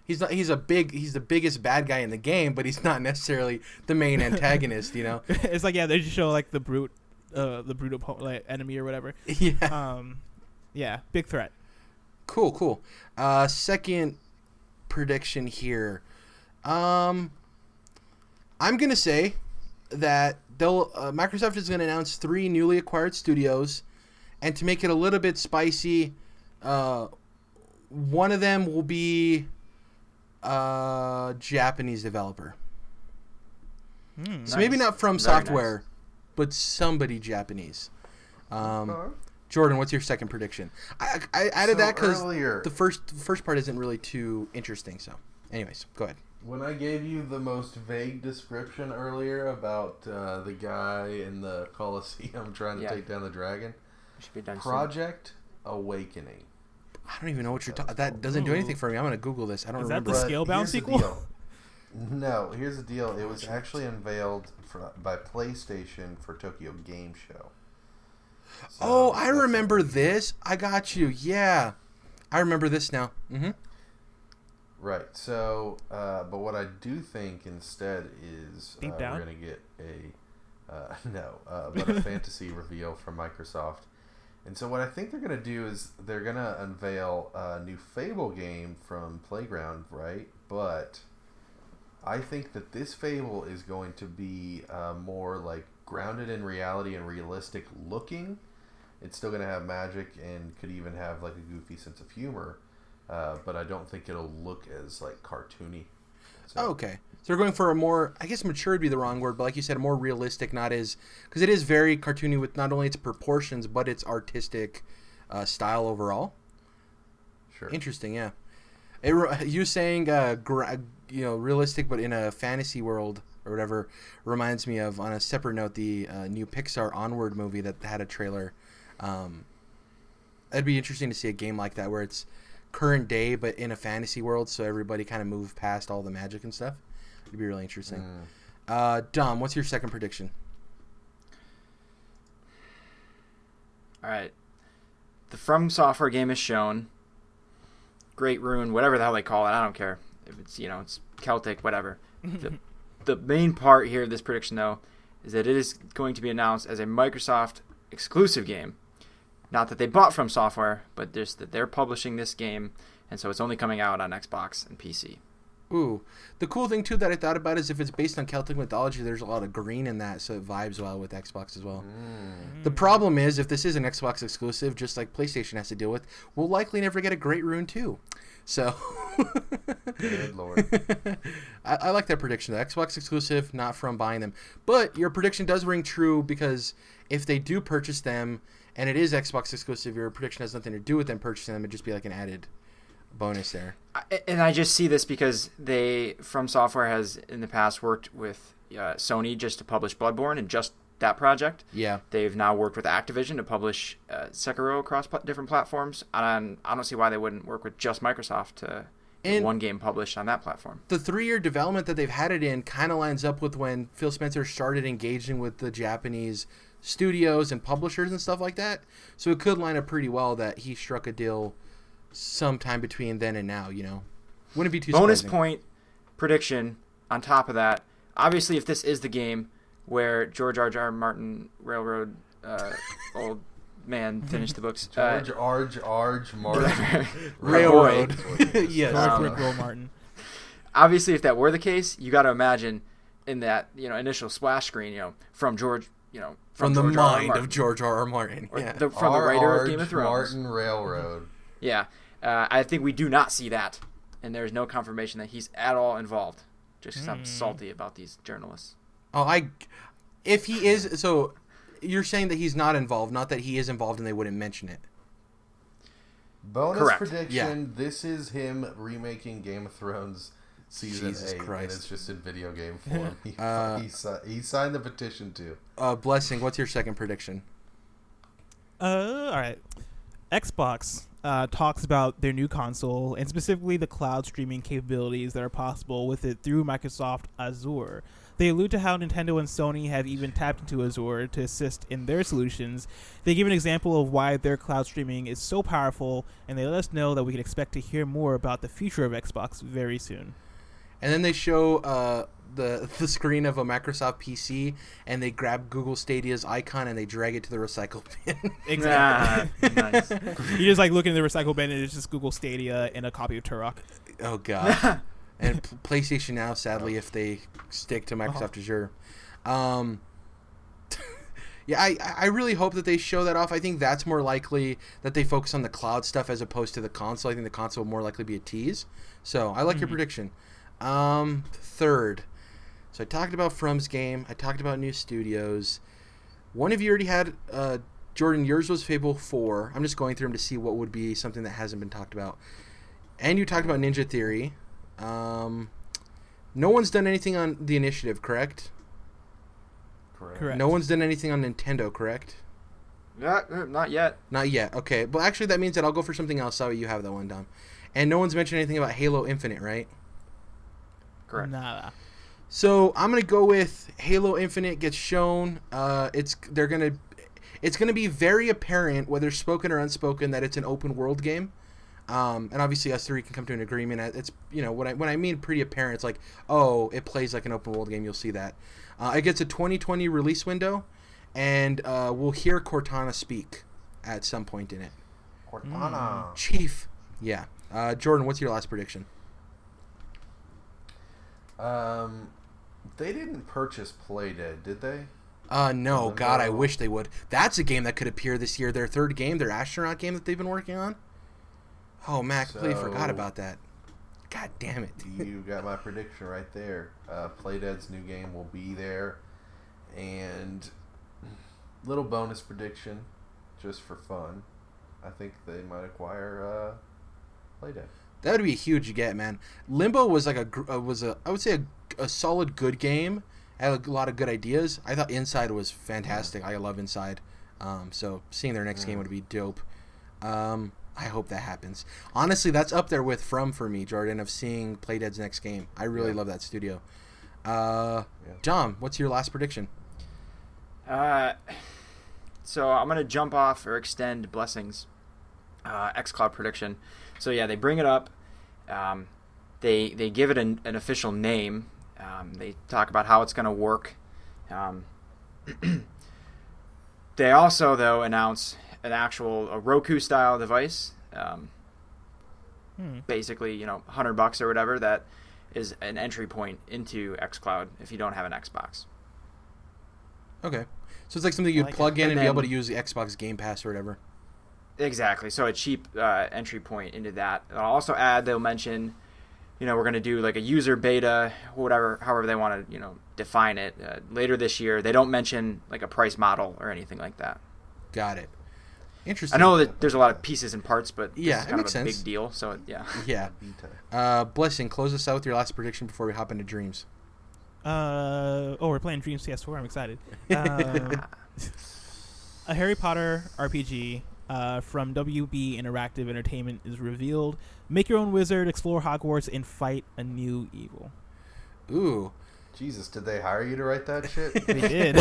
he's the biggest bad guy in the game, but he's not necessarily the main antagonist, It's they just show the brute enemy or whatever. Yeah. Yeah, big threat. Cool. Second prediction here. I'm gonna say that Microsoft is going to announce 3 newly acquired studios, and to make it a little bit spicy, one of them will be a Japanese developer. So nice. maybe not From Very Software, nice. but somebody Japanese. Jordan, what's your second prediction? I added that because the first part isn't really too interesting. So, anyways, go ahead. When I gave you the most vague description earlier about the guy in the Colosseum trying to take down the dragon, Should be done Project Awakening. I don't even know what you're talking. That doesn't do anything for me. I'm gonna Google this. I don't Is remember. that the Scalebound here's the sequel? deal. No, here's the deal. It was actually unveiled by PlayStation for Tokyo Game Show. So I remember this. I got you. Yeah. I remember this now. Mm-hmm. Right. So, but what I do think instead is we're going to get a fantasy reveal from Microsoft. And so what I think they're going to do is they're going to unveil a new Fable game from Playground, right? But I think that this Fable is going to be more like grounded in reality and realistic looking. It's still going to have magic and could even have like a goofy sense of humor, but I don't think it'll look as like cartoony. So. Okay. So they're going for a more, I guess mature would be the wrong word, but like you said, a more realistic, not as, because it is very cartoony with not only its proportions, but its artistic style overall. Sure. Interesting, yeah. You saying, realistic, but in a fantasy world or whatever, reminds me of, on a separate note, the new Pixar Onward movie that had a trailer. It'd be interesting to see a game like that where it's current day, but in a fantasy world, so everybody kind of moved past all the magic and stuff. It'd be really interesting. Dom, what's your second prediction? All right. The From Software game is shown. Great Rune, whatever the hell they call it, I don't care. If it's, it's Celtic, whatever. The main part here of this prediction, though, is that it is going to be announced as a Microsoft exclusive game. Not that they bought From Software, but just that they're publishing this game, and so it's only coming out on Xbox and PC. Ooh. The cool thing, too, that I thought about is if it's based on Celtic mythology, there's a lot of green in that, so it vibes well with Xbox as well. The problem is, if this is an Xbox exclusive, just like PlayStation has to deal with, we'll likely never get a Great Rune 2. So... Good Lord. I like that prediction. The Xbox exclusive, not from buying them. But your prediction does ring true, because if they do purchase them, and it is Xbox exclusive, your prediction has nothing to do with them purchasing them. It'd just be like an added bonus there. And I just see this because From Software has in the past worked with Sony just to publish Bloodborne and just that project. Yeah. They've now worked with Activision to publish Sekiro across different platforms. And I don't see why they wouldn't work with just Microsoft to get one game published on that platform. The 3-year development that they've had it in kind of lines up with when Phil Spencer started engaging with the Japanese studios and publishers and stuff like that. So it could line up pretty well that he struck a deal sometime between then and now, Wouldn't be too Bonus surprising. point prediction on top of that. Obviously, if this is the game where George R.R. Martin Railroad old man finished the books. George R.R. Martin Railroad. Yes. Rickroll Martin. Obviously, if that were the case, you got to imagine in that initial splash screen, from George, from the George mind of George R.R. Martin, from the writer of Game of Thrones. Martin Railroad. Yeah, I think we do not see that, and there's no confirmation that he's at all involved. Just 'cause I'm salty about these journalists. If he is, so you're saying that he's not involved, not that he is involved and they wouldn't mention it. Bonus Correct. prediction, Yeah. This is him remaking Game of Thrones Season Jesus 8, Christ. and it's just in video game form. He signed the petition too. Blessing, what's your second prediction? All right. Xbox talks about their new console and specifically the cloud streaming capabilities that are possible with it through Microsoft Azure. They allude to how Nintendo and Sony have even tapped into Azure to assist in their solutions. They give an example of why their cloud streaming is so powerful, and they let us know that we can expect to hear more about the future of Xbox very soon. And then they show the screen of a Microsoft PC, and they grab Google Stadia's icon and they drag it to the recycle bin. Exactly. Nice. You just look in the recycle bin and it's just Google Stadia and a copy of Turok. Oh god. And PlayStation Now, sadly, if they stick to Microsoft Azure. Yeah, I really hope that they show that off. I think that's more likely that they focus on the cloud stuff as opposed to the console. I think the console will more likely be a tease. So I like your prediction. Third. So I talked about From's game. I talked about new studios. One of you already had, Jordan, yours was Fable 4. I'm just going through them to see what would be something that hasn't been talked about. And you talked about Ninja Theory. No one's done anything on the Initiative, correct? Correct. No one's done anything on Nintendo, correct? Not yet. Not yet. Okay. But actually, that means that I'll go for something else. So you have that one, Dom. And no one's mentioned anything about Halo Infinite, right? Correct. Nada. So I'm gonna go with Halo Infinite gets shown. It's gonna be very apparent, whether spoken or unspoken, that it's an open world game. And obviously us three can come to an agreement. It's when I mean pretty apparent, it's like, oh, it plays like an open world game. You'll see that. It gets a 2020 release window, and we'll hear Cortana speak at some point in it. Cortana. Chief. Yeah. Jordan, what's your last prediction? They didn't purchase Playdead, did they? No. God, I wish they would. That's a game that could appear this year. Their third game, their astronaut game that they've been working on. Oh, man, I completely forgot about that. God damn it. You got my prediction right there. Playdead's new game will be there. And little bonus prediction, just for fun. I think they might acquire Playdead. That would be a huge get, man. Limbo was like I would say a solid good game. Had a lot of good ideas. I thought Inside was fantastic. I love Inside. So seeing their next game would be dope. I hope that happens. Honestly, that's up there with From for me, Jordan, of seeing Playdead's next game. I really love that studio. John, what's your last prediction? So I'm gonna jump off or extend Blessing's xCloud prediction. So yeah, they bring it up. They give it an official name. They talk about how it's gonna work. They also though announce an actual Roku style device. Basically, $100 or whatever. That is an entry point into xCloud if you don't have an Xbox. Okay. So it's like something you'd plug in and then, be able to use the Xbox Game Pass or whatever. Exactly. So a cheap entry point into that. I'll also add, they'll mention, we're going to do like a user beta, however they want to, define it later this year. They don't mention like a price model or anything like that. Got it. Interesting. I know that there's a lot of pieces and parts, but yeah, it's kind of a sense. big deal. So yeah. Yeah. Blessing, close us out with your last prediction before we hop into Dreams. We're playing Dreams PS4. I'm excited. A Harry Potter RPG from WB Interactive Entertainment is revealed. Make your own wizard, explore Hogwarts, and fight a new evil. Ooh. Jesus, did they hire you to write that shit? They did.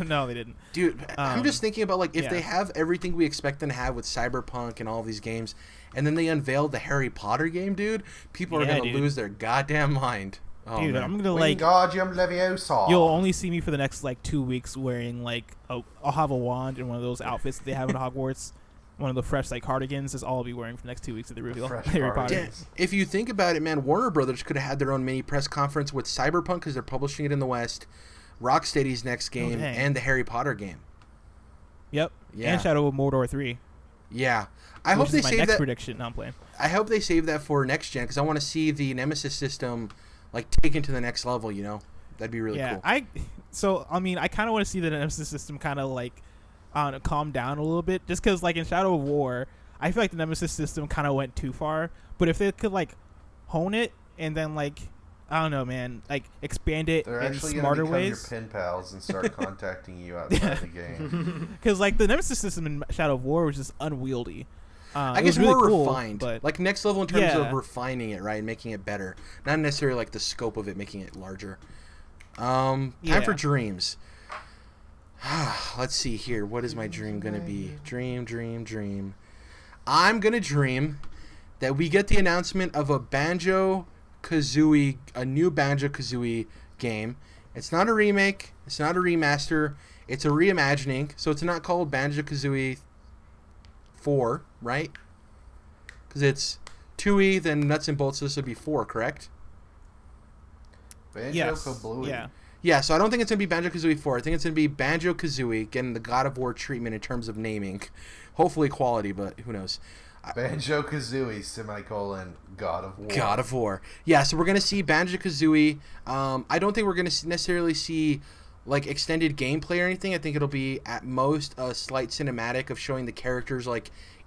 No, they didn't. Dude, I'm just thinking about if they have everything we expect them to have with Cyberpunk and all these games, and then they unveiled the Harry Potter game, dude, people are going to lose their goddamn mind. Oh, dude, man. I'm gonna Wingardium Leviosa. You'll only see me for the next 2 weeks wearing I'll have a wand and one of those outfits that they have in Hogwarts. One of the fresh cardigans is all I'll be wearing for the next 2 weeks at the reveal. Harry Potter. Yeah, if you think about it, man, Warner Brothers could have had their own mini press conference with Cyberpunk because they're publishing it in the West, Rocksteady's next game, and the Harry Potter game. Yep. Yeah. And Shadow of Mordor 3. Yeah. I hope they save that. Next prediction. No, I'm playing. I hope they save that for next gen because I want to see the Nemesis system taken to the next level. That'd be really cool. I kind of want to see the Nemesis system kind of calm down a little bit, just because in Shadow of War, I feel like the Nemesis system kind of went too far. But if they could hone it and then I don't know, man, expand it in smarter ways. They're actually going to become your pen pals and start contacting you outside the game. Because the Nemesis system in Shadow of War was just unwieldy. I guess really more cool, refined, but next level in terms of refining it, right, and making it better. Not necessarily the scope of it, making it larger. Time for Dreams. Let's see here. What is my dream going to be? Dream. I'm going to dream that we get the announcement of a new Banjo-Kazooie game. It's not a remake. It's not a remaster. It's a reimagining. So it's not called Banjo-Kazooie 4, right? Because it's 2E, then Nuts and Bolts. So this would be 4, correct? Banjo-Kazooie. Yeah. Yeah, so I don't think it's going to be Banjo-Kazooie 4. I think it's going to be Banjo-Kazooie getting the God of War treatment in terms of naming. Hopefully quality, but who knows. Banjo-Kazooie, God of War. God of War. Yeah, so we're going to see Banjo-Kazooie. I don't think we're going to necessarily see extended gameplay or anything. I think it'll be at most a slight cinematic of showing the characters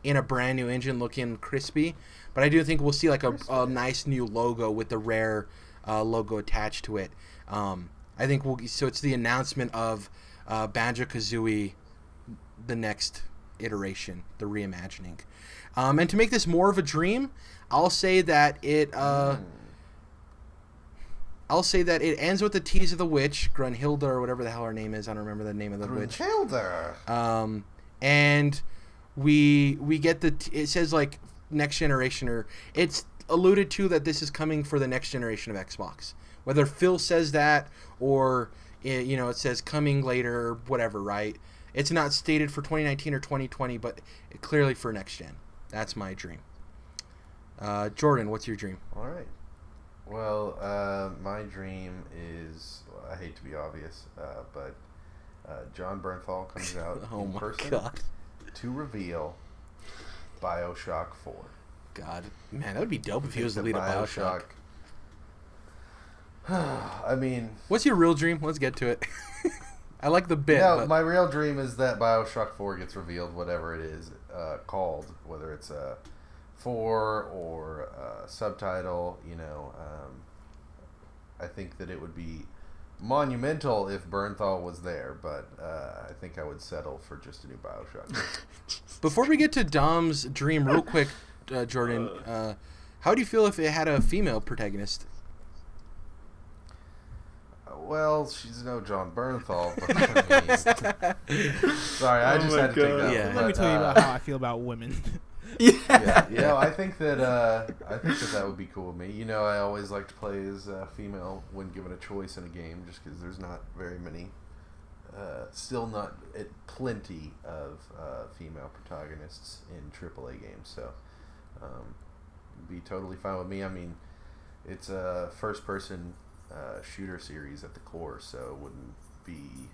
in a brand new engine looking crispy. But I do think we'll see a nice new logo with the Rare logo attached to it. I think so it's the announcement of Banjo-Kazooie, the next iteration, the reimagining. And to make this more of a dream, I'll say that it I'll say that it ends with the tease of the witch, Grunhilda or whatever the hell her name is. I don't remember the name of the witch. Grunhilda. And we get it says like next generation, or it's alluded to that this is coming for the next generation of Xbox. Whether Phil says that or it says coming later or whatever, right? It's not stated for 2019 or 2020, but clearly for next gen. That's my dream. Jordan, what's your dream? All right. Well, my dream is, I hate to be obvious, but John Bernthal comes out in person to reveal BioShock 4. God, man, that would be dope if he was the lead of BioShock. I mean... What's your real dream? Let's get to it. I like the bit. No, my real dream is that BioShock 4 gets revealed, whatever it is called, whether it's a 4 or a subtitle, I think that it would be monumental if Bernthal was there, but I think I would settle for just a new BioShock. Before we get to Dom's dream, real quick, Jordan, how do you feel if it had a female protagonist? Well, she's no John Bernthal, but sorry, I just had to take that. Yeah. Let me tell you about how I feel about women. I think that would be cool with me. I always like to play as a female when given a choice in a game, just because there's not very many, still not plenty of female protagonists in AAA games. So, be totally fine with me. I mean, it's a first-person shooter series at the core, so it wouldn't be.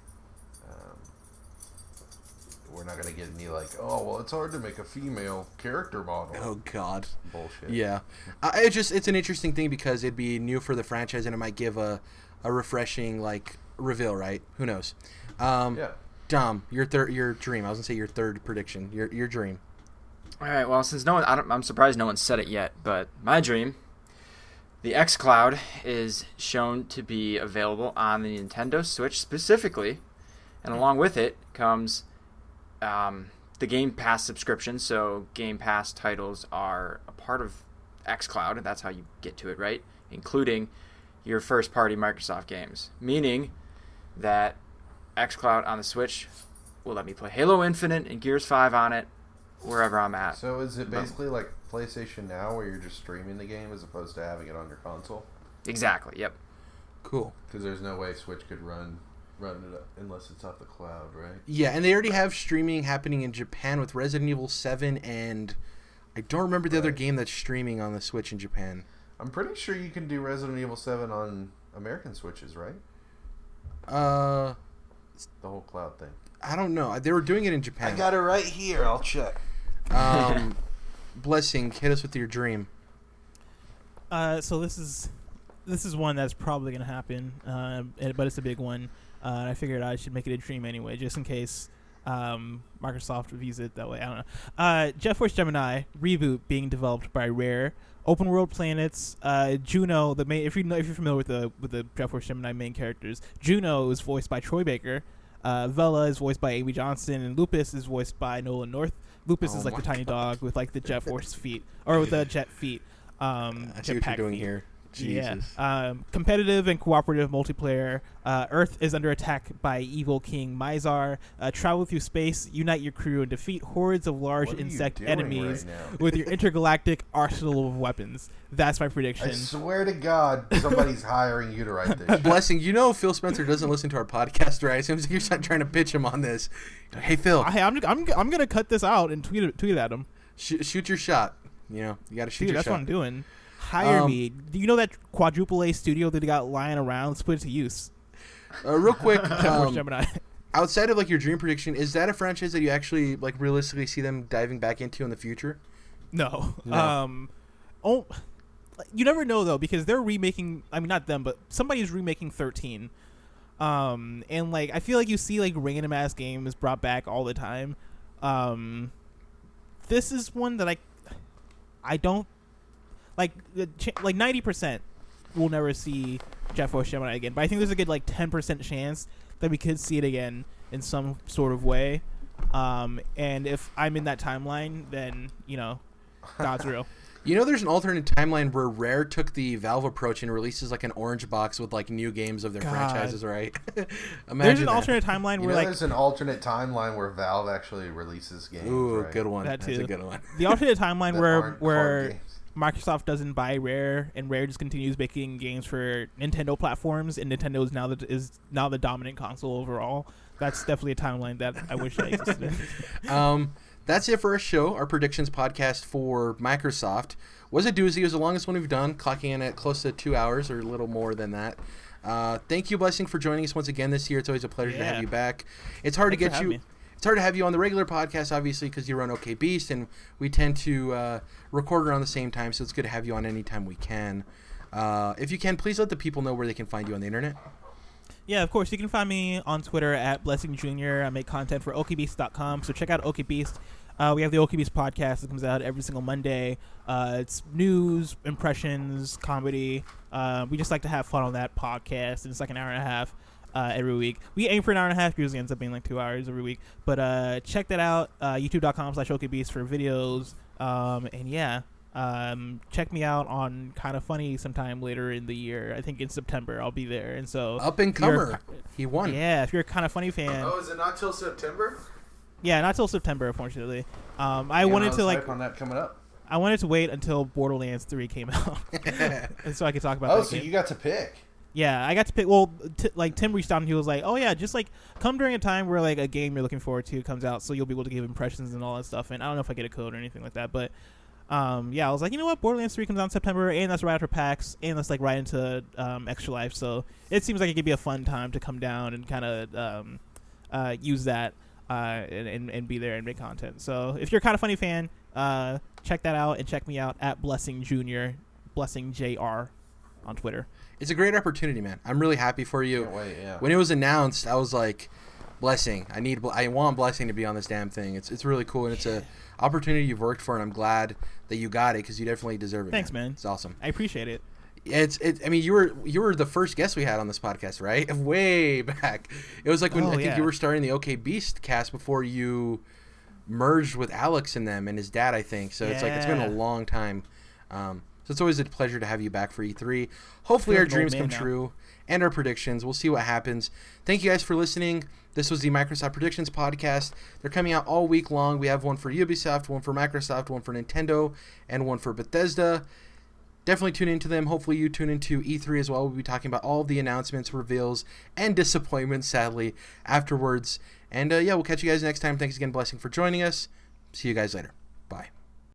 We're not going to get any it's hard to make a female character model. Oh, God. Bullshit. Yeah. It's an interesting thing because it'd be new for the franchise and it might give a refreshing, reveal, right? Who knows? Yeah. Dom, your dream. I was going to say your third prediction. Your dream. All right, well, since I'm surprised no one said it yet, but my dream, the xCloud is shown to be available on the Nintendo Switch specifically, and along with it comes... the Game Pass subscription, so Game Pass titles are a part of xCloud, and that's how you get to it, right? Including your first-party Microsoft games, meaning that xCloud on the Switch will let me play Halo Infinite and Gears 5 on it, wherever I'm at. So is it basically like PlayStation Now, where you're just streaming the game as opposed to having it on your console? Exactly, yep. Cool. Because there's no way Switch could run it up unless it's off the cloud, right? Yeah, and they already have streaming happening in Japan with Resident Evil 7, and I don't remember the other game that's streaming on the Switch in Japan. I'm pretty sure you can do Resident Evil 7 on American Switches, right? It's the whole cloud thing. I don't know. They were doing it in Japan. I got it right here. I'll check. Blessing, hit us with your dream. So this is one that's probably going to happen, but it's a big one. And I figured I should make it a dream anyway, just in case Microsoft views it that way. I don't know. Jet Force Gemini reboot being developed by Rare. Open world planets. Juno, the main. If you're familiar with the Jet Force Gemini main characters, Juno is voiced by Troy Baker. Vela is voiced by Amy Johnson, and Lupus is voiced by Nolan North. Lupus is the tiny dog with the Jet Force feet, or with the jet feet. I see what you're doing here. Jesus. Yeah. Competitive and cooperative multiplayer. Earth is under attack by evil King Mizar. Travel through space, unite your crew, and defeat hordes of large insect enemies with your intergalactic arsenal of weapons. That's my prediction. I swear to God, somebody's hiring you to write this. Blessing, Phil Spencer doesn't listen to our podcast, right? It seems like you're trying to pitch him on this. Hey, Phil. I'm gonna cut this out and tweet at him. Shoot your shot. You got to shoot your shot. That's what I'm doing. Hire me. Do you know that quadruple A studio that they got lying around? Let's put it to use. Real quick, Gemini. Outside of your dream prediction, is that a franchise that you actually realistically see them diving back into in the future? No. You never know though, because they're remaking. I mean, not them, but somebody's remaking 13. And I feel like you see random ass games brought back all the time. This is one that I don't. 90% we'll never see Jet Force Gemini again, but I think there's a good 10% chance that we could see it again in some sort of way. And if I'm in that timeline, then God's real. You know, there's an alternate timeline where Rare took the Valve approach and releases like an orange box with like new games of their franchises, right? There's an alternate timeline where like there's an alternate timeline where Valve actually releases games. Ooh, right? good one. That That's too. a good one. The alternate timeline That where games. Microsoft doesn't buy Rare and Rare just continues making games for Nintendo platforms, and Nintendo is now the dominant console overall. That's definitely a timeline that I wish I existed in. That's it for our show, our predictions podcast for Microsoft. Was a doozy. It was the longest one we've done, clocking in at close to 2 hours or a little more than that. Thank you, Blessing, for joining us once again this year. It's always a pleasure to have you back. It's hard Thanks to get you. It's hard to have you on the regular podcast, obviously, because you run OKBeast, and we tend to record around the same time, so it's good to have you on anytime we can. If you can, please let the people know where they can find you on the internet. Yeah, of course. You can find me on Twitter at Blessing Jr. I make content for OKBeast.com, so check out OKBeast. We have the OKBeast podcast that comes out every single Monday. It's news, impressions, comedy. We just like to have fun on that podcast, and it's like an hour and a half every week. We aim for an hour and a half. Usually ends up being like 2 hours every week. But check that out, youtube.com/OKBeast for videos. And yeah. Check me out on Kind of Funny sometime later in the year. I think in September I'll be there. And so Up and comer. He won. Yeah, if you're a Kind of Funny fan. Oh, is it not till September? Yeah, not till September, unfortunately. I wanted to like on that coming up. I wanted to wait until Borderlands 3 came out, and so I could talk about. Oh, that so game. you got to pick. Yeah, I got to pick. Well, like Tim reached out and he was like, "Oh yeah, just like come during a time where like a game you're looking forward to comes out, so you'll be able to give impressions and all that stuff." And I don't know if I get a code or anything like that, but. Yeah, I was like, you know what, Borderlands 3 comes out in September, and that's right after PAX, and that's like right into Extra Life, so it seems like it could be a fun time to come down and kind of use that and be there and make content. So if you're a Kind of Funny fan, check that out, and check me out at Blessing Jr, Blessing JR on Twitter. It's a great opportunity, man. I'm really happy for you. Can't wait, yeah. When it was announced, I was like, Blessing, I want Blessing to be on this damn thing. It's really cool, and it's a opportunity you've worked for, and I'm glad that you got it because you definitely deserve it. Thanks, man. It's awesome. I appreciate it. I mean, you were the first guest we had on this podcast, right? Way back. It was like when I think you were starting the OKBeast cast before you merged with Alex and them and his dad, I think. So it's like it's been a long time. So it's always a pleasure to have you back for E3. Hopefully our dreams come true and our predictions. We'll see what happens. Thank you guys for listening. This was the Microsoft Predictions Podcast. They're coming out all week long. We have one for Ubisoft, one for Microsoft, one for Nintendo, and one for Bethesda. Definitely tune into them. Hopefully you tune into E3 as well. We'll be talking about all of the announcements, reveals, and disappointments, sadly, afterwards. And yeah, we'll catch you guys next time. Thanks again, Blessing, for joining us. See you guys later. Bye.